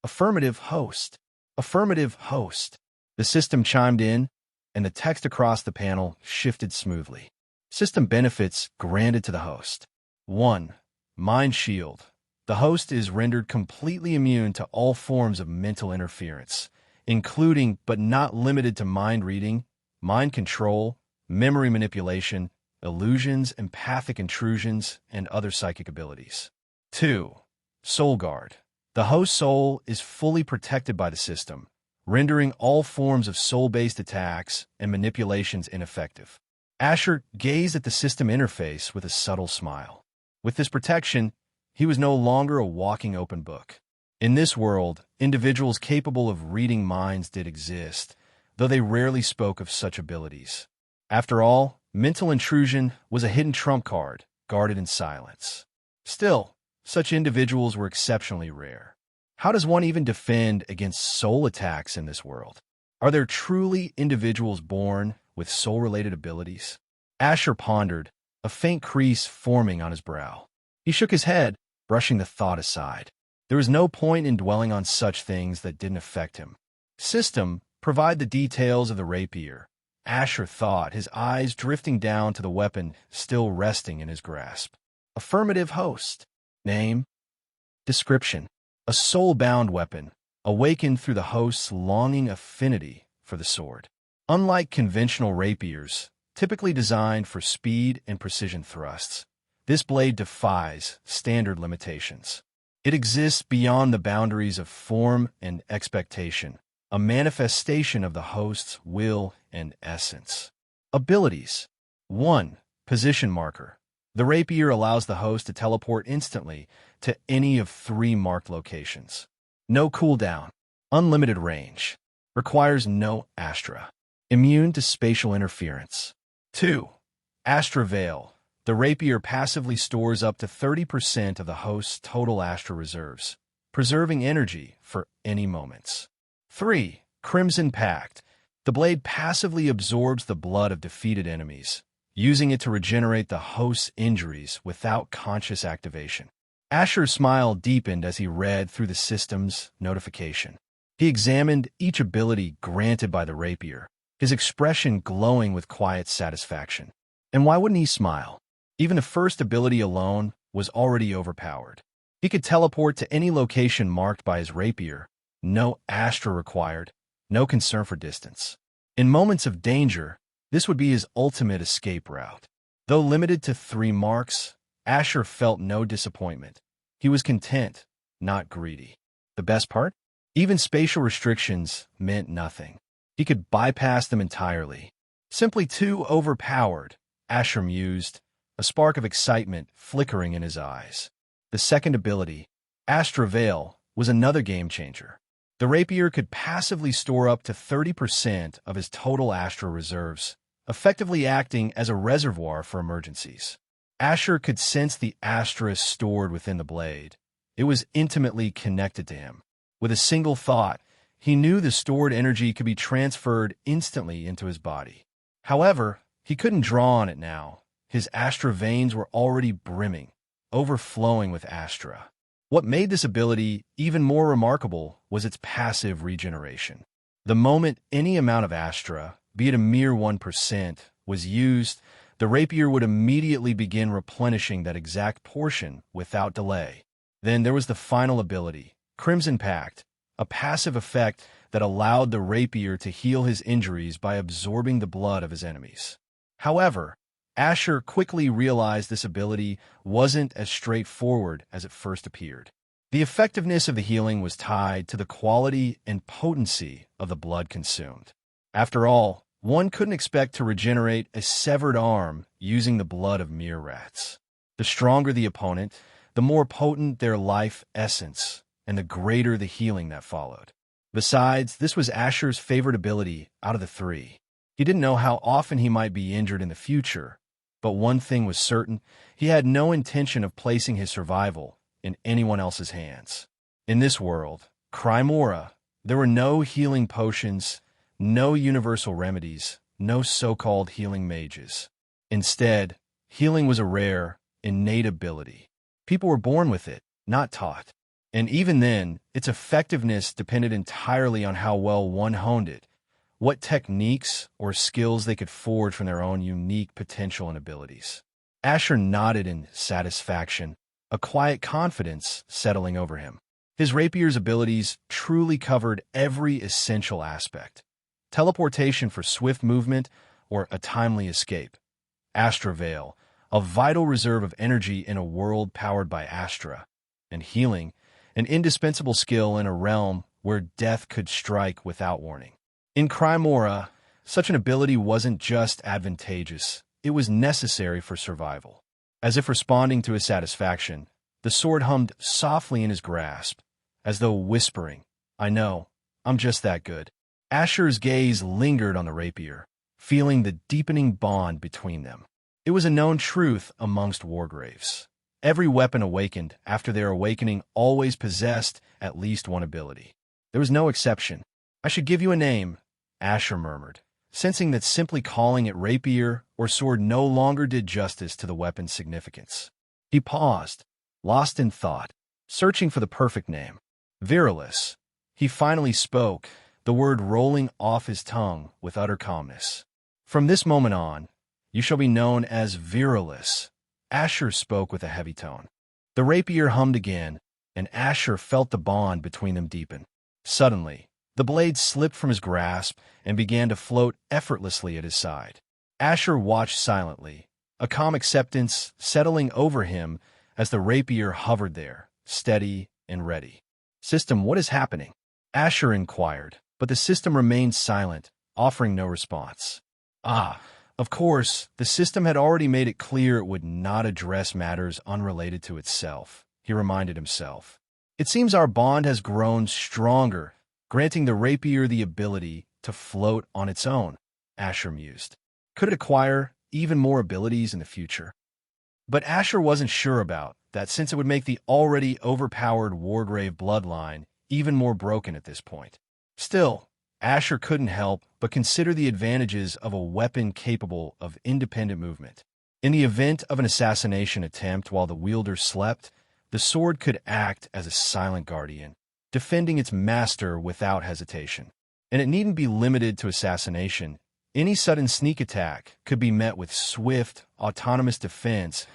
Affirmative host. Affirmative host. The system chimed in, and the text across the panel shifted smoothly. System benefits granted to the host. 1. Mind shield. The host is rendered completely immune to all forms of mental interference, including but not limited to mind reading, mind control, memory manipulation, illusions, empathic intrusions, and other psychic abilities. 2. Soul guard. The host's soul is fully protected by the system, rendering all forms of soul-based attacks and manipulations ineffective. Asher gazed at the system interface with a subtle smile. With this protection, he was no longer a walking open book. In this world, individuals capable of reading minds did exist, though they rarely spoke of such abilities. After all, mental intrusion was a hidden trump card, guarded in silence. Still, such individuals were exceptionally rare. How does one even defend against soul attacks in this world? Are there truly individuals born with soul-related abilities? Asher pondered, a faint crease forming on his brow. He shook his head, brushing the thought aside. There was no point in dwelling on such things that didn't affect him. System, provide the details of the rapier. Asher thought, his eyes drifting down to the weapon still resting in his grasp. Affirmative host. Name. Description. A soul-bound weapon, awakened through the host's longing affinity for the sword. Unlike conventional rapiers, typically designed for speed and precision thrusts, this blade defies standard limitations. It exists beyond the boundaries of form and expectation, a manifestation of the host's will and essence. Abilities. 1. Position marker. The rapier allows the host to teleport instantly to any of 3 marked locations. No cooldown. Unlimited range. Requires no Astra. Immune to spatial interference. 2. Astra Veil. The rapier passively stores up to 30% of the host's total Astra reserves, preserving energy for any moments. 3. Crimson Pact. The blade passively absorbs the blood of defeated enemies, using it to regenerate the host's injuries without conscious activation. Asher's smile deepened as he read through the system's notification. He examined each ability granted by the rapier, his expression glowing with quiet satisfaction. And why wouldn't he smile? Even the first ability alone was already overpowered. He could teleport to any location marked by his rapier, no Astra required, no concern for distance. In moments of danger, this would be his ultimate escape route. Though limited to 3 marks, Asher felt no disappointment. He was content, not greedy. The best part? Even spatial restrictions meant nothing. He could bypass them entirely. Simply too overpowered, Asher mused, a spark of excitement flickering in his eyes. The second ability, Astra Veil, was another game-changer. The rapier could passively store up to 30% of his total Astra reserves, effectively acting as a reservoir for emergencies. Asher could sense the Astra stored within the blade. It was intimately connected to him. With a single thought, he knew the stored energy could be transferred instantly into his body. However, he couldn't draw on it now. His Astra veins were already brimming, overflowing with Astra. What made this ability even more remarkable was its passive regeneration. The moment any amount of Astra, be it a mere 1%, was used, the rapier would immediately begin replenishing that exact portion without delay. Then there was the final ability, Crimson Pact, a passive effect that allowed the rapier to heal his injuries by absorbing the blood of his enemies. However, Asher quickly realized this ability wasn't as straightforward as it first appeared. The effectiveness of the healing was tied to the quality and potency of the blood consumed. After all, one couldn't expect to regenerate a severed arm using the blood of mere rats. The stronger the opponent, the more potent their life essence, and the greater the healing that followed. Besides, this was Asher's favorite ability out of the three. He didn't know how often he might be injured in the future, but one thing was certain, he had no intention of placing his survival in anyone else's hands. In this world, Crimora, there were no healing potions, no universal remedies, no so-called healing mages. Instead, healing was a rare, innate ability. People were born with it, not taught. And even then, its effectiveness depended entirely on how well one honed it, what techniques or skills they could forge from their own unique potential and abilities. Asher nodded in satisfaction, a quiet confidence settling over him. His rapier's abilities truly covered every essential aspect. Teleportation for swift movement or a timely escape. Astra Veil, a vital reserve of energy in a world powered by Astra. And healing, an indispensable skill in a realm where death could strike without warning. In Crimora, such an ability wasn't just advantageous, it was necessary for survival. As if responding to his satisfaction, the sword hummed softly in his grasp, as though whispering, "I know, I'm just that good." Asher's gaze lingered on the rapier, feeling the deepening bond between them. It was a known truth amongst wargraves. Every weapon awakened after their awakening always possessed at least one ability. There was no exception. "I should give you a name," Asher murmured, sensing that simply calling it rapier or sword no longer did justice to the weapon's significance. He paused, lost in thought, searching for the perfect name. Virilis. He finally spoke, the word rolling off his tongue with utter calmness. "From this moment on, you shall be known as Virilis." Asher spoke with a heavy tone. The rapier hummed again, and Asher felt the bond between them deepen. Suddenly, the blade slipped from his grasp and began to float effortlessly at his side. Asher watched silently, a calm acceptance settling over him as the rapier hovered there, steady and ready. "System, what is happening?" Asher inquired, but the system remained silent, offering no response. Of course, the system had already made it clear it would not address matters unrelated to itself, he reminded himself. "It seems our bond has grown stronger, granting the rapier the ability to float on its own," Asher mused. Could it acquire even more abilities in the future? But Asher wasn't sure about that, since it would make the already overpowered Wargrave bloodline even more broken at this point. Still, Asher couldn't help but consider the advantages of a weapon capable of independent movement. In the event of an assassination attempt while the wielder slept, the sword could act as a silent guardian, defending its master without hesitation. And it needn't be limited to assassination. Any sudden sneak attack could be met with swift, autonomous defense.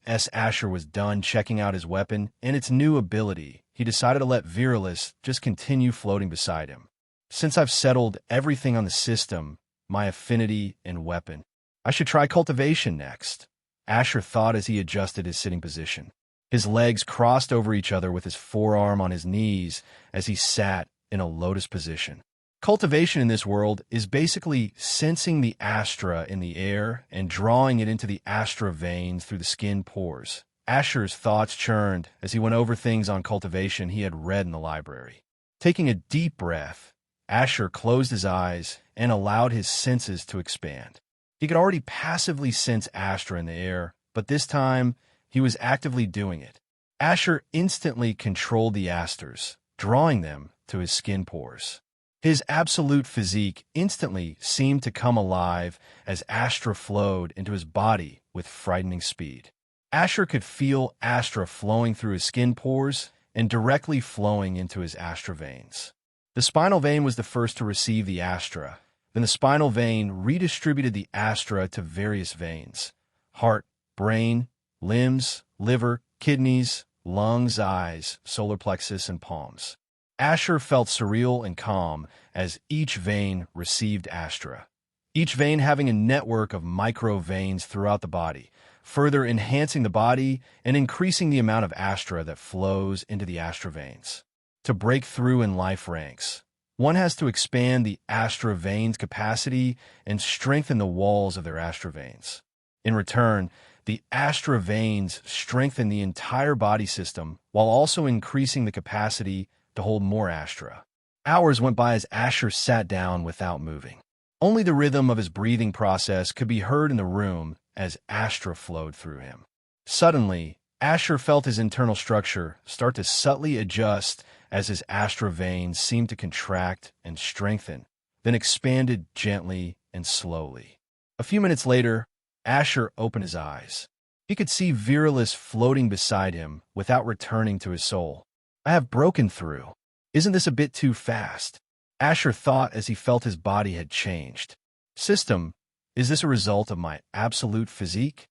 As Asher was done checking out his weapon and its new ability, he decided to let Virilis just continue floating beside him. "Since I've settled everything on the system, my affinity and weapon, I should try Cultivation next," Asher thought as he adjusted his sitting position. His legs crossed over each other with his forearm on his knees as he sat in a lotus position. Cultivation in this world is basically sensing the Astra in the air and drawing it into the Astra veins through the skin pores. Asher's thoughts churned as he went over things on Cultivation he had read in the library. Taking a deep breath, Asher closed his eyes and allowed his senses to expand. He could already passively sense Astra in the air, but this time he was actively doing it. Asher instantly controlled the asters, drawing them to his skin pores. His absolute physique instantly seemed to come alive as Astra flowed into his body with frightening speed. Asher could feel Astra flowing through his skin pores and directly flowing into his Astra veins. The spinal vein was the first to receive the Astra. Then the spinal vein redistributed the Astra to various veins: heart, brain, limbs, liver, kidneys, lungs, eyes, solar plexus, and palms. Asher felt surreal and calm as each vein received Astra, each vein having a network of micro veins throughout the body, further enhancing the body and increasing the amount of Astra that flows into the Astra veins. To break through in life ranks, one has to expand the Astra veins' capacity and strengthen the walls of their Astra veins. In return, the Astra veins strengthen the entire body system while also increasing the capacity to hold more Astra. Hours went by as Asher sat down without moving. Only the rhythm of his breathing process could be heard in the room as Astra flowed through him. Suddenly, Asher felt his internal structure start to subtly adjust as his Astra veins seemed to contract and strengthen, then expanded gently and slowly. A few minutes later, Asher opened his eyes. He could see Virilis floating beside him without returning to his soul. "I have broken through. Isn't this a bit too fast?" Asher thought as he felt his body had changed. "System, is this a result of my absolute physique?"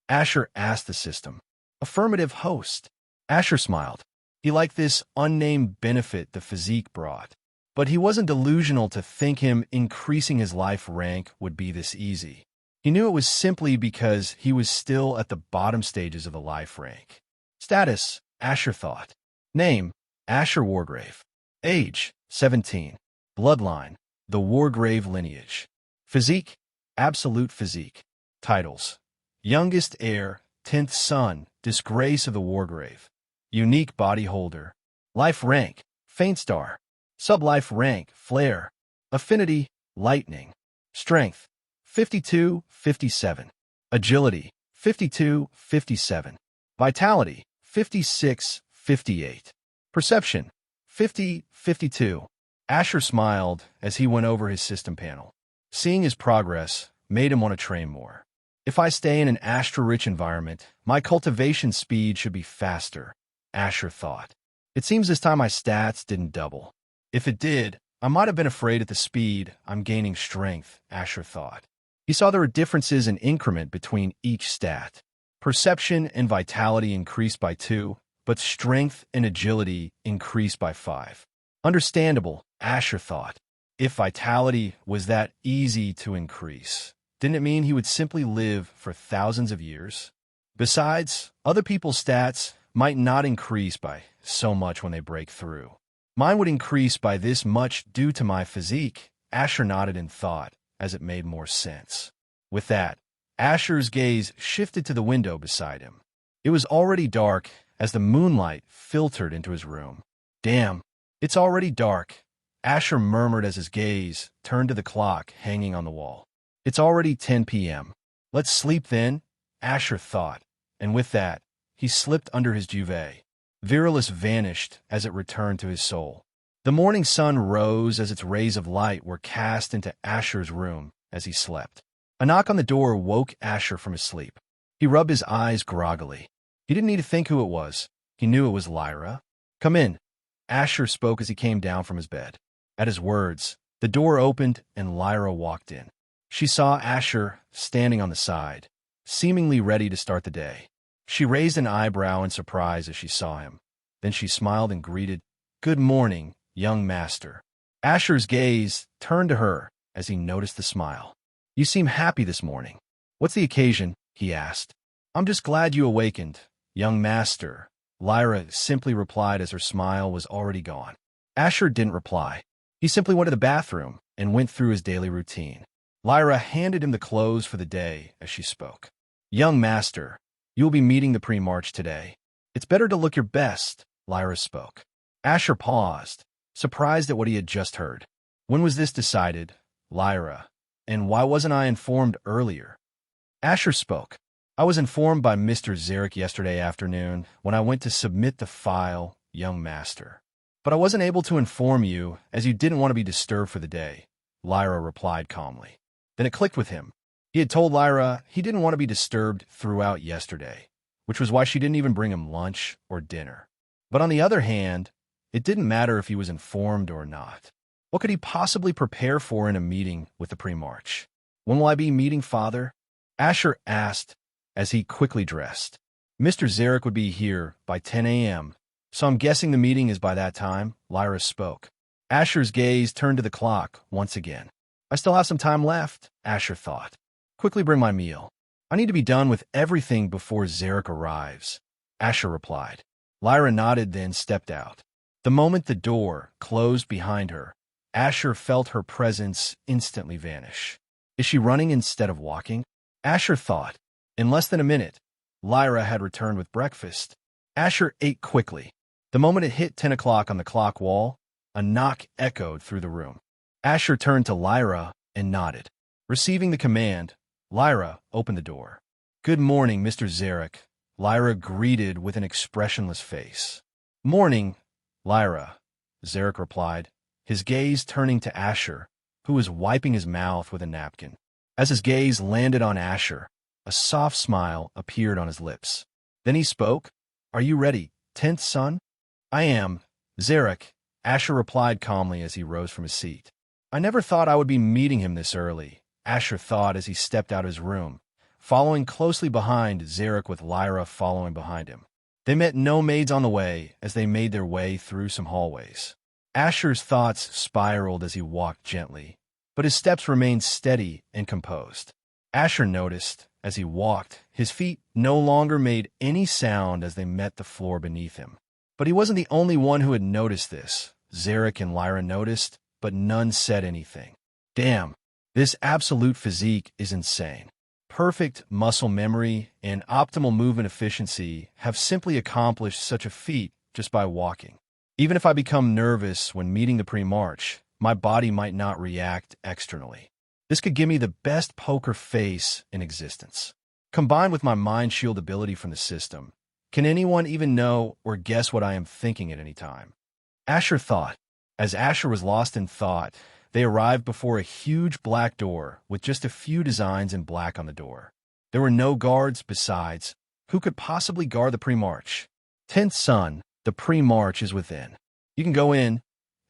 Asher asked the system. "Affirmative, host." Asher smiled. He liked this unnamed benefit the physique brought, but he wasn't delusional to think him increasing his life rank would be this easy. He knew it was simply because he was still at the bottom stages of the life rank. Status, Asher thought. Name, Asher Wargrave. Age, 17. Bloodline, the Wargrave lineage. Physique, absolute physique. Titles: youngest heir, 10th son, disgrace of the Wargrave. Unique body holder. Life rank, faint star. Sublife rank, flare. Affinity, lightning. Strength, 52-57. Agility, 52-57. Vitality, 56-58. Perception, 50-52. Asher smiled as he went over his system panel. Seeing his progress made him want to train more. If I stay in an Astra-rich environment, my cultivation speed should be faster, Asher thought. It seems this time my stats didn't double. If it did, I might have been afraid at the speed I'm gaining strength, Asher thought. He saw there were differences in increment between each stat. Perception and vitality increased by 2, but strength and agility increased by 5. Understandable, Asher thought. If vitality was that easy to increase, didn't it mean he would simply live for thousands of years? Besides, other people's stats might not increase by so much when they break through. Mine would increase by this much due to my physique, Asher nodded in thought as it made more sense. With that, Asher's gaze shifted to the window beside him. It was already dark as the moonlight filtered into his room. Damn, it's already dark, Asher murmured as his gaze turned to the clock hanging on the wall. It's already 10 p.m. Let's sleep then, Asher thought, and with that, he slipped under his duvet. Virilis vanished as it returned to his soul. The morning sun rose as its rays of light were cast into Asher's room as he slept. A knock on the door woke Asher from his sleep. He rubbed his eyes groggily. He didn't need to think who it was. He knew it was Lyra. "Come in," Asher spoke as he came down from his bed. At his words, the door opened and Lyra walked in. She saw Asher standing on the side, seemingly ready to start the day. She raised an eyebrow in surprise as she saw him. Then she smiled and greeted, "Good morning, young master." Asher's gaze turned to her as he noticed the smile. "You seem happy this morning. What's the occasion?" he asked. "I'm just glad you awakened, young master," Lyra simply replied as her smile was already gone. Asher didn't reply. He simply went to the bathroom and went through his daily routine. Lyra handed him the clothes for the day as she spoke. "Young master, you will be meeting the pre-march today. It's better to look your best," Lyra spoke. Asher paused, surprised at what he had just heard. "When was this decided, Lyra? And why wasn't I informed earlier?" Asher spoke. "I was informed by Mr. Zarek yesterday afternoon when I went to submit the file, young master. But I wasn't able to inform you as you didn't want to be disturbed for the day," Lyra replied calmly. Then it clicked with him. He had told Lyra he didn't want to be disturbed throughout yesterday. which was why she didn't even bring him lunch or dinner. But on the other hand, it didn't matter if he was informed or not. What could he possibly prepare for in a meeting with the Primarch? When will I be meeting Father? Asher asked as he quickly dressed. Mr. Zarek would be here by 10 a.m., so I'm guessing the meeting is by that time, Lyra spoke. Asher's gaze turned to the clock once again. I still have some time left, Asher thought. Quickly bring my meal. I need to be done with everything before Zarek arrives, Asher replied. Lyra nodded, then stepped out. The moment the door closed behind her, Asher felt her presence instantly vanish. Is she running instead of walking? Asher thought. In less than a minute, Lyra had returned with breakfast. Asher ate quickly. The moment it hit 10 o'clock on the clock wall, a knock echoed through the room. Asher turned to Lyra and nodded. Receiving the command, Lyra opened the door. Good morning, Mr. Zarek, Lyra greeted with an expressionless face. Morning, Lyra, Zarek replied, his gaze turning to Asher, who was wiping his mouth with a napkin. As his gaze landed on Asher, a soft smile appeared on his lips. Then he spoke. Are you ready, 10th son? I am, Zarek, Asher replied calmly as he rose from his seat. I never thought I would be meeting him this early, Asher thought as he stepped out of his room, following closely behind Zarek with Lyra following behind him. They met no maids on the way as they made their way through some hallways. Asher's thoughts spiraled as he walked gently, but his steps remained steady and composed. Asher noticed, as he walked, his feet no longer made any sound as they met the floor beneath him. But he wasn't the only one who had noticed this. Zarek and Lyra noticed, but none said anything. Damn, this absolute physique is insane. Perfect muscle memory and optimal movement efficiency have simply accomplished such a feat just by walking. Even if I become nervous when meeting the Primarch, my body might not react externally. This could give me the best poker face in existence. Combined with my mind shield ability from the system, can anyone even know or guess what I am thinking at any time? Asher thought. As Asher was lost in thought, they arrived before a huge black door with just a few designs in black on the door. There were no guards besides. Who could possibly guard the Primarch? 10th son, the Primarch is within. You can go in,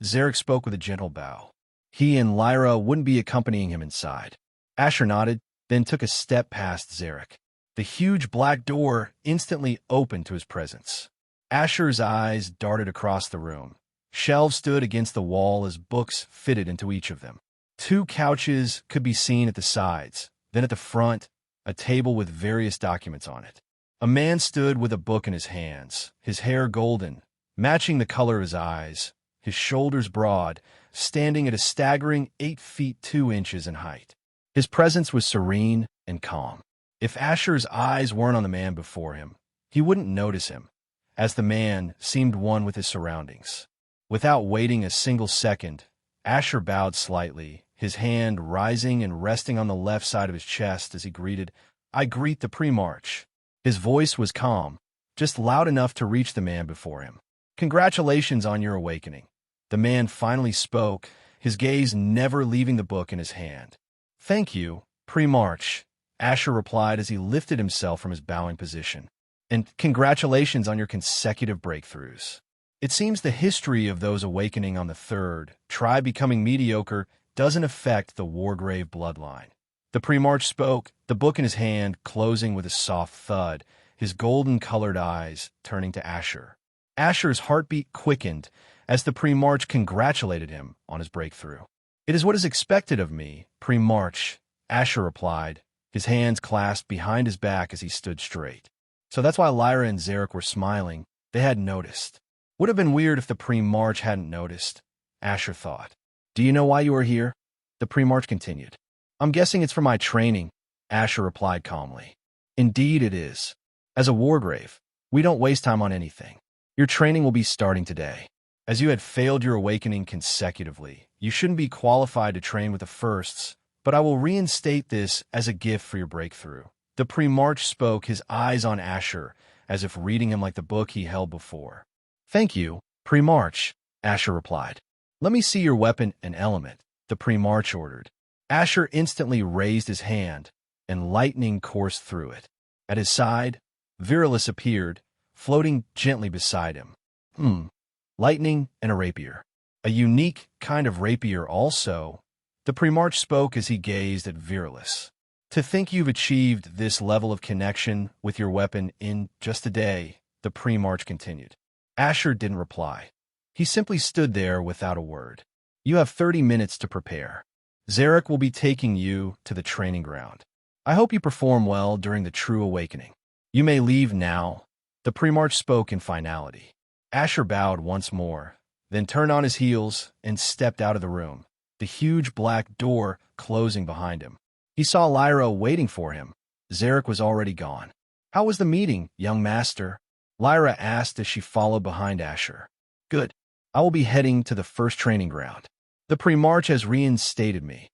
Zarek spoke with a gentle bow. He and Lyra wouldn't be accompanying him inside. Asher nodded, then took a step past Zarek. The huge black door instantly opened to his presence. Asher's eyes darted across the room. Shelves stood against the wall as books fitted into each of them. 2 couches could be seen at the sides. Then at the front, a table with various documents on it. A man stood with a book in his hands, his hair golden, matching the color of his eyes, his shoulders broad, standing at a staggering 8 feet 2 inches in height. His presence was serene and calm. If Asher's eyes weren't on the man before him, he wouldn't notice him, as the man seemed one with his surroundings. Without waiting a single second, Asher bowed slightly, his hand rising and resting on the left side of his chest as he greeted, I greet the Primarch. His voice was calm, just loud enough to reach the man before him. Congratulations on your awakening. The man finally spoke, his gaze never leaving the book in his hand. Thank you, Primarch, Asher replied as he lifted himself from his bowing position. And congratulations on your consecutive breakthroughs. It seems the history of those awakening on the third, try becoming mediocre, doesn't affect the Wargrave bloodline. The Primarch spoke, the book in his hand closing with a soft thud, his golden-colored eyes turning to Asher. Asher's heartbeat quickened as the Primarch congratulated him on his breakthrough. It is what is expected of me, Primarch, Asher replied, his hands clasped behind his back as he stood straight. So that's why Lyra and Zarek were smiling. They hadn't noticed. Would have been weird if the Primarch hadn't noticed, Asher thought. Do you know why you are here? The Primarch continued. I'm guessing it's for my training, Asher replied calmly. Indeed it is. As a Wargrave, we don't waste time on anything. Your training will be starting today. As you had failed your awakening consecutively, you shouldn't be qualified to train with the firsts, but I will reinstate this as a gift for your breakthrough. The Primarch spoke, his eyes on Asher, as if reading him like the book he held before. Thank you, Primarch, Asher replied. Let me see your weapon and element, the Primarch ordered. Asher instantly raised his hand, and lightning coursed through it. At his side, Virilis appeared, floating gently beside him. Lightning and a rapier. A unique kind of rapier also. The Primarch spoke as he gazed at Virilis. To think you've achieved this level of connection with your weapon in just a day, the Primarch continued. Asher didn't reply. He simply stood there without a word. You have 30 minutes to prepare. Zarek will be taking you to the training ground. I hope you perform well during the true awakening. You may leave now. The Primarch spoke in finality. Asher bowed once more, then turned on his heels and stepped out of the room, the huge black door closing behind him. He saw Lyra waiting for him. Zarek was already gone. How was the meeting, young master? Lyra asked as she followed behind Asher. Good. I will be heading to the first training ground. The Primarch has reinstated me.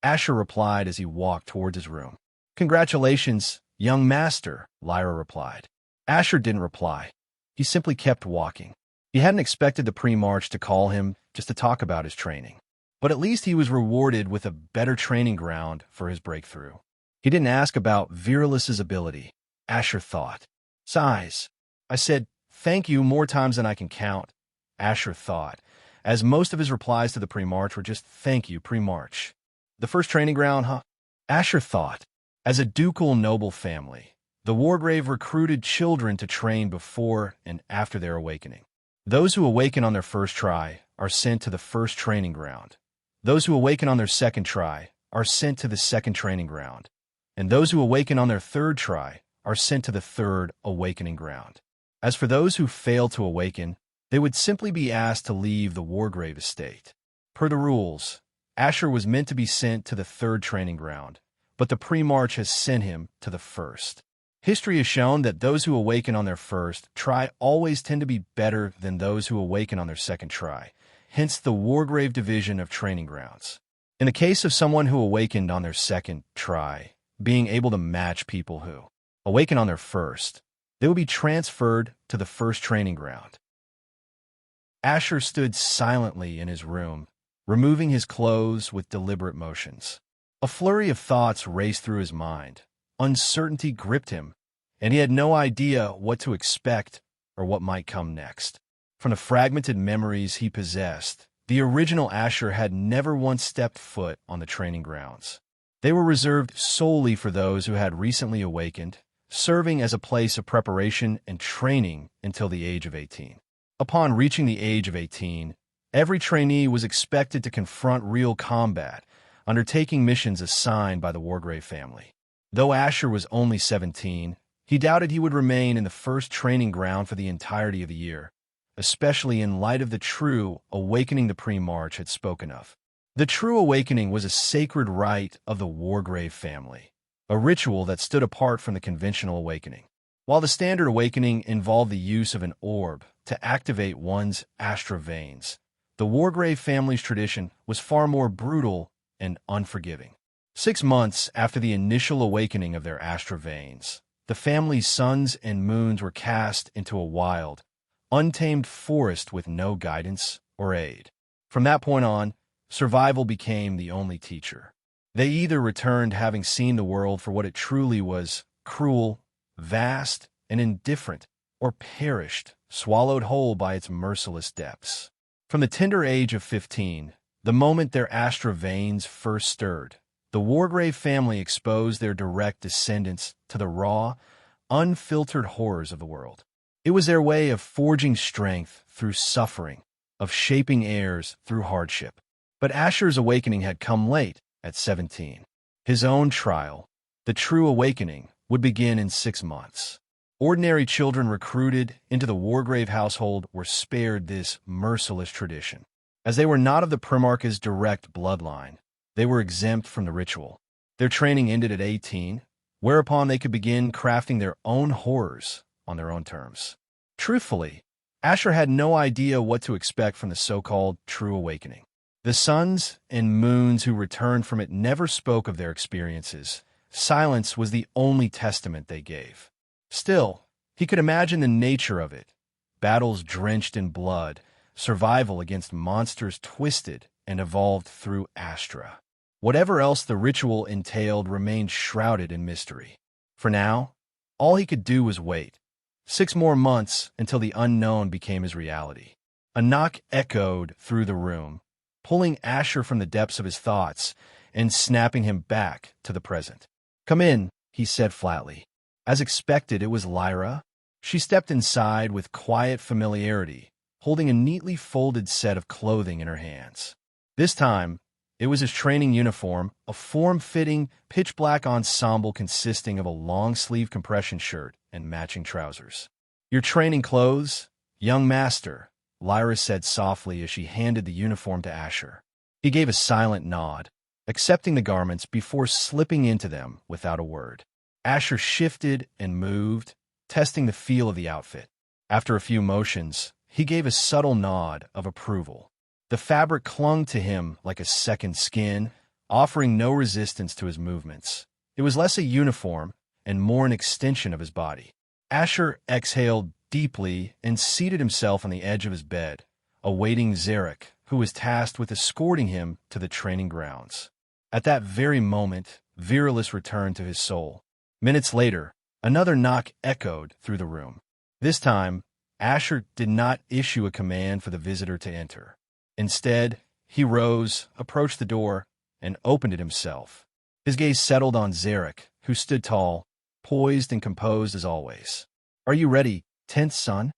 Asher replied as he walked towards his room. Congratulations, young master, Lyra replied. Asher didn't reply. He simply kept walking. He hadn't expected the Primarch to call him just to talk about his training. But at least he was rewarded with a better training ground for his breakthrough. He didn't ask about Virilis's ability, Asher thought. Size. I said, thank you more times than I can count, Asher thought, as most of his replies to the Primarch were just thank you, Primarch. The first training ground, huh? Asher thought. As a ducal noble family, the Wargrave recruited children to train before and after their awakening. Those who awaken on their first try are sent to the first training ground. Those who awaken on their second try are sent to the second training ground. And those who awaken on their third try are sent to the third awakening ground. As for those who fail to awaken, they would simply be asked to leave the Wargrave estate. Per the rules, Asher was meant to be sent to the third training ground, but the Primarch has sent him to the first. History has shown that those who awaken on their first try always tend to be better than those who awaken on their second try, hence the Wargrave division of training grounds. In the case of someone who awakened on their second try, being able to match people who awaken on their first, they will be transferred to the first training ground. Asher stood silently in his room, removing his clothes with deliberate motions. A flurry of thoughts raced through his mind. Uncertainty gripped him, and he had no idea what to expect or what might come next. From the fragmented memories he possessed, the original Asher had never once stepped foot on the training grounds. They were reserved solely for those who had recently awakened, serving as a place of preparation and training until the age of 18. Upon reaching the age of 18, every trainee was expected to confront real combat, undertaking missions assigned by the Wargrave family. Though Asher was only 17, he doubted he would remain in the first training ground for the entirety of the year, especially in light of the true awakening the Primarch had spoken of. The true awakening was a sacred rite of the Wargrave family, a ritual that stood apart from the conventional awakening. While the standard awakening involved the use of an orb to activate one's Astra veins, the Wargrave family's tradition was far more brutal and unforgiving. 6 months after the initial awakening of their Astra veins, the family's suns and moons were cast into a wild, untamed forest with no guidance or aid. From that point on, survival became the only teacher. They either returned having seen the world for what it truly was, cruel, vast, and indifferent, or perished, swallowed whole by its merciless depths. From the tender age of 15, the moment their Astra veins first stirred, the Wargrave family exposed their direct descendants to the raw, unfiltered horrors of the world. It was their way of forging strength through suffering, of shaping heirs through hardship. But Asher's awakening had come late, at 17. His own trial, the true awakening, would begin in 6 months. Ordinary children recruited into the Wargrave household were spared this merciless tradition. As they were not of the Primarch's direct bloodline, they were exempt from the ritual. Their training ended at 18, whereupon they could begin crafting their own horrors on their own terms. Truthfully, Asher had no idea what to expect from the so-called true awakening. The suns and moons who returned from it never spoke of their experiences. Silence was the only testament they gave. Still, he could imagine the nature of it. Battles drenched in blood, survival against monsters twisted and evolved through Astra. Whatever else the ritual entailed remained shrouded in mystery. For now, All he could do was wait. 6 more months until the unknown became his reality. A knock echoed through the room, pulling Asher from the depths of his thoughts and snapping him back to the present. "Come in," he said flatly. As expected, it was Lyra. She stepped inside with quiet familiarity, holding a neatly folded set of clothing in her hands. This time, it was his training uniform, a form-fitting, pitch-black ensemble consisting of a long-sleeve compression shirt and matching trousers. "Your training clothes, young master," Lyra said softly as she handed the uniform to Asher. He gave a silent nod, accepting the garments before slipping into them without a word. Asher shifted and moved, testing the feel of the outfit. After a few motions, he gave a subtle nod of approval. The fabric clung to him like a second skin, offering no resistance to his movements. It was less a uniform and more an extension of his body. Asher exhaled deeply and seated himself on the edge of his bed, awaiting Zarek, who was tasked with escorting him to the training grounds. At that very moment, Virilis returned to his soul. Minutes later, another knock echoed through the room. This time, Asher did not issue a command for the visitor to enter. Instead, he rose, approached the door, and opened it himself. His gaze settled on Zarek, who stood tall, poised and composed as always. "Are you ready, 10th son?"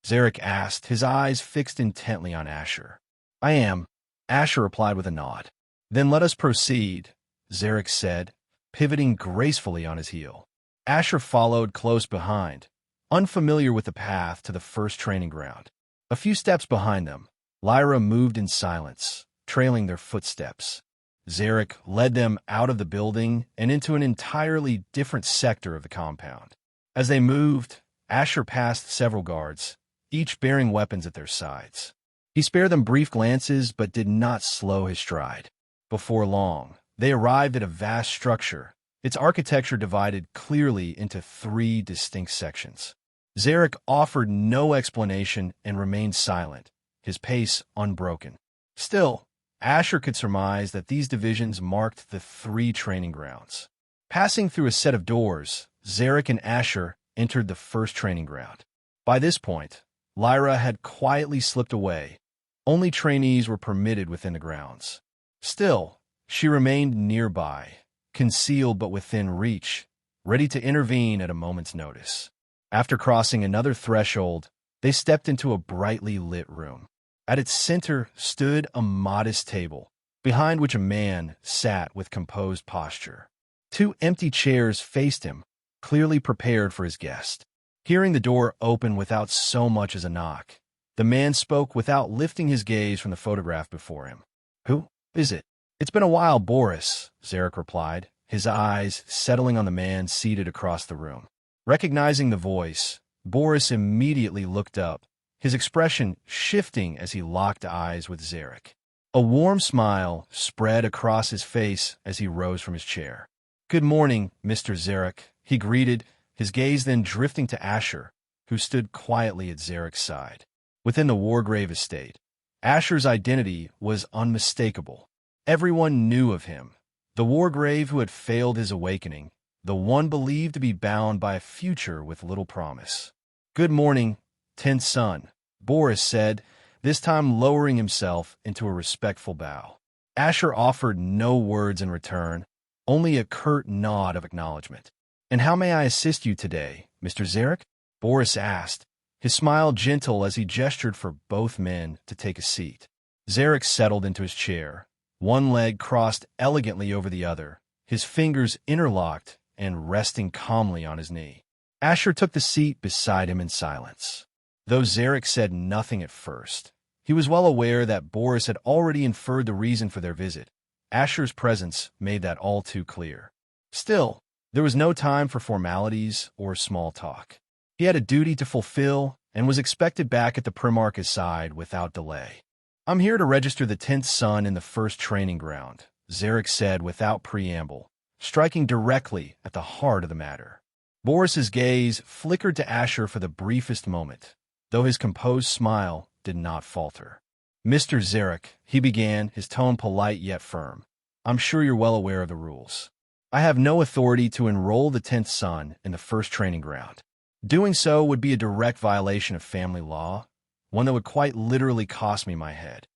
Zarek asked, his eyes fixed intently on Asher. "I am," Asher replied with a nod. "Then let us proceed," Zarek said, pivoting gracefully on his heel. Asher followed close behind, unfamiliar with the path to the first training ground. A few steps behind them, Lyra moved in silence, trailing their footsteps. Zarek led them out of the building and into an entirely different sector of the compound. As they moved, Asher passed several guards, each bearing weapons at their sides. He spared them brief glances but did not slow his stride. Before long, they arrived at a vast structure, its architecture divided clearly into 3 distinct sections. Zarek offered no explanation and remained silent, his pace unbroken. Still, Asher could surmise that these divisions marked the 3 training grounds. Passing through a set of doors, Zarek and Asher entered the first training ground. By this point, Lyra had quietly slipped away. Only trainees were permitted within the grounds. Still, she remained nearby, concealed but within reach, ready to intervene at a moment's notice. After crossing another threshold, they stepped into a brightly lit room. At its center stood a modest table, behind which a man sat with composed posture. 2 empty chairs faced him, clearly prepared for his guest. Hearing the door open without so much as a knock, the man spoke without lifting his gaze from the photograph before him. "Who is it?" "It's been a while, Boris," Zarek replied, his eyes settling on the man seated across the room. Recognizing the voice, Boris immediately looked up, his expression shifting as he locked eyes with Zarek. A warm smile spread across his face as he rose from his chair. "Good morning, Mr. Zarek," he greeted, his gaze then drifting to Asher, who stood quietly at Zarek's side. Within the Wargrave estate, Asher's identity was unmistakable. Everyone knew of him, the Wargrave who had failed his awakening, the one believed to be bound by a future with little promise. "Good morning, 10th son," Boris said, this time lowering himself into a respectful bow. Asher offered no words in return, only a curt nod of acknowledgement. "And how may I assist you today, Mr. Zarek?" Boris asked, his smile gentle as he gestured for both men to take a seat. Zarek settled into his chair, one leg crossed elegantly over the other, his fingers interlocked and resting calmly on his knee. Asher took the seat beside him in silence. Though Zarek said nothing at first, he was well aware that Boris had already inferred the reason for their visit. Asher's presence made that all too clear. Still, there was no time for formalities or small talk. He had a duty to fulfill and was expected back at the Primarch's side without delay. "I'm here to register the 10th son in the first training ground," Zarek said without preamble, striking directly at the heart of the matter. Boris's gaze flickered to Asher for the briefest moment, though his composed smile did not falter. "Mr. Zarek," he began, his tone polite yet firm, "I'm sure you're well aware of the rules. I have no authority to enroll the 10th son in the first training ground. Doing so would be a direct violation of family law, one that would quite literally cost me my head.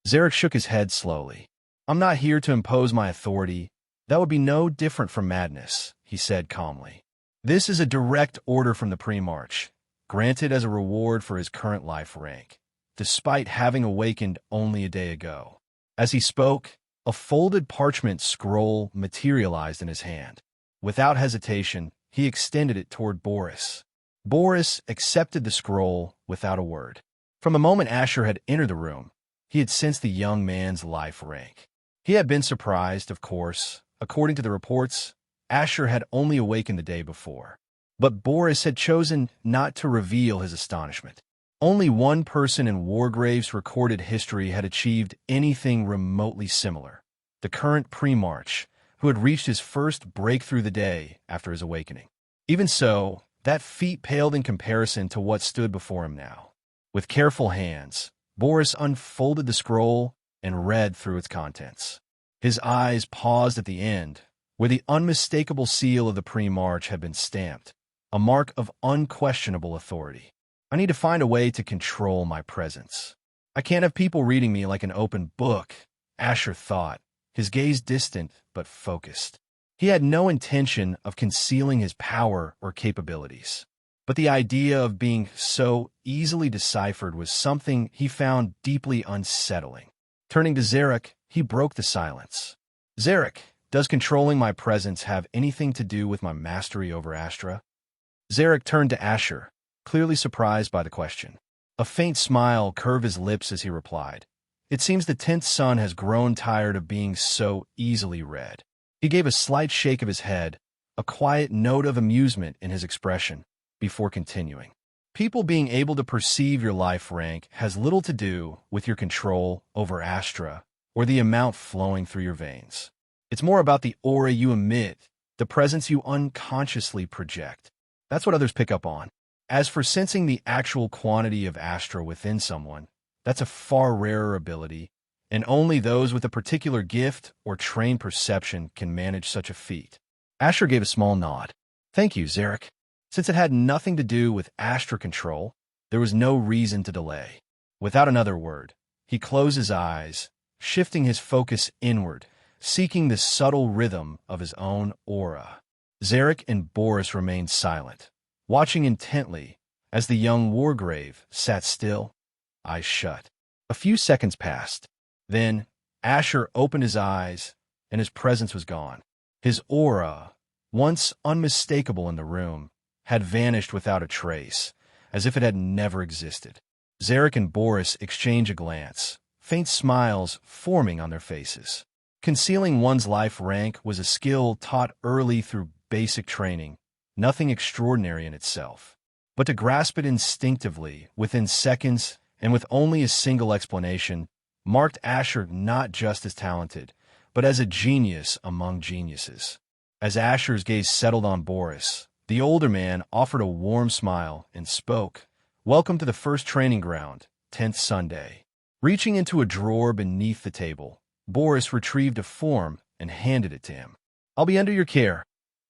Zarek shook his head slowly. I'm not here to impose my authority. That would be no different from madness, he said calmly. This is a direct order from the Primarch, granted as a reward for his current life rank, despite having awakened only a day ago. As he spoke, a folded parchment scroll materialized in his hand. Without hesitation, he extended it toward Boris. Boris accepted the scroll without a word. From the moment Asher had entered the room, he had sensed the young man's life rank. He had been surprised, of course. According to the reports, Asher had only awakened the day before. But Boris had chosen not to reveal his astonishment. Only one person in Wargrave's recorded history had achieved anything remotely similar, the current Primarch, who had reached his first breakthrough the day after his awakening. Even so, that feat paled in comparison to what stood before him now. With careful hands, Boris unfolded the scroll and read through its contents. His eyes paused at the end, where the unmistakable seal of the Primarch had been stamped, a mark of unquestionable authority. I need to find a way to control my presence. I can't have people reading me like an open book, Asher thought, his gaze distant but focused. He had no intention of concealing his power or capabilities, but the idea of being so easily deciphered was something he found deeply unsettling. Turning to Zarek, he broke the silence. Zarek, does controlling my presence have anything to do with my mastery over Astra? Zarek turned to Asher, clearly surprised by the question. A faint smile curved his lips as he replied. It seems the 10th son has grown tired of being so easily read. He gave a slight shake of his head, a quiet note of amusement in his expression, before continuing. People being able to perceive your life rank has little to do with your control over Astra or the amount flowing through your veins. It's more about the aura you emit, the presence you unconsciously project. That's what others pick up on. As for sensing the actual quantity of Astra within someone, that's a far rarer ability, and only those with a particular gift or trained perception can manage such a feat. Asher gave a small nod. Thank you, Zarek. Since it had nothing to do with Astra control, there was no reason to delay. Without another word, he closed his eyes, shifting his focus inward, seeking the subtle rhythm of his own aura. Zarek and Boris remained silent, watching intently as the young Wargrave sat still, eyes shut. A few seconds passed. Then, Asher opened his eyes, and his presence was gone. His aura, once unmistakable in the room, had vanished without a trace, as if it had never existed. Zarek and Boris exchanged a glance, faint smiles forming on their faces. Concealing one's life rank was a skill taught early through basic training, nothing extraordinary in itself. But to grasp it instinctively, within seconds, and with only a single explanation, marked Asher not just as talented, but as a genius among geniuses. As Asher's gaze settled on Boris, the older man offered a warm smile and spoke, "Welcome to the first training ground, 10th Sunday." Reaching into a drawer beneath the table, Boris retrieved a form and handed it to him. "I'll be under your care,"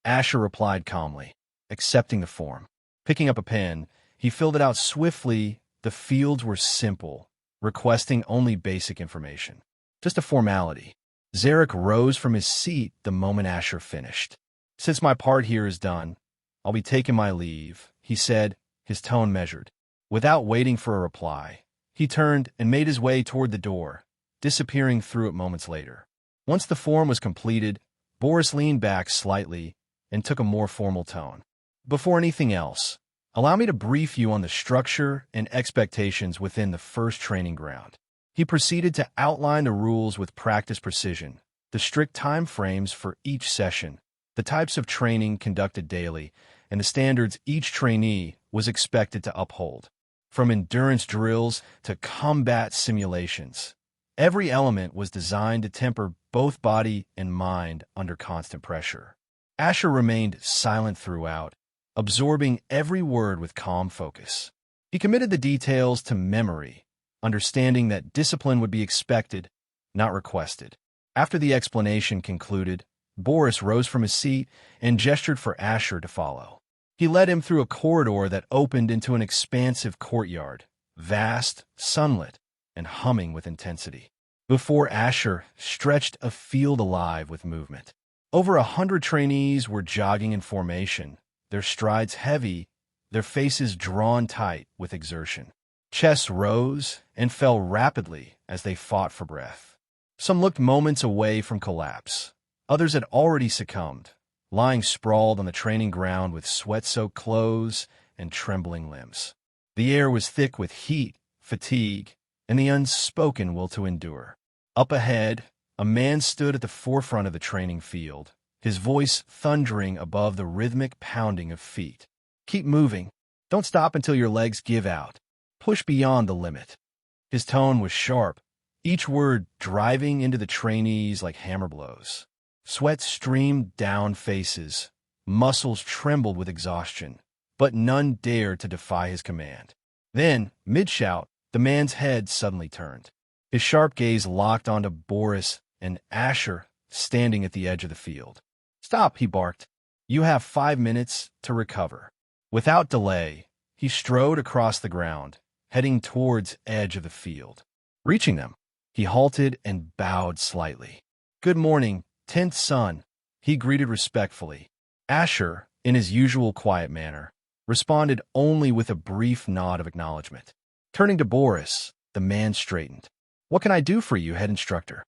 Asher replied calmly, accepting the form. Picking up a pen, he filled it out swiftly. The fields were simple, requesting only basic information. Just a formality. Zarek rose from his seat the moment Asher finished. "Since my part here is done, I'll be taking my leave," he said, his tone measured. Without waiting for a reply, he turned and made his way toward the door, disappearing through it moments later. Once the form was completed, Boris leaned back slightly and took a more formal tone. "Before anything else, allow me to brief you on the structure and expectations within the first training ground." He proceeded to outline the rules with practiced precision, the strict time frames for each session, the types of training conducted daily, and the standards each trainee was expected to uphold. From endurance drills to combat simulations, every element was designed to temper both body and mind under constant pressure. Asher remained silent throughout, absorbing every word with calm focus. He committed the details to memory, understanding that discipline would be expected, not requested. After the explanation concluded, Boris rose from his seat and gestured for Asher to follow. He led him through a corridor that opened into an expansive courtyard, vast, sunlit, and humming with intensity. Before Asher stretched a field alive with movement. Over 100 trainees were jogging in formation, their strides heavy, their faces drawn tight with exertion. Chests rose and fell rapidly as they fought for breath. Some looked moments away from collapse. Others had already succumbed, lying sprawled on the training ground with sweat-soaked clothes and trembling limbs. The air was thick with heat, fatigue, and the unspoken will to endure. Up ahead, a man stood at the forefront of the training field, his voice thundering above the rhythmic pounding of feet. Keep moving. Don't stop until your legs give out. Push beyond the limit. His tone was sharp, each word driving into the trainees like hammer blows. Sweat streamed down faces, muscles trembled with exhaustion, but none dared to defy his command. Then, mid-shout, the man's head suddenly turned. His sharp gaze locked onto Boris and Asher standing at the edge of the field. "Stop," he barked. "You have 5 minutes to recover." Without delay, he strode across the ground, heading towards edge of the field. Reaching them, he halted and bowed slightly. "Good morning, 10th son," he greeted respectfully. Asher, in his usual quiet manner, responded only with a brief nod of acknowledgement. Turning to Boris, the man straightened. "What can I do for you, head instructor?"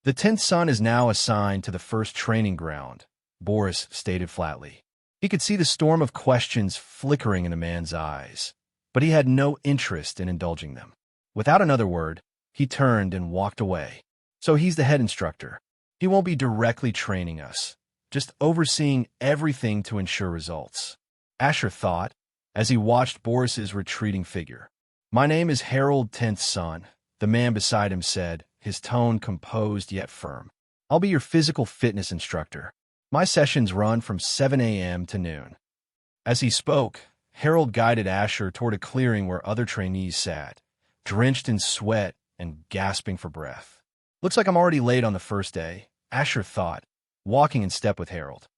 "The 10th son is now assigned to the first training ground," Boris stated flatly. He could see the storm of questions flickering in the man's eyes, but he had no interest in indulging them. Without another word, he turned and walked away. "So he's the head instructor. He won't be directly training us, just overseeing everything to ensure results," Asher thought as he watched Boris's retreating figure. "My name is Harold 10th son," the man beside him said, his tone composed yet firm. "I'll be your physical fitness instructor. My sessions run from 7 a.m. to noon." As he spoke, Harold guided Asher toward a clearing where other trainees sat, drenched in sweat and gasping for breath. "Looks like I'm already late on the first day," Asher thought, walking in step with Harold.